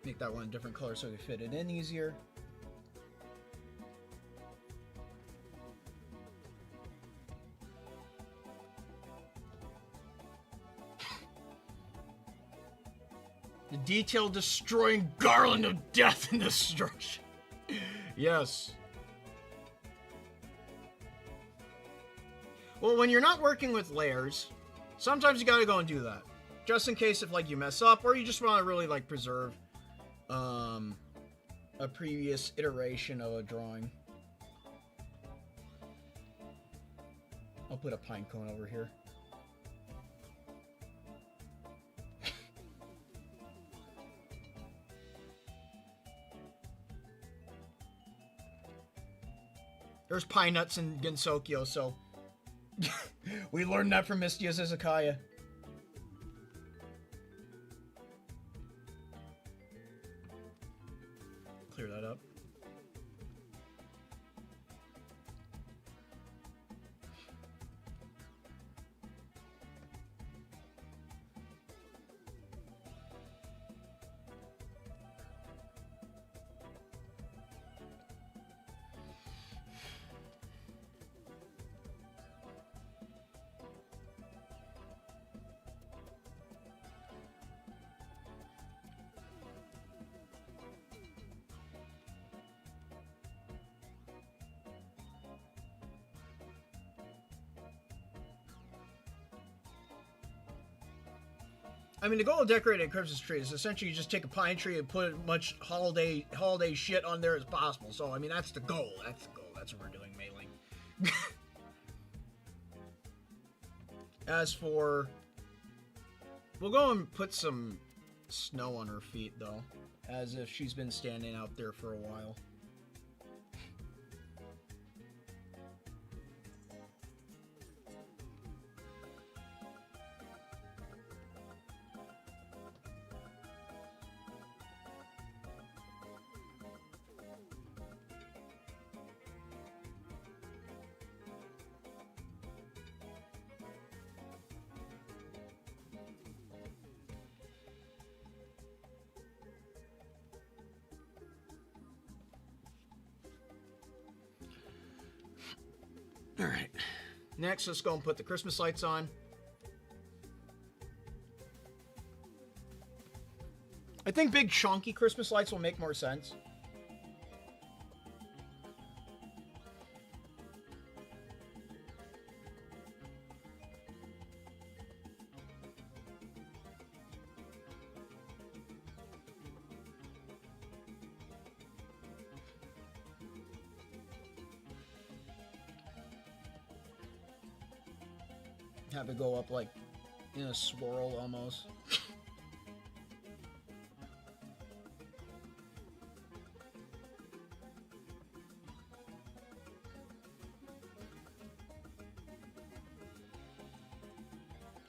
Make that one a different color so we fit it in easier. The detail destroying garland of death and destruction. Yes. Well, when you're not working with layers, sometimes you gotta go and do that. Just in case if like you mess up or you just want to really like preserve a previous iteration of a drawing. I'll put a pine cone over here. There's pine nuts in Gensokyo, so we learned that from Mistia's Izakaya. Clear that up. I mean, the goal of decorating a Christmas tree is essentially you just take a pine tree and put as much holiday shit on there as possible. So, I mean, that's the goal. That's what we're doing, mailing. As for... We'll go and put some snow on her feet, though. As if she's been standing out there for a while. Alright. Next, let's go and put the Christmas lights on. I think big chunky Christmas lights will make more sense. Have it go up like in a swirl almost.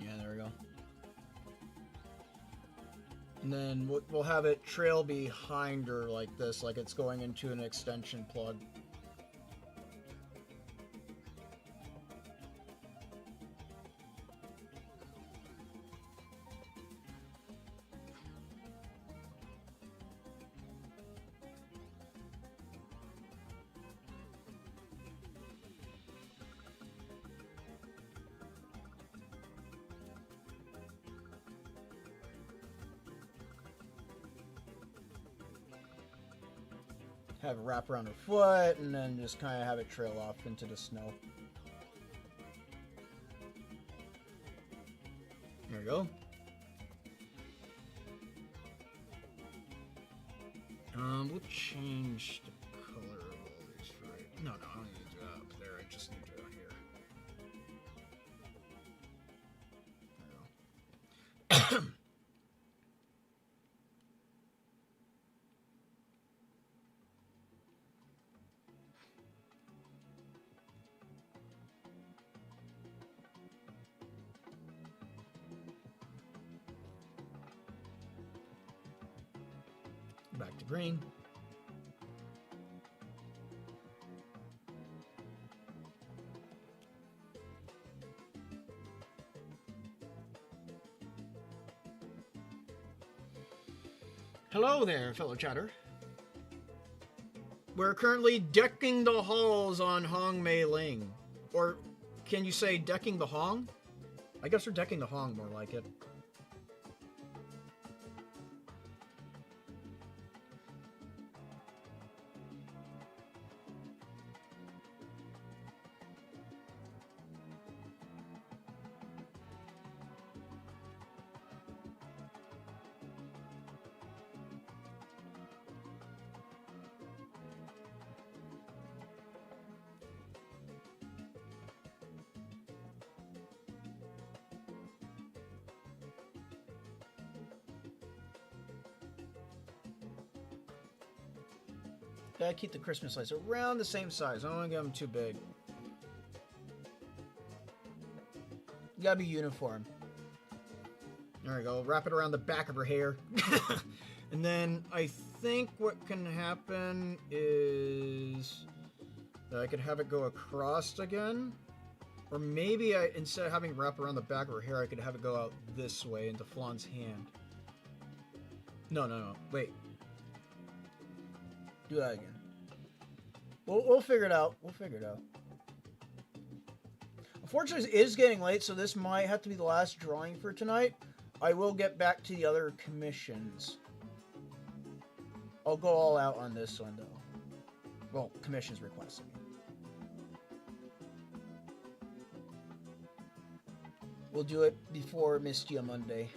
Yeah, there we go. And then we'll have it trail behind her like this, like it's going into an extension plug. Have it wrap around her foot, and then just kind of have it trail off into the snow. There we go. We'll change the color of all these, right? No, I don't need to do that up there. I just need to do it here. There we go. Back to green. Hello there, fellow chatter. We're currently decking the halls on Hong Mei Ling. Or can you say decking the Hong? I guess we're decking the Hong, more like it. Gotta keep the Christmas lights around the same size. I don't want to get them too big. You gotta be uniform. There we go. Wrap it around the back of her hair. And then I think what can happen is that I could have it go across again. Or maybe instead of having it wrap around the back of her hair, I could have it go out this way into Flan's hand. No. Wait. Do that again. We'll figure it out. Unfortunately, it is getting late, so this might have to be the last drawing for tonight. I will get back to the other commissions. I'll go all out on this one, though. Well, commissions requested. We'll do it before Mistia Monday.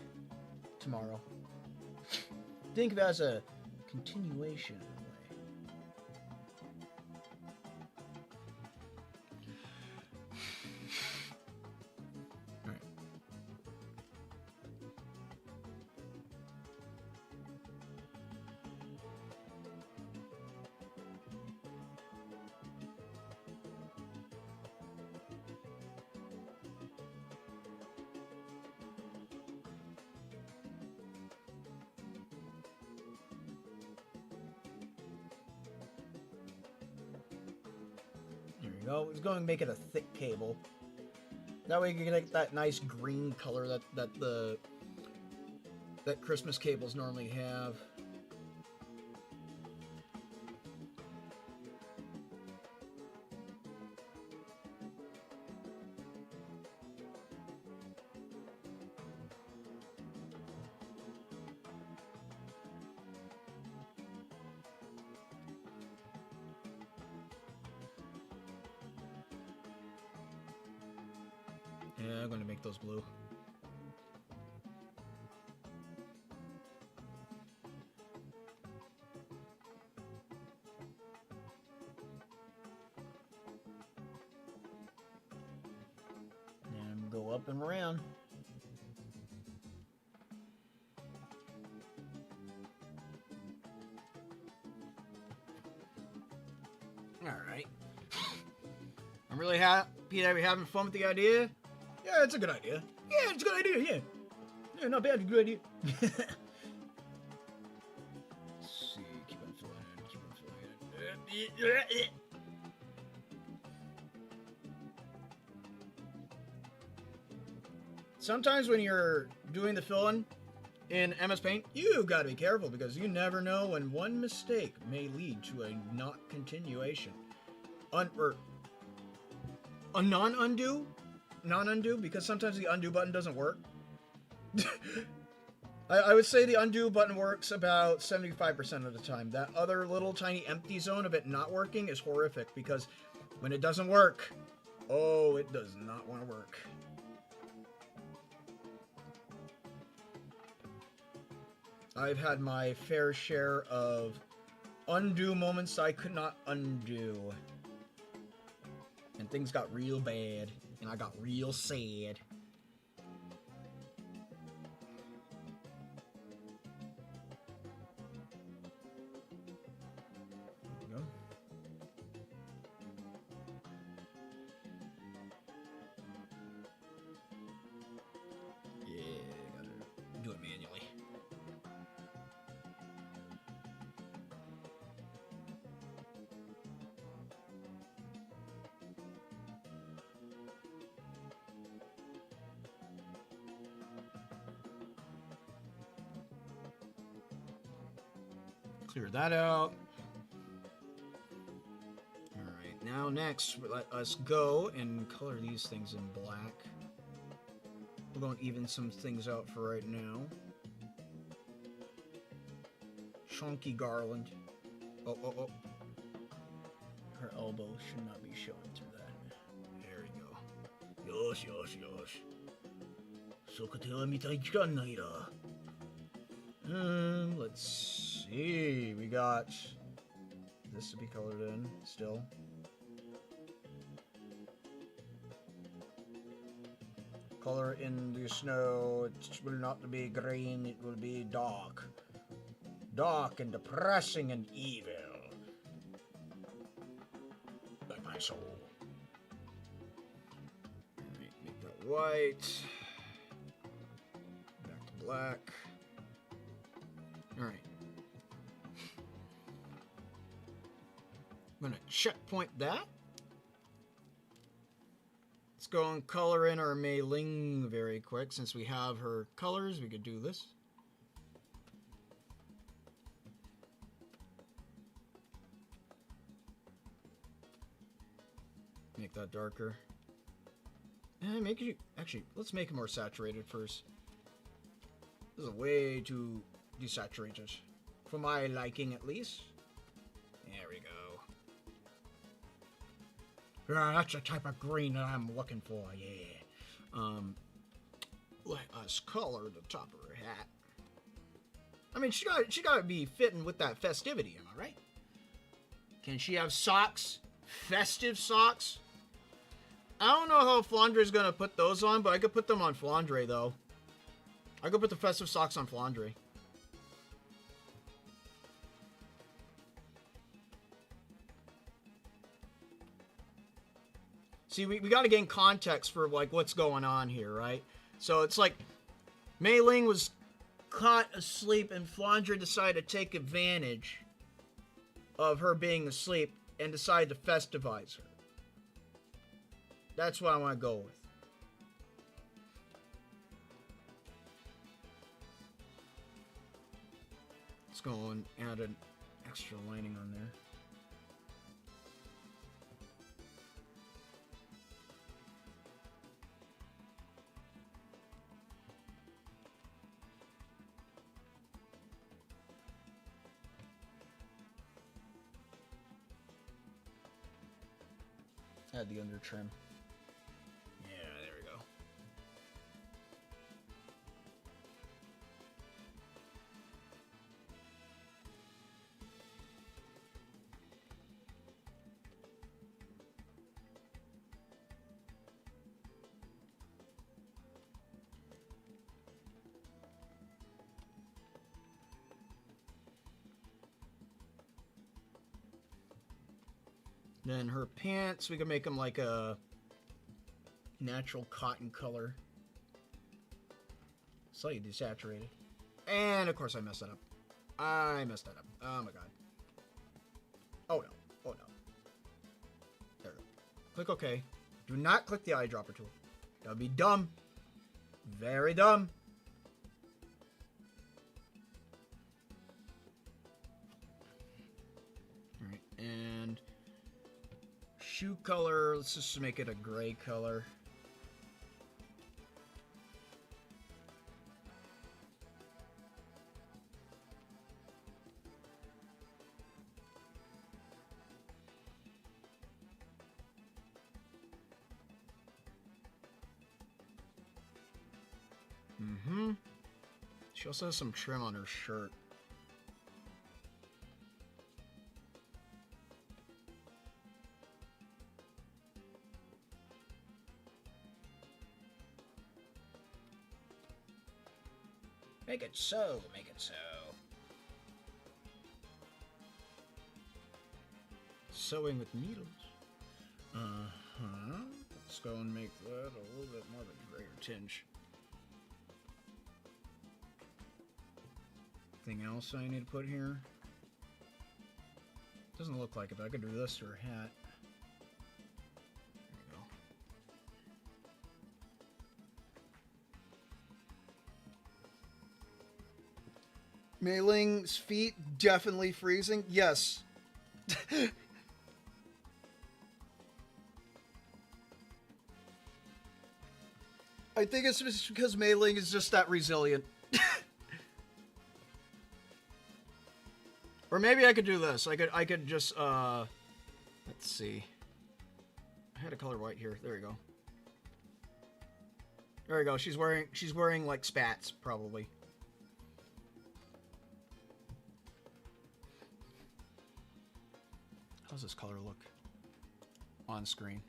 Tomorrow. Think of it as a continuation. go. It's going to make it a thick cable. That way you can get that nice green color that Christmas cables normally have. Yeah, I'm going to make those blue. And go up and around. Alright. I'm really happy that we're having fun with the idea. Yeah, it's a good idea. Yeah, it's a good idea, yeah. Yeah, not bad, good idea. Let's see, keep on filling in. Sometimes when you're doing the filling in MS Paint, you gotta be careful because you never know when one mistake may lead to a not continuation. Or a non-undo? Non-undo, because sometimes the undo button doesn't work. I would say the undo button works about 75% of the time. That other little tiny empty zone of it not working is horrific because when it doesn't work, oh, it does not want to work. I've had my fair share of undo moments I could not undo. And things got real bad. And I got real sad. There we go. Yeah, gotta do it manually. Clear that out. Alright, now next, let us go and color these things in black. We're going to even some things out for right now. Chunky garland. Oh, oh, oh. Her elbow should not be showing through that. There we go. Yosh, yosh, yosh. Sokatela mitai chikanai da. Let's see. We got this to be colored in still. Color in the snow. It will not be green, it will be dark. Dark and depressing and evil. Like my soul. Make that white. Back to black. Alright. I'm going to checkpoint that. Let's go and color in our Mei Ling very quick. Since we have her colors, we could do this. Make that darker. And make it, actually, let's make it more saturated first. This is way too desaturated. For my liking, at least. There we go. Yeah, that's the type of green that I'm looking for, yeah. Let us color the top of her hat. I mean, she got to be fitting with that festivity, am I right? Can she have socks? Festive socks? I don't know how Flandre's gonna put those on, but I could put them on Flandre, though. I could put the festive socks on Flandre. See, we got to gain context for, like, what's going on here, right? So it's like Mei Ling was caught asleep and Flandre decided to take advantage of her being asleep and decided to festivize her. That's what I want to go with. Let's go and add an extra lining on there. Add the under trim. Yeah, there we go. Then her pants, we can make them like a natural cotton color. Slightly desaturated. And of course I messed that up. I messed that up. Oh my god. Oh no. Oh no. There we go. Click OK. Do not click the eyedropper tool. That would be dumb. Very dumb. Alright, and shoe color, let's just make it a gray color. She also has some trim on her shirt. Make it so, make it so. Sewing with needles. Let's go and make that a little bit more of a grayer tinge. Anything else I need to put here? Doesn't look like it, but I could do this to her hat. There you go. Mei Ling's feet definitely freezing. Yes. I think it's just because Mei Ling is just that resilient. Or maybe I could do this. I could just let's see. I had a color white here. There we go. There we go. She's wearing like spats probably. How's this color look on screen?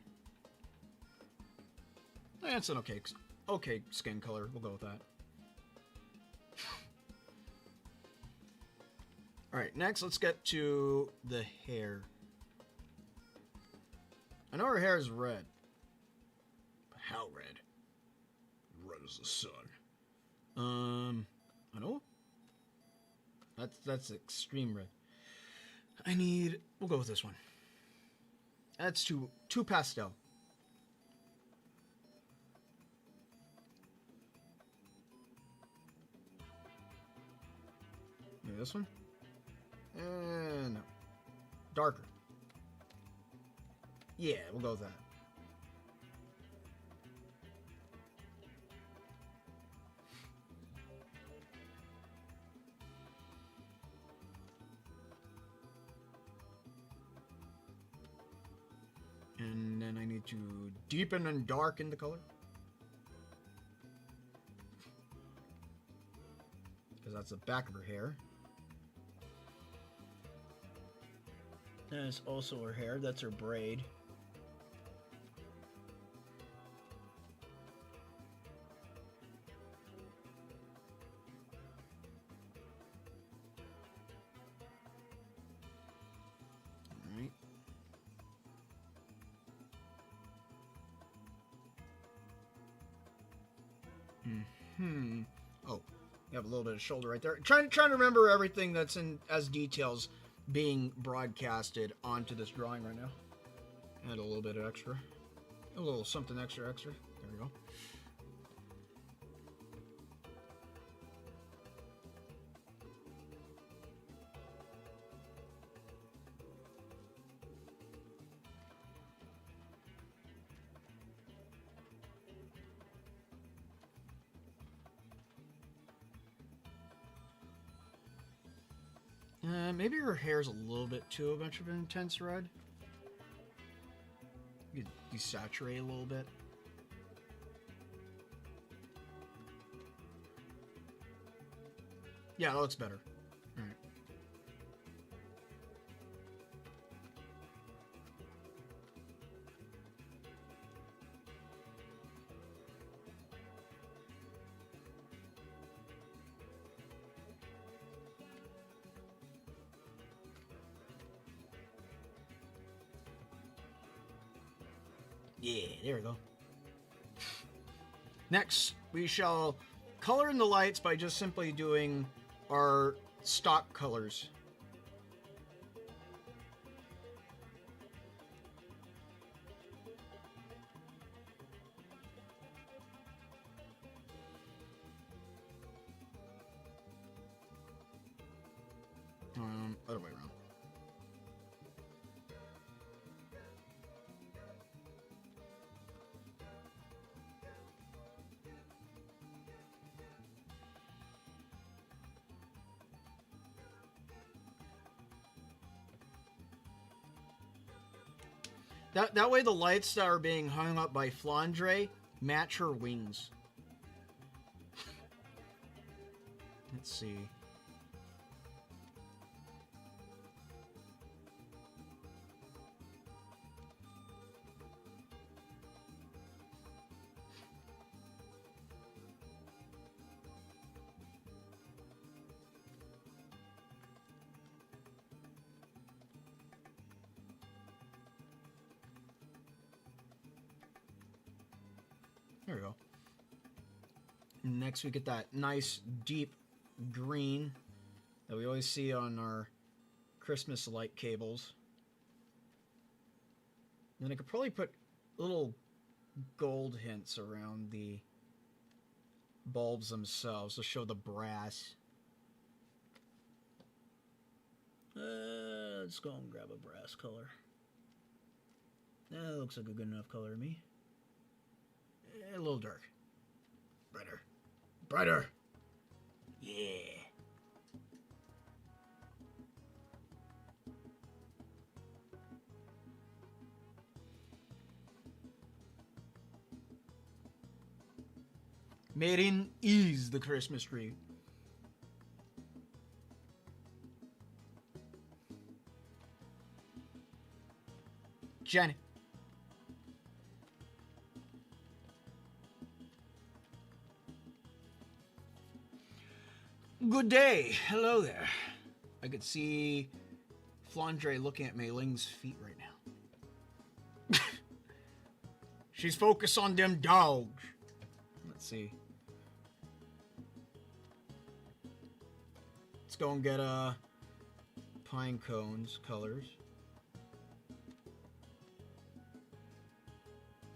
It's an okay skin color. We'll go with that. Alright, next let's get to the hair. I know her hair is red. But how red? Red as the sun. I know. That's extreme red. We'll go with this one. That's too pastel. Maybe this one? No. Darker. Yeah, we'll go with that. And then I need to deepen and darken the color. Because that's the back of her hair. That is also her hair. That's her braid. Alright. Oh, you have a little bit of shoulder right there. Trying to remember everything that's in as details being broadcasted onto this drawing right now. Add a little bit of extra. A little something extra. There we go. Maybe her hair's a little bit too much of an intense red. You could desaturate a little bit. Yeah, that looks better. All right. Yeah, there we go. Next, we shall color in the lights by just simply doing our stock colors. Other way around. That way the lights that are being hung up by Flandre match her wings. Let's see. There we go. Next we get that nice deep green that we always see on our Christmas light cables. And then I could probably put little gold hints around the bulbs themselves to show the brass. Let's go and grab a brass color. That looks like a good enough color to me. A little dark. Brighter. Brighter! Yeah! Made in is the Christmas tree. Jenny. Good day. Hello there. I could see Flandre looking at Mei Ling's feet right now. She's focused on them dogs. Let's see. Let's go and get pine cones colors.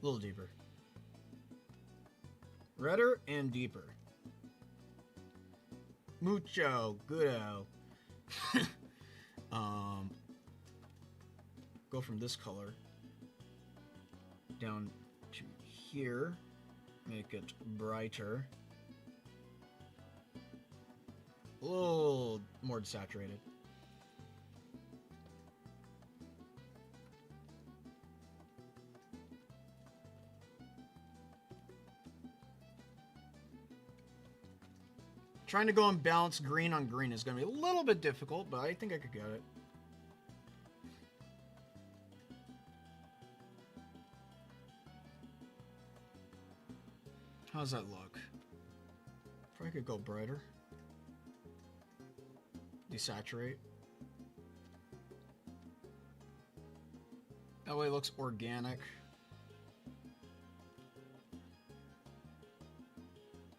A little deeper. Redder and deeper. Mucho goodo. Go from this color down to here. Make it brighter. A little more saturated. Trying to go and balance green on green is going to be a little bit difficult, but I think I could get it. How's that look? If I could go brighter. Desaturate. That way it looks organic.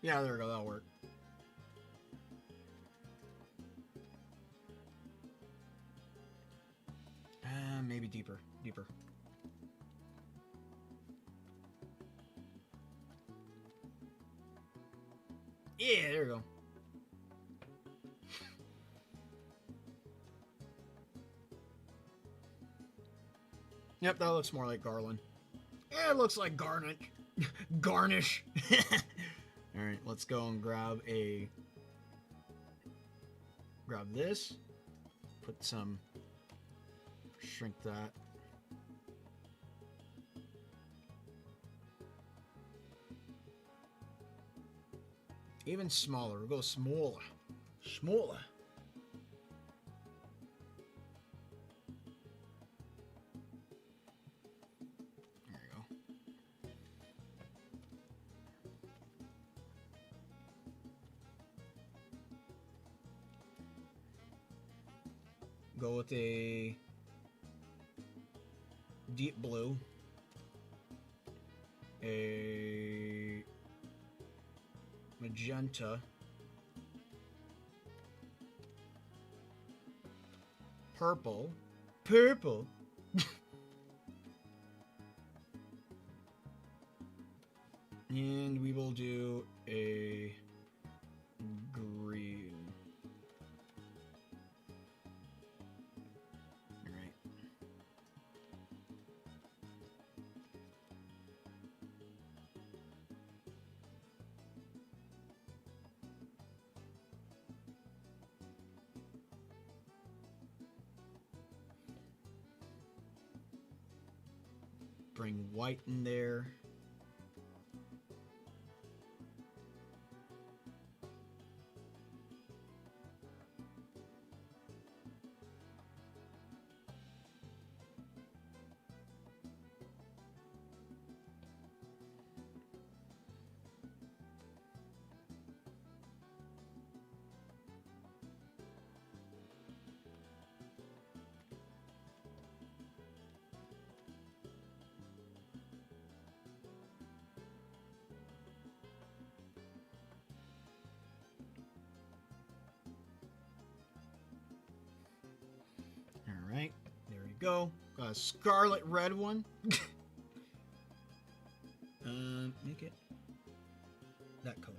Yeah, there we go. That'll work. Maybe deeper. Yeah, there we go. Yep, that looks more like garland. Yeah, it looks like garnish. Garnish. Alright, let's go and grab this. Put some, shrink that. Even smaller, we'll go smaller. Smaller. There you go. Go with a deep blue, a magenta, purple, and we will do a green. Bring white in there. Alright, there we go. Got a scarlet red one. Make it that color.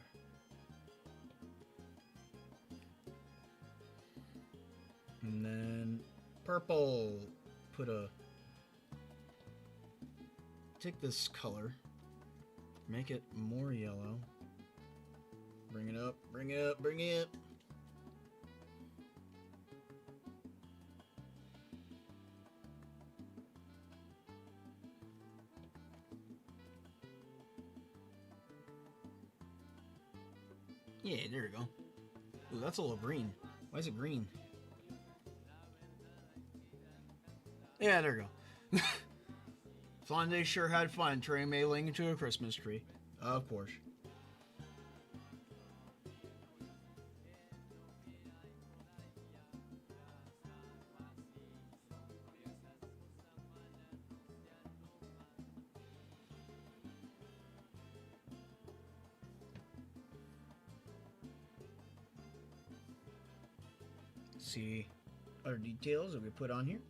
And then purple. Take this color, make it more yellow. Bring it up, bring it up, bring it up. Yeah, there we go. Ooh, that's a little green. Why is it green? Yeah, there we go. Fondé sure had fun turning Mei Ling into a Christmas tree. Of course. See other details that we put on here.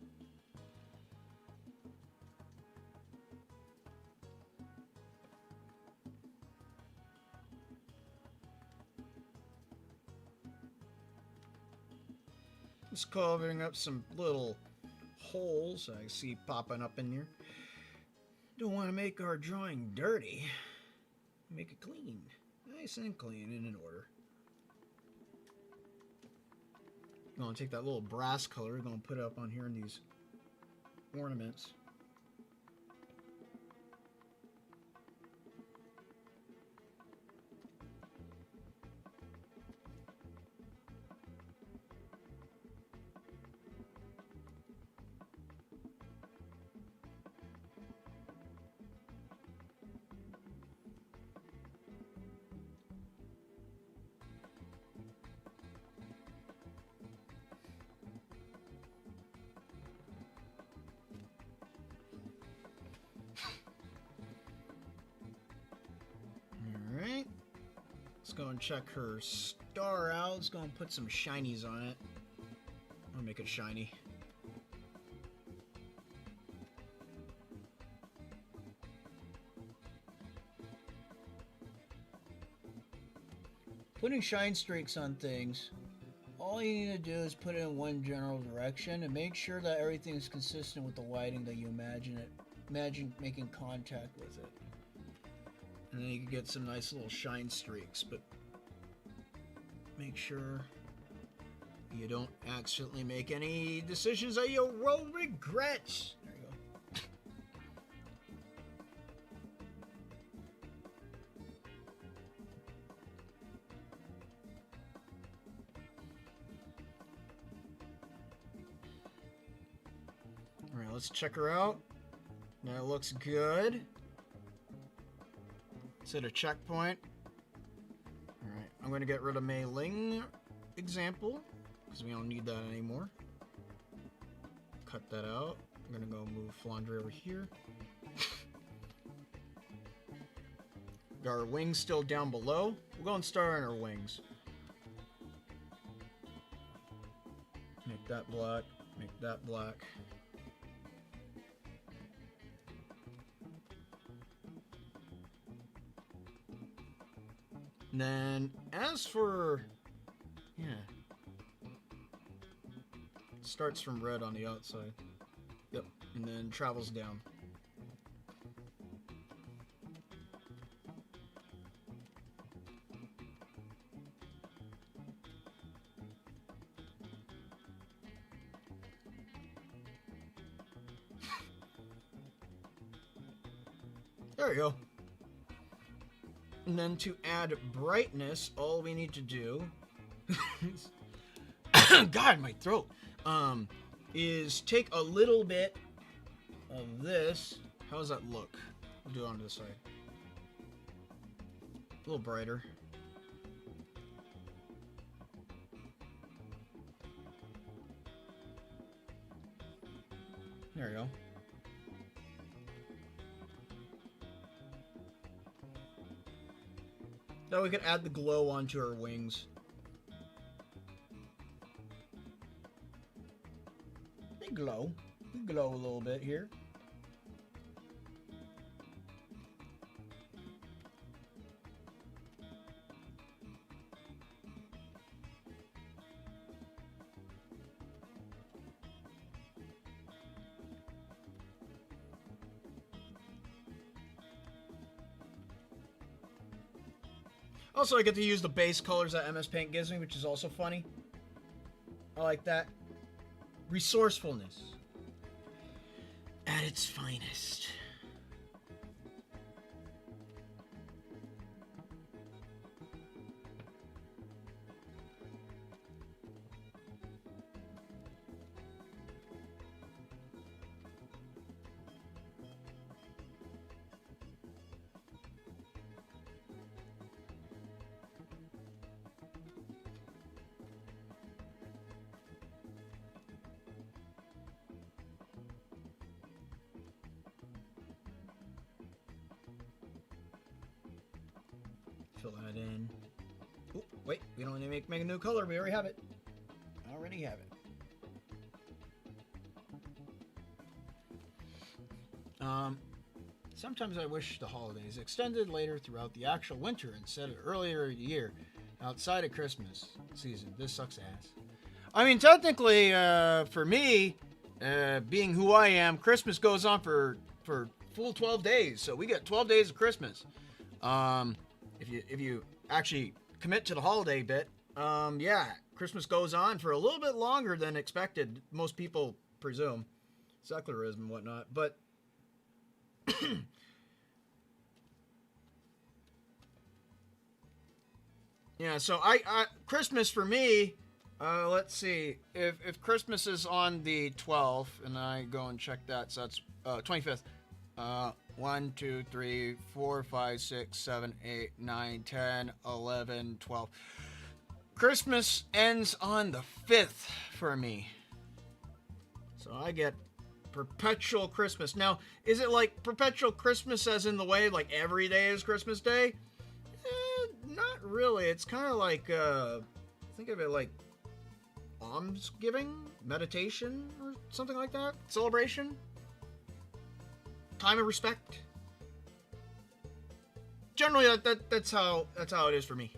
Just covering up some little holes I see popping up in here. Don't want to make our drawing dirty. Make it clean. Nice and clean and in order. I'm going to take that little brass color, we're going to put it up on here in these ornaments. Alright. Let's go and check her star out. Let's go and put some shinies on it. I'll make it shiny. putting shine streaks on things, all you need to do is put it in one general direction and make sure that everything is consistent with the lighting that you imagine making contact with it. And then you can get some nice little shine streaks, but make sure you don't accidentally make any decisions that you will regret. There you go. Alright, let's check her out. That looks good. Set a checkpoint. Alright, I'm going to get rid of Mei Ling example, because we don't need that anymore. Cut that out. I'm going to go move Flandre over here. Got our wings still down below. We'll go and start on our wings. Make that black. Make that black. And then, as for... yeah. It starts from red on the outside. Yep. And then travels down. There we go. And then to add brightness, all we need to do God, my throat. Is take a little bit of this. How does that look? We'll do it on this side. A little brighter. There we go. Now we can add the glow onto our wings. They glow. We glow a little bit here. Also, I get to use the base colors that MS Paint gives me, which is also funny. I like that. Resourcefulness at its finest. Fill that in. Oh, wait, we don't need to make a new color. We already have it. Already have it. Sometimes I wish the holidays extended later throughout the actual winter instead of earlier in the year, outside of Christmas season. This sucks ass. I mean, technically, for me, being who I am, Christmas goes on for full 12 days. So we get 12 days of Christmas. If you actually commit to the holiday bit, yeah, Christmas goes on for a little bit longer than expected. Most people presume, secularism and whatnot, but yeah. So I Christmas for me, let's see, if Christmas is on the 12th, and I go and check that, so that's 25th. 1, 2, 3, 4, 5, 6, 7, 8, 9, 10, 11, 12. Christmas ends on the 5th for me. So I get perpetual Christmas. Now, is it like perpetual Christmas as in the way like every day is Christmas Day? Not really. It's kind of like, think of it like almsgiving, meditation, or something like that. Celebration. Time of respect. Generally, that's how it is for me.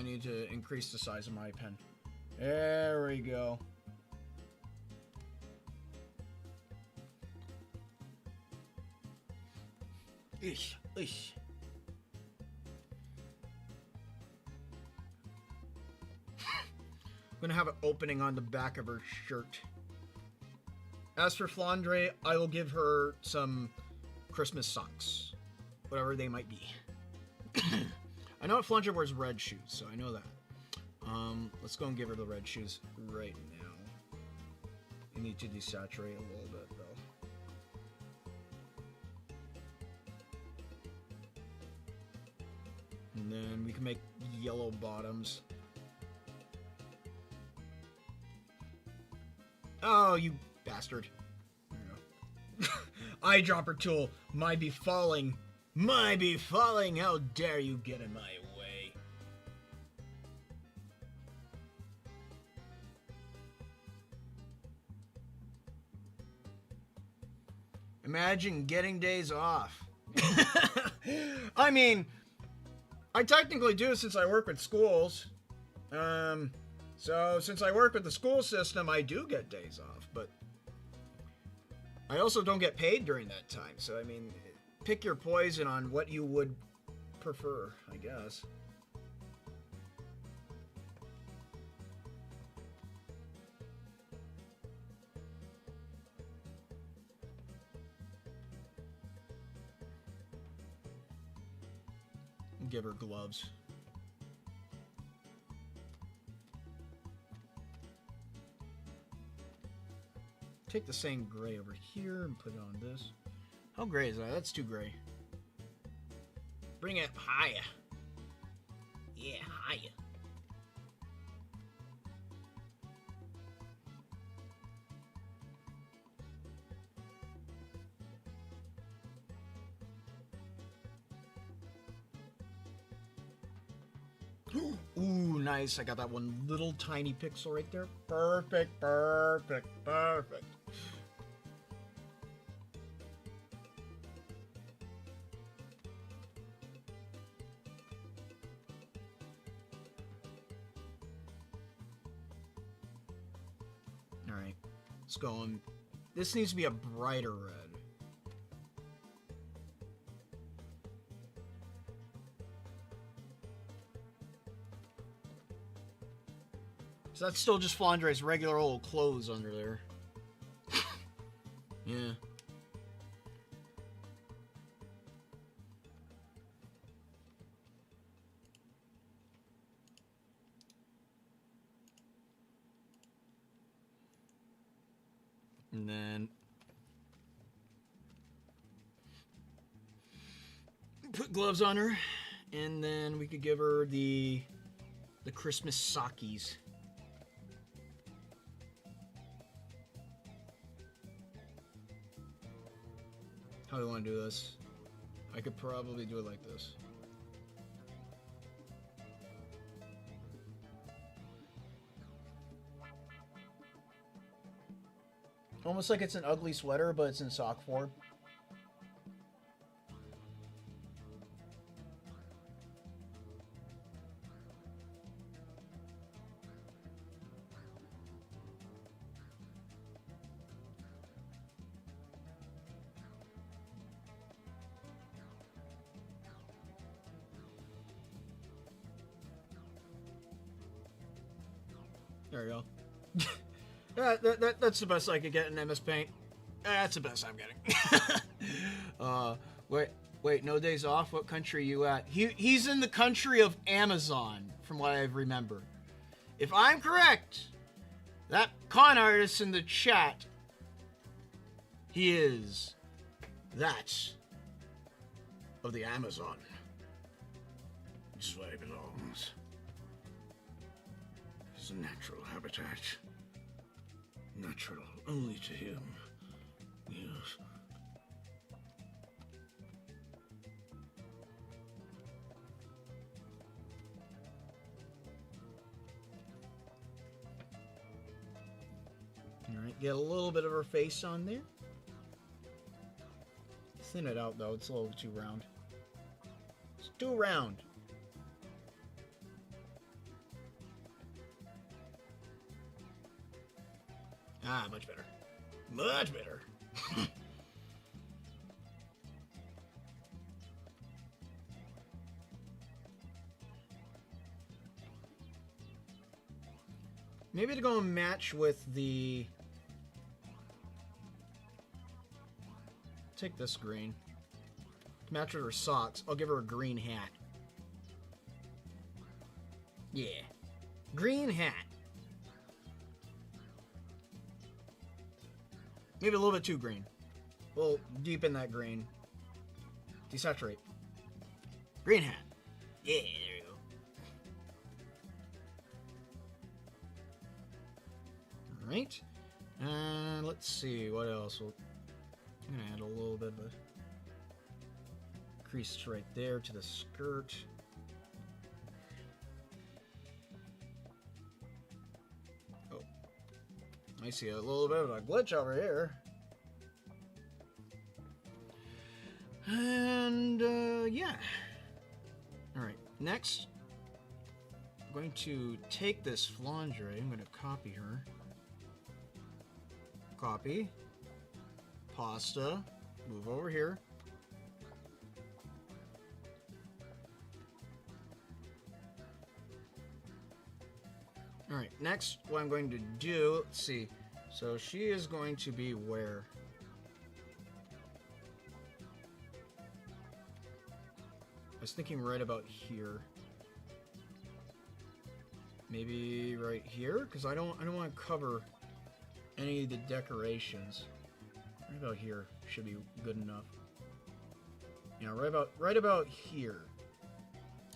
I need to increase the size of my pen. There we go. Eesh, eesh. I'm gonna have an opening on the back of her shirt. As for Flandre, I will give her some Christmas socks. Whatever they might be. I know that Flandre wears red shoes, so I know that. Let's go and give her the red shoes right now. You need to desaturate a little bit, though. And then we can make yellow bottoms. Oh, you bastard. There you go. Eyedropper tool. My befalling. My befalling. How dare you get in my way. Imagine getting days off. I mean, I technically do since I work with schools. So since I work with the school system, I do get days off, but I also don't get paid during that time. So, I mean, pick your poison on what you would prefer, I guess. Give her gloves. Take the same gray over here and put it on this. How gray is that? That's too gray. Bring it higher. Yeah, higher. Ooh, nice. I got that one little tiny pixel right there. Perfect, perfect, perfect. Alright, let's go on. This needs to be a brighter red. So that's still just Flandre's regular old clothes under there. Yeah. And then put gloves on her, and then we could give her the Christmas sockies. How do I want to do this? I could probably do it like this. Almost like it's an ugly sweater, but it's in sock form. There we go. That's the best I could get in MS Paint. That's the best I'm getting. Wait, no days off? What country are you at? He's in the country of Amazon, from what I remember. If I'm correct, that con artist in the chat, he is that of the Amazon. This is where he belongs. His natural habitat. Natural only to him. Yes. Alright, get a little bit of her face on there. Thin it out though, it's a little too round. It's too round. Ah, much better. Much better. Maybe to go and match with the... Take this green. Match with her socks. I'll give her a green hat. Yeah. Green hat. Maybe a little bit too green. We'll deepen that green. Desaturate. Green hat. Yeah, there you go. Alright. And let's see, what else? I'm going to add a little bit of a crease right there to the skirt. Oh. I see a little bit of a glitch over here. And, yeah. Alright, next, I'm going to take this flange. I'm going to copy her. Copy. Pasta. Move over here. Alright, next, what I'm going to do, let's see. So she is going to be where? I was thinking right about here. Maybe right here, because I don't want to cover any of the decorations. Right about here should be good enough. Yeah, right about here.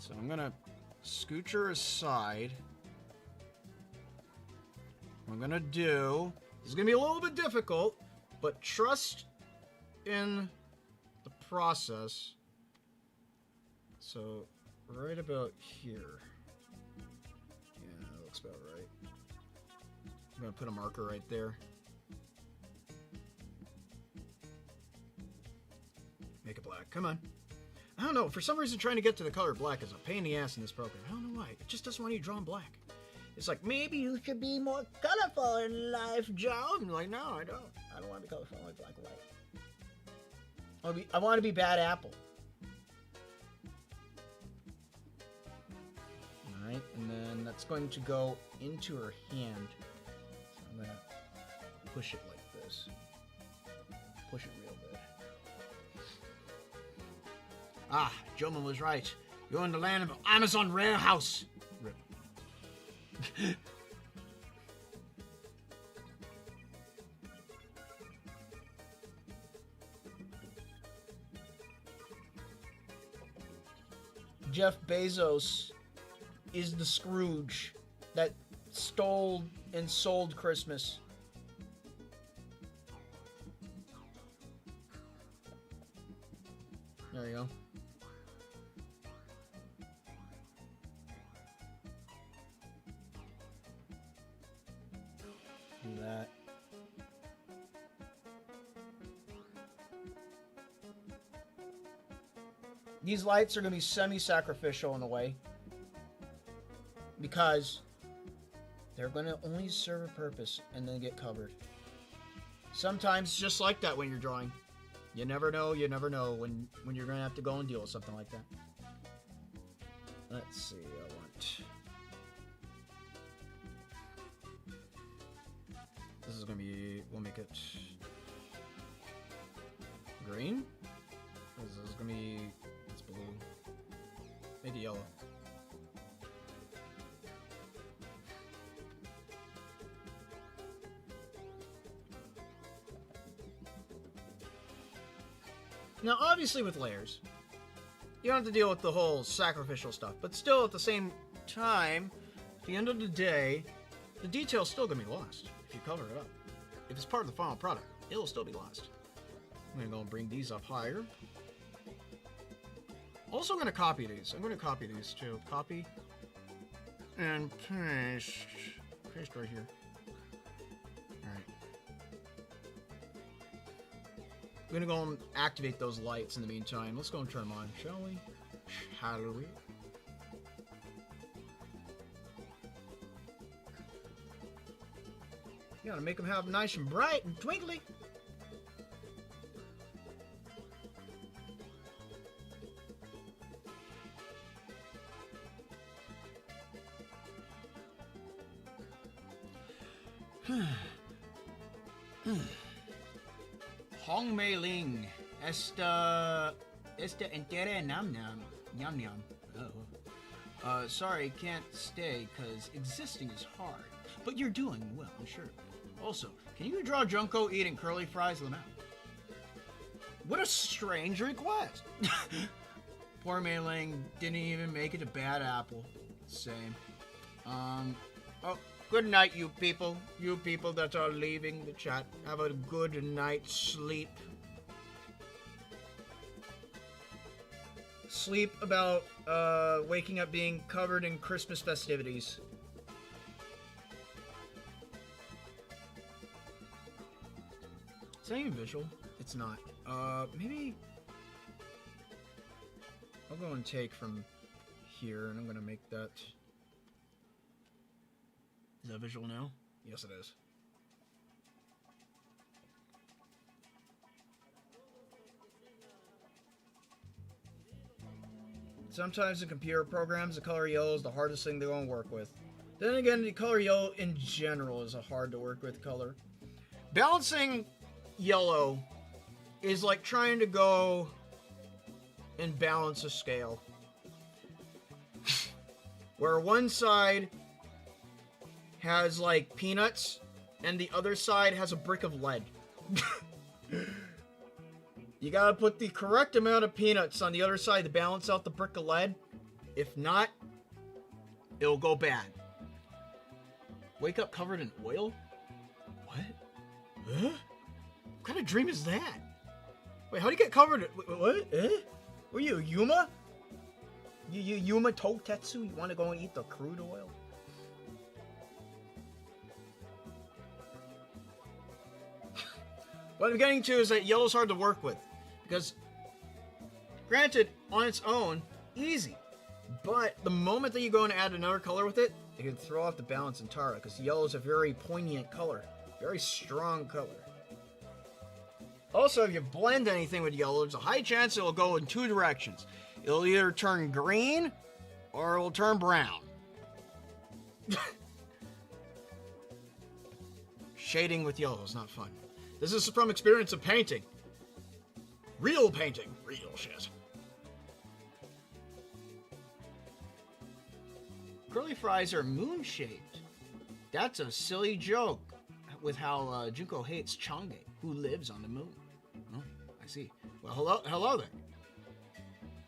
So I'm gonna scooch her aside. What I'm gonna do, this is gonna be a little bit difficult, but trust in the process. So right about here. Yeah, that looks about right. I'm gonna put a marker right there. Make it black. Come on. I don't know. For some reason, trying to get to the color black is a pain in the ass in this program. I don't know why. It just doesn't want you drawn black. It's like, maybe you should be more colorful in life, Joe. I'm like, no, I don't. I don't want to be colorful. I like black and white. I want to be Bad Apple. Alright, and then that's going to go into her hand. So I'm going to push it like this. Push it real good. Ah, Joman was right. You're in the land of Amazon warehouse. Rip. Jeff Bezos is the Scrooge that stole and sold Christmas. There you go. Do that. These lights are going to be semi-sacrificial in a way, because they're going to only serve a purpose and then get covered. Sometimes it's just like that when you're drawing. You never know when you're going to have to go and deal with something like that. Let's see, I want... This is going to be... We'll make it... green? This is going to be... It's blue. Make it yellow. Now, obviously with layers, you don't have to deal with the whole sacrificial stuff, but still at the same time, at the end of the day, the detail's still going to be lost if you cover it up. If it's part of the final product, it'll still be lost. I'm going to go and bring these up higher. Also, I'm going to copy these. I'm going to copy these too. Copy and paste. Paste right here. Alright. I'm going to go and activate those lights in the meantime. Let's go and turn them on, shall we? Shall we? You gotta make them have nice and bright and twinkly. Hong Mei Ling. Esta entera nam nam. Yum yum. Oh. Sorry, can't stay, cause existing is hard. But you're doing well, I'm sure. Also, can you draw Junko eating curly fries Lamau? What a strange request. Poor Mei Ling didn't even make it to Bad Apple. Same. Oh, good night, you people. You people that are leaving the chat. Have a good night's sleep. Sleep about waking up being covered in Christmas festivities. Is that even visual? It's not. Maybe I'll go and take from here, and I'm gonna make that. Is that visual now? Yes, it is. Sometimes in computer programs, the color yellow is the hardest thing to go and work with. Then again, the color yellow in general is a hard to work with color. Balancing yellow is like trying to go and balance a scale. Where one side has like peanuts and the other side has a brick of lead. You gotta put the correct amount of peanuts on the other side to balance out the brick of lead. If not, it'll go bad. Wake up covered in oil? What? Huh? What kind of dream is that? Wait, how do you get covered in... What? Were you Yuma? You Yuma Totetsu? You want to go and eat the crude oil? What I'm getting to is that yellow's hard to work with. Because, granted, on its own, easy. But the moment that you go and add another color with it, it can throw off the balance entirely. Because yellow is a very poignant color. Very strong color. Also, if you blend anything with yellow, there's a high chance it'll go in two directions. It'll either turn green, or it will turn brown. Shading with yellow is not fun. This is from experience of painting. Real painting. Real shit. Curly fries are moon-shaped. That's a silly joke with how Junko hates Chang'e, who lives on the moon. Oh, I see. Well, hello there.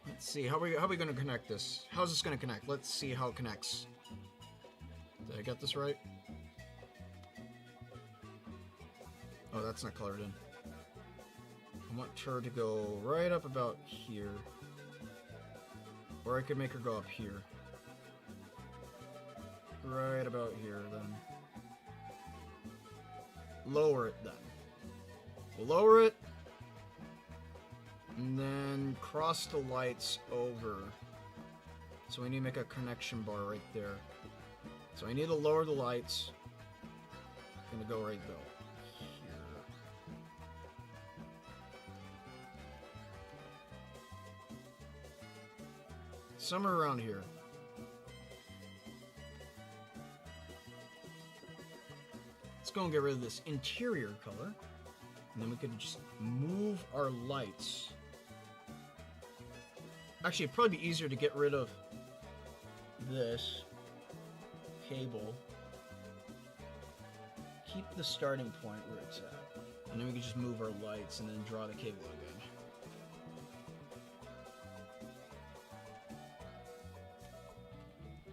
Let's see, how are we going to connect this? How's this going to connect? Let's see how it connects. Did I get this right? Oh, that's not colored in. I want her to go right up about here. Or I could make her go up here. Right about here, then. Lower it, then. We'll lower it. And then cross the lights over. So we need to make a connection bar right there. So I need to lower the lights. I'm gonna go right though. Somewhere around here. Let's go and get rid of this interior color. And then we could just move our lights. Actually, it'd probably be easier to get rid of this cable. Keep the starting point where it's at. And then we can just move our lights and then draw the cable again.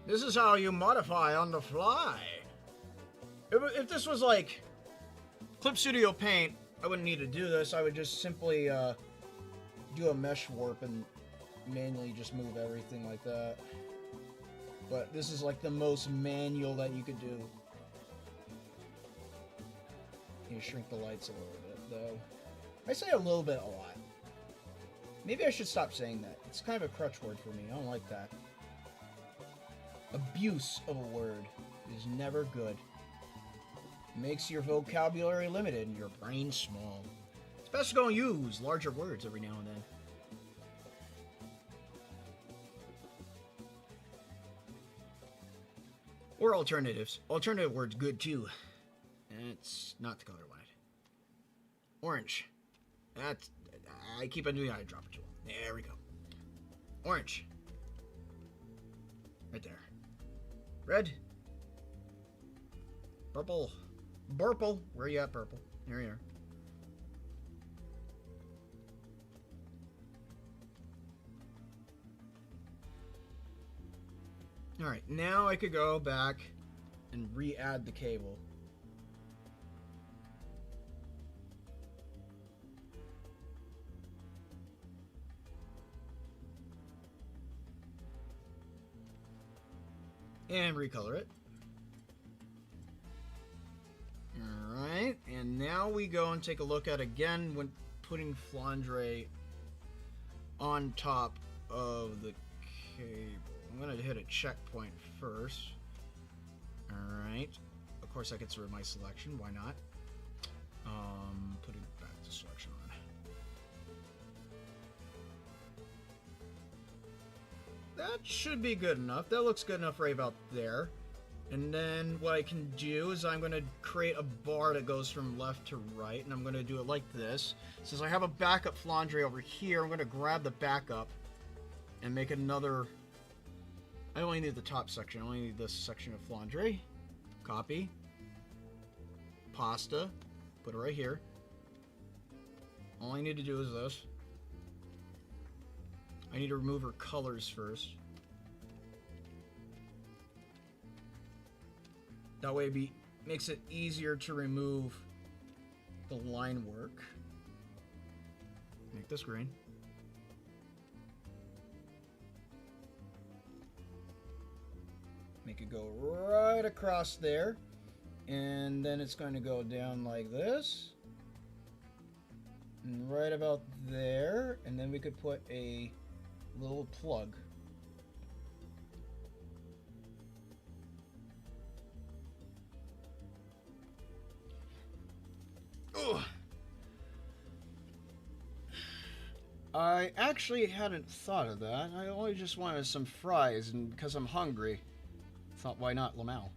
This is how you modify on the fly. If this was like Clip Studio Paint, I wouldn't need to do this. I would just simply do a mesh warp and manually just move everything like that. But this is like the most manual that you could do. You shrink the lights a little bit, though. I say a little bit a lot. Maybe I should stop saying that. It's kind of a crutch word for me. I don't like that. Abuse of a word is never good. Makes your vocabulary limited and your brain small. It's best to go and use larger words every now and then. Or alternatives. Alternative words good too. It's not the color I wanted. Orange. That's... I keep on doing that. I drop it too long. There we go. Orange. Right there. Red. Purple. Purple. Where you at, purple? There you are. Alright, now I could go back and re-add the cable. And recolor it. Alright, and now we go and take a look at again when putting flandre on top of the cable. I'm going to hit a checkpoint first. Alright. Of course I could sort my selection, why not? Putting back the selection on. That should be good enough. That looks good enough right about there. And then what I can do is I'm going to create a bar that goes from left to right, and I'm going to do it like this. Since I have a backup flandre over here, I'm going to grab the backup and make another... I only need the top section. I only need this section of flandre. Copy. Pasta. Put it right here. All I need to do is this. I need to remove her colors first. That way it makes it easier to remove the line work. Make this green. Make it go right across there. And then it's going to go down like this. And right about there. And then we could put a little plug. Ugh. I actually hadn't thought of that. I only just wanted some fries, and because I'm hungry, thought why not Lamau?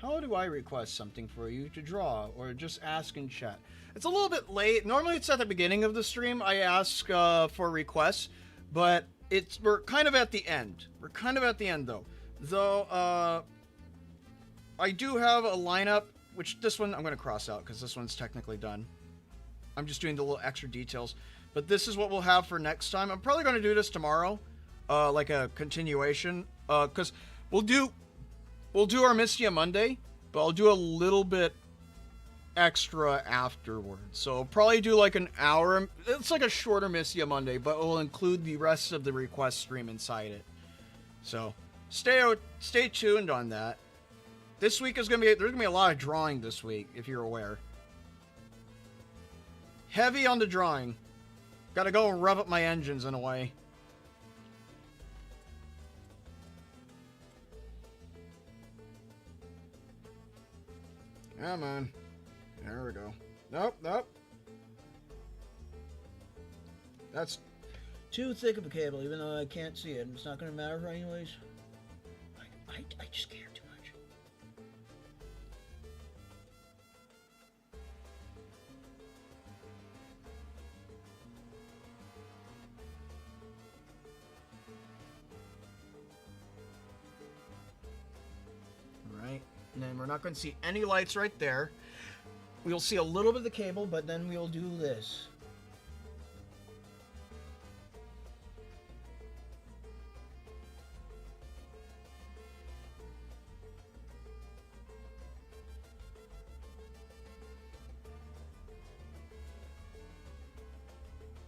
How do I request something for you to draw, or just ask in chat? It's a little bit late. Normally it's at the beginning of the stream I ask for requests, but we're kind of at the end. We're kind of at the end though. Though I do have a lineup, which this one I'm going to cross out because this one's technically done. I'm just doing the little extra details. But this is what we'll have for next time. I'm probably going to do this tomorrow, like a continuation, because we'll do our Mystia Monday, but I'll do a little bit extra afterwards. So I'll probably do like an hour. It's like a shorter Mystia Monday, but we'll include the rest of the request stream inside it. So stay tuned on that. This week there's gonna be a lot of drawing this week, if you're aware. Heavy on the drawing. Gotta go and rev up my engines in a way. Come on. There we go. Nope, nope. That's too thick of a cable, even though I can't see it. It's not gonna matter anyways. I just care too much. Right, and then we're not going to see any lights right there. We'll see a little bit of the cable, but then we'll do this.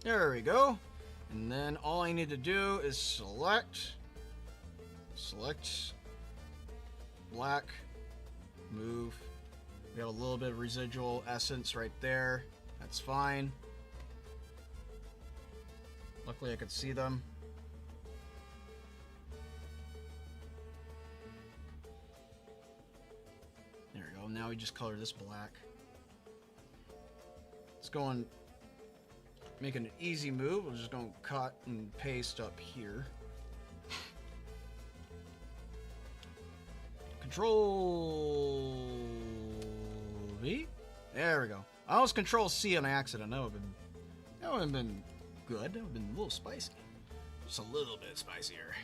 There we go. And then all I need to do is select black, move. We have a little bit of residual essence right there. That's fine. Luckily I could see them. There we go. now we just color this black. Let's go and making an easy move. We're just going to cut and paste up here. Control V. There we go. I almost Control C on accident. That would have been good. That would have been a little spicy. Just a little bit spicier.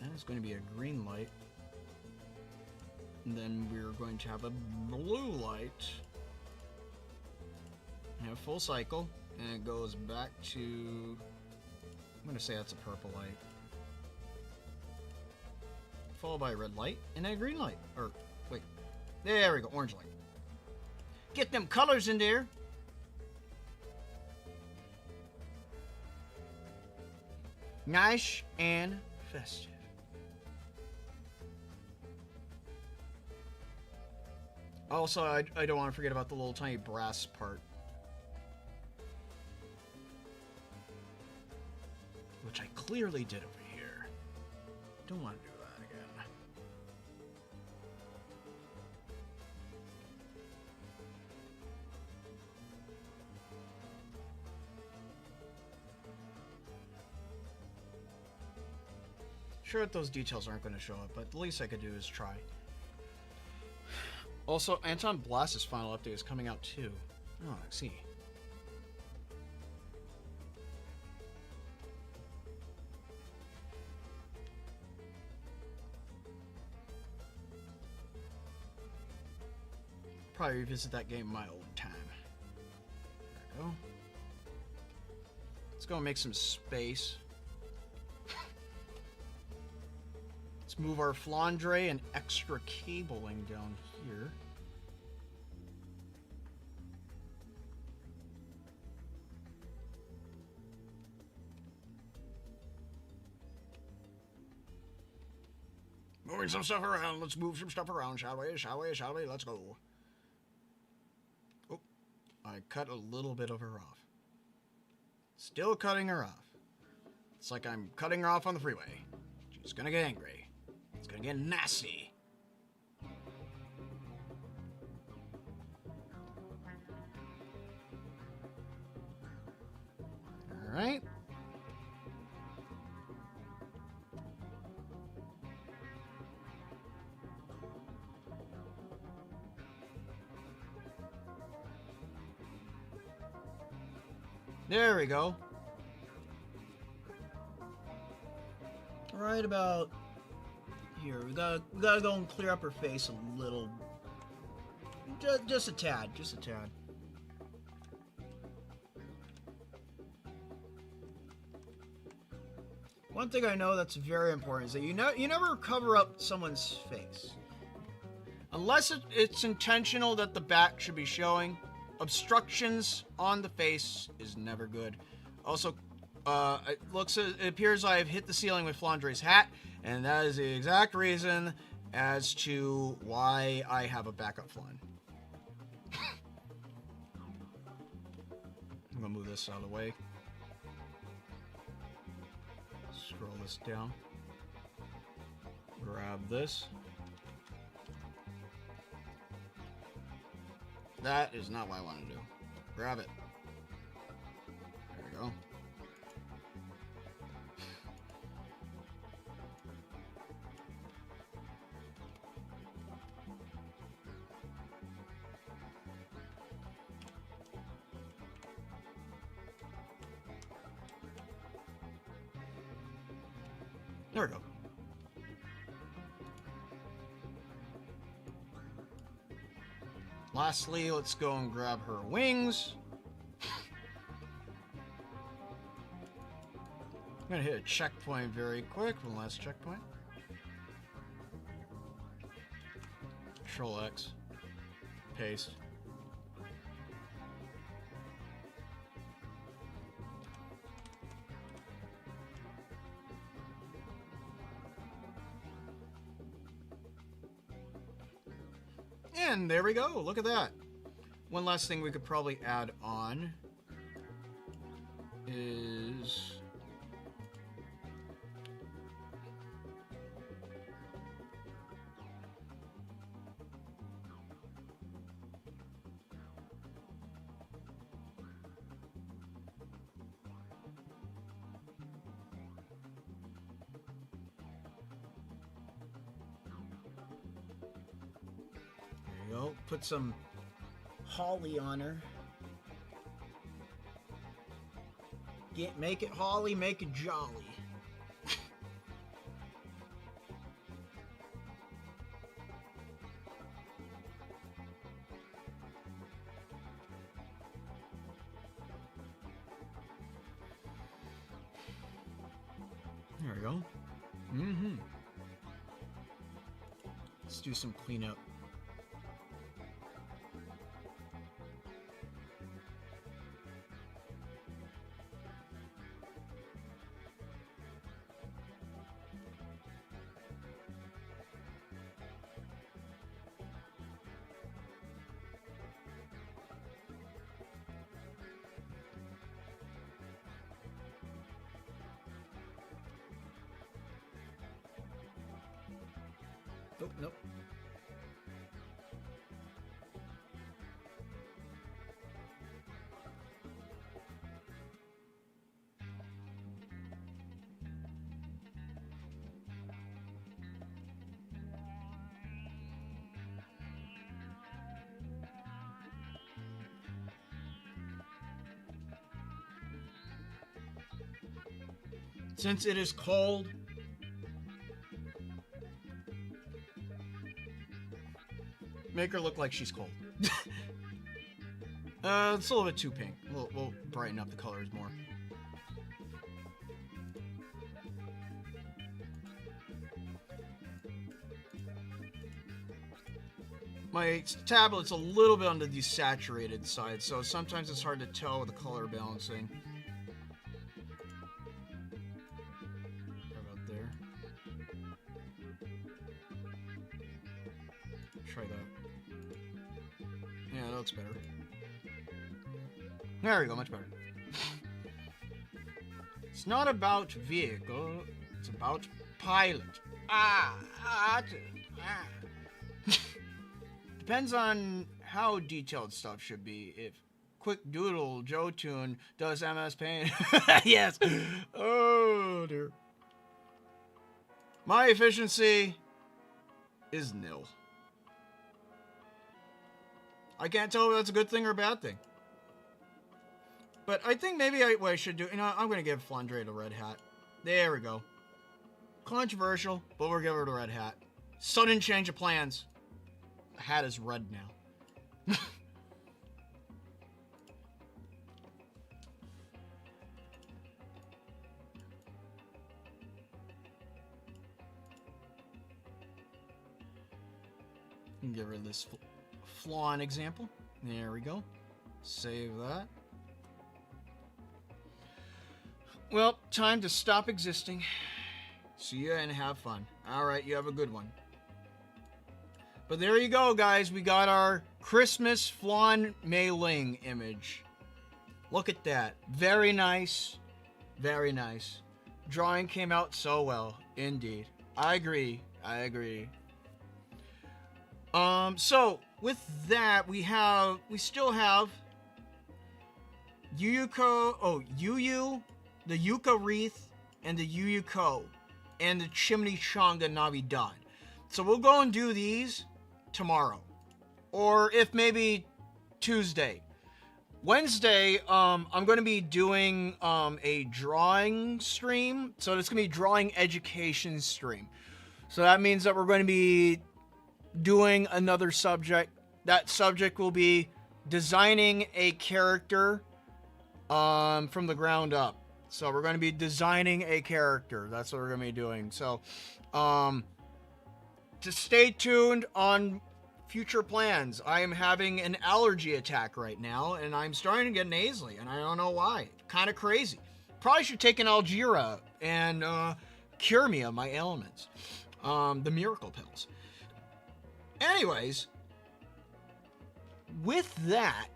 That is going to be a green light. And then we're going to have a blue light. And a full cycle. And it goes back to... I'm going to say that's a purple light. Followed by a red light. And then a green light. Or, wait. There we go. Orange light. Get them colors in there. Nice and festive. Also, I don't want to forget about the little tiny brass part. Which I clearly did over here. Don't want to do that again. Sure that those details aren't going to show up, but the least I could do is try. Also, Anton Blast's final update is coming out too. Oh, I see. Probably revisit that game in my own time. There we go. Let's go and make some space. Let's move our flandre and extra cabling down here. Moving some stuff around. Let's move some stuff around, shall we? Shall we? Shall we? Let's go. Oh, I cut a little bit of her off. Still cutting her off. It's like I'm cutting her off on the freeway. She's gonna get angry. It's gonna get nasty. All right. There we go. Right about here. We gotta go and clear up her face a little. Just a tad. Just a tad. One thing I know that's very important is that you never cover up someone's face. Unless it's intentional that the back should be showing. Obstructions on the face is never good. Also, it appears I have hit the ceiling with Flandre's hat, and that is the exact reason as to why I have a backup flan. I'm gonna move this out of the way. Scroll this down. Grab this. That is not what I want to do. Grab it. There we go. There we go. Lastly, let's go and grab her wings. I'm gonna hit a checkpoint very quick. One last checkpoint. Control X. Paste. And there we go. Look at that. One last thing we could probably add on is go. Put some holly on her. Make it holly, make it jolly. There we go. Let's do some cleanup. Oh, nope. Since it is cold, make her look like she's cold. It's a little bit too pink. We'll brighten up the colors more. My tablet's a little bit on the desaturated side, so sometimes it's hard to tell with the color balancing. Try that. Yeah, that looks better. There we go, much better. It's not about vehicle, it's about pilot. Depends on how detailed stuff should be. If Quick Doodle Joe Tune does MS Paint. Yes. Oh dear. My efficiency is nil. I can't tell if that's a good thing or a bad thing. But I think maybe what I should do, I'm going to give Flandre the red hat. There we go. Controversial, but we're giving her the red hat. Sudden change of plans. The hat is red now. Get rid of this flawn example. There we go. Save that. Well, time to stop existing. See ya and have fun. Alright, you have a good one. But there you go, guys. We got our Christmas flawn mailing image. Look at that. Very nice. Very nice. Drawing came out so well. Indeed. I agree. I agree. So with that, we still have Yuyu, the Yuka wreath, and the Yuyu Ko, and the Chimney-changa Navidad. So we'll go and do these tomorrow, or if maybe Tuesday. Wednesday, I'm going to be doing a drawing stream, so it's going to be drawing education stream. So that means that we're going to be doing another subject. That subject will be designing a character from the ground up. So we're going to be designing a character. That's what we're going to be doing. So to stay tuned on future plans. I am having an allergy attack right now, and I'm starting to get nasally, and I don't know why. Kind of crazy. Probably should take an Algira and cure me of my ailments. The miracle pills. Anyways, with that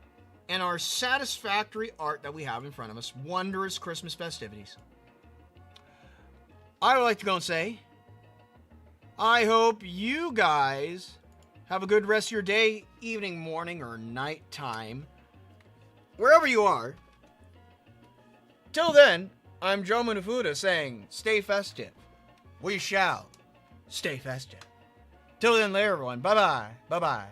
and our satisfactory art that we have in front of us, wondrous Christmas festivities, I would like to go and say, I hope you guys have a good rest of your day, evening, morning, or night time, wherever you are. Till then, I'm Joe Munafuda saying, stay festive. We shall stay festive. Till then, later, everyone. Bye-bye. Bye-bye.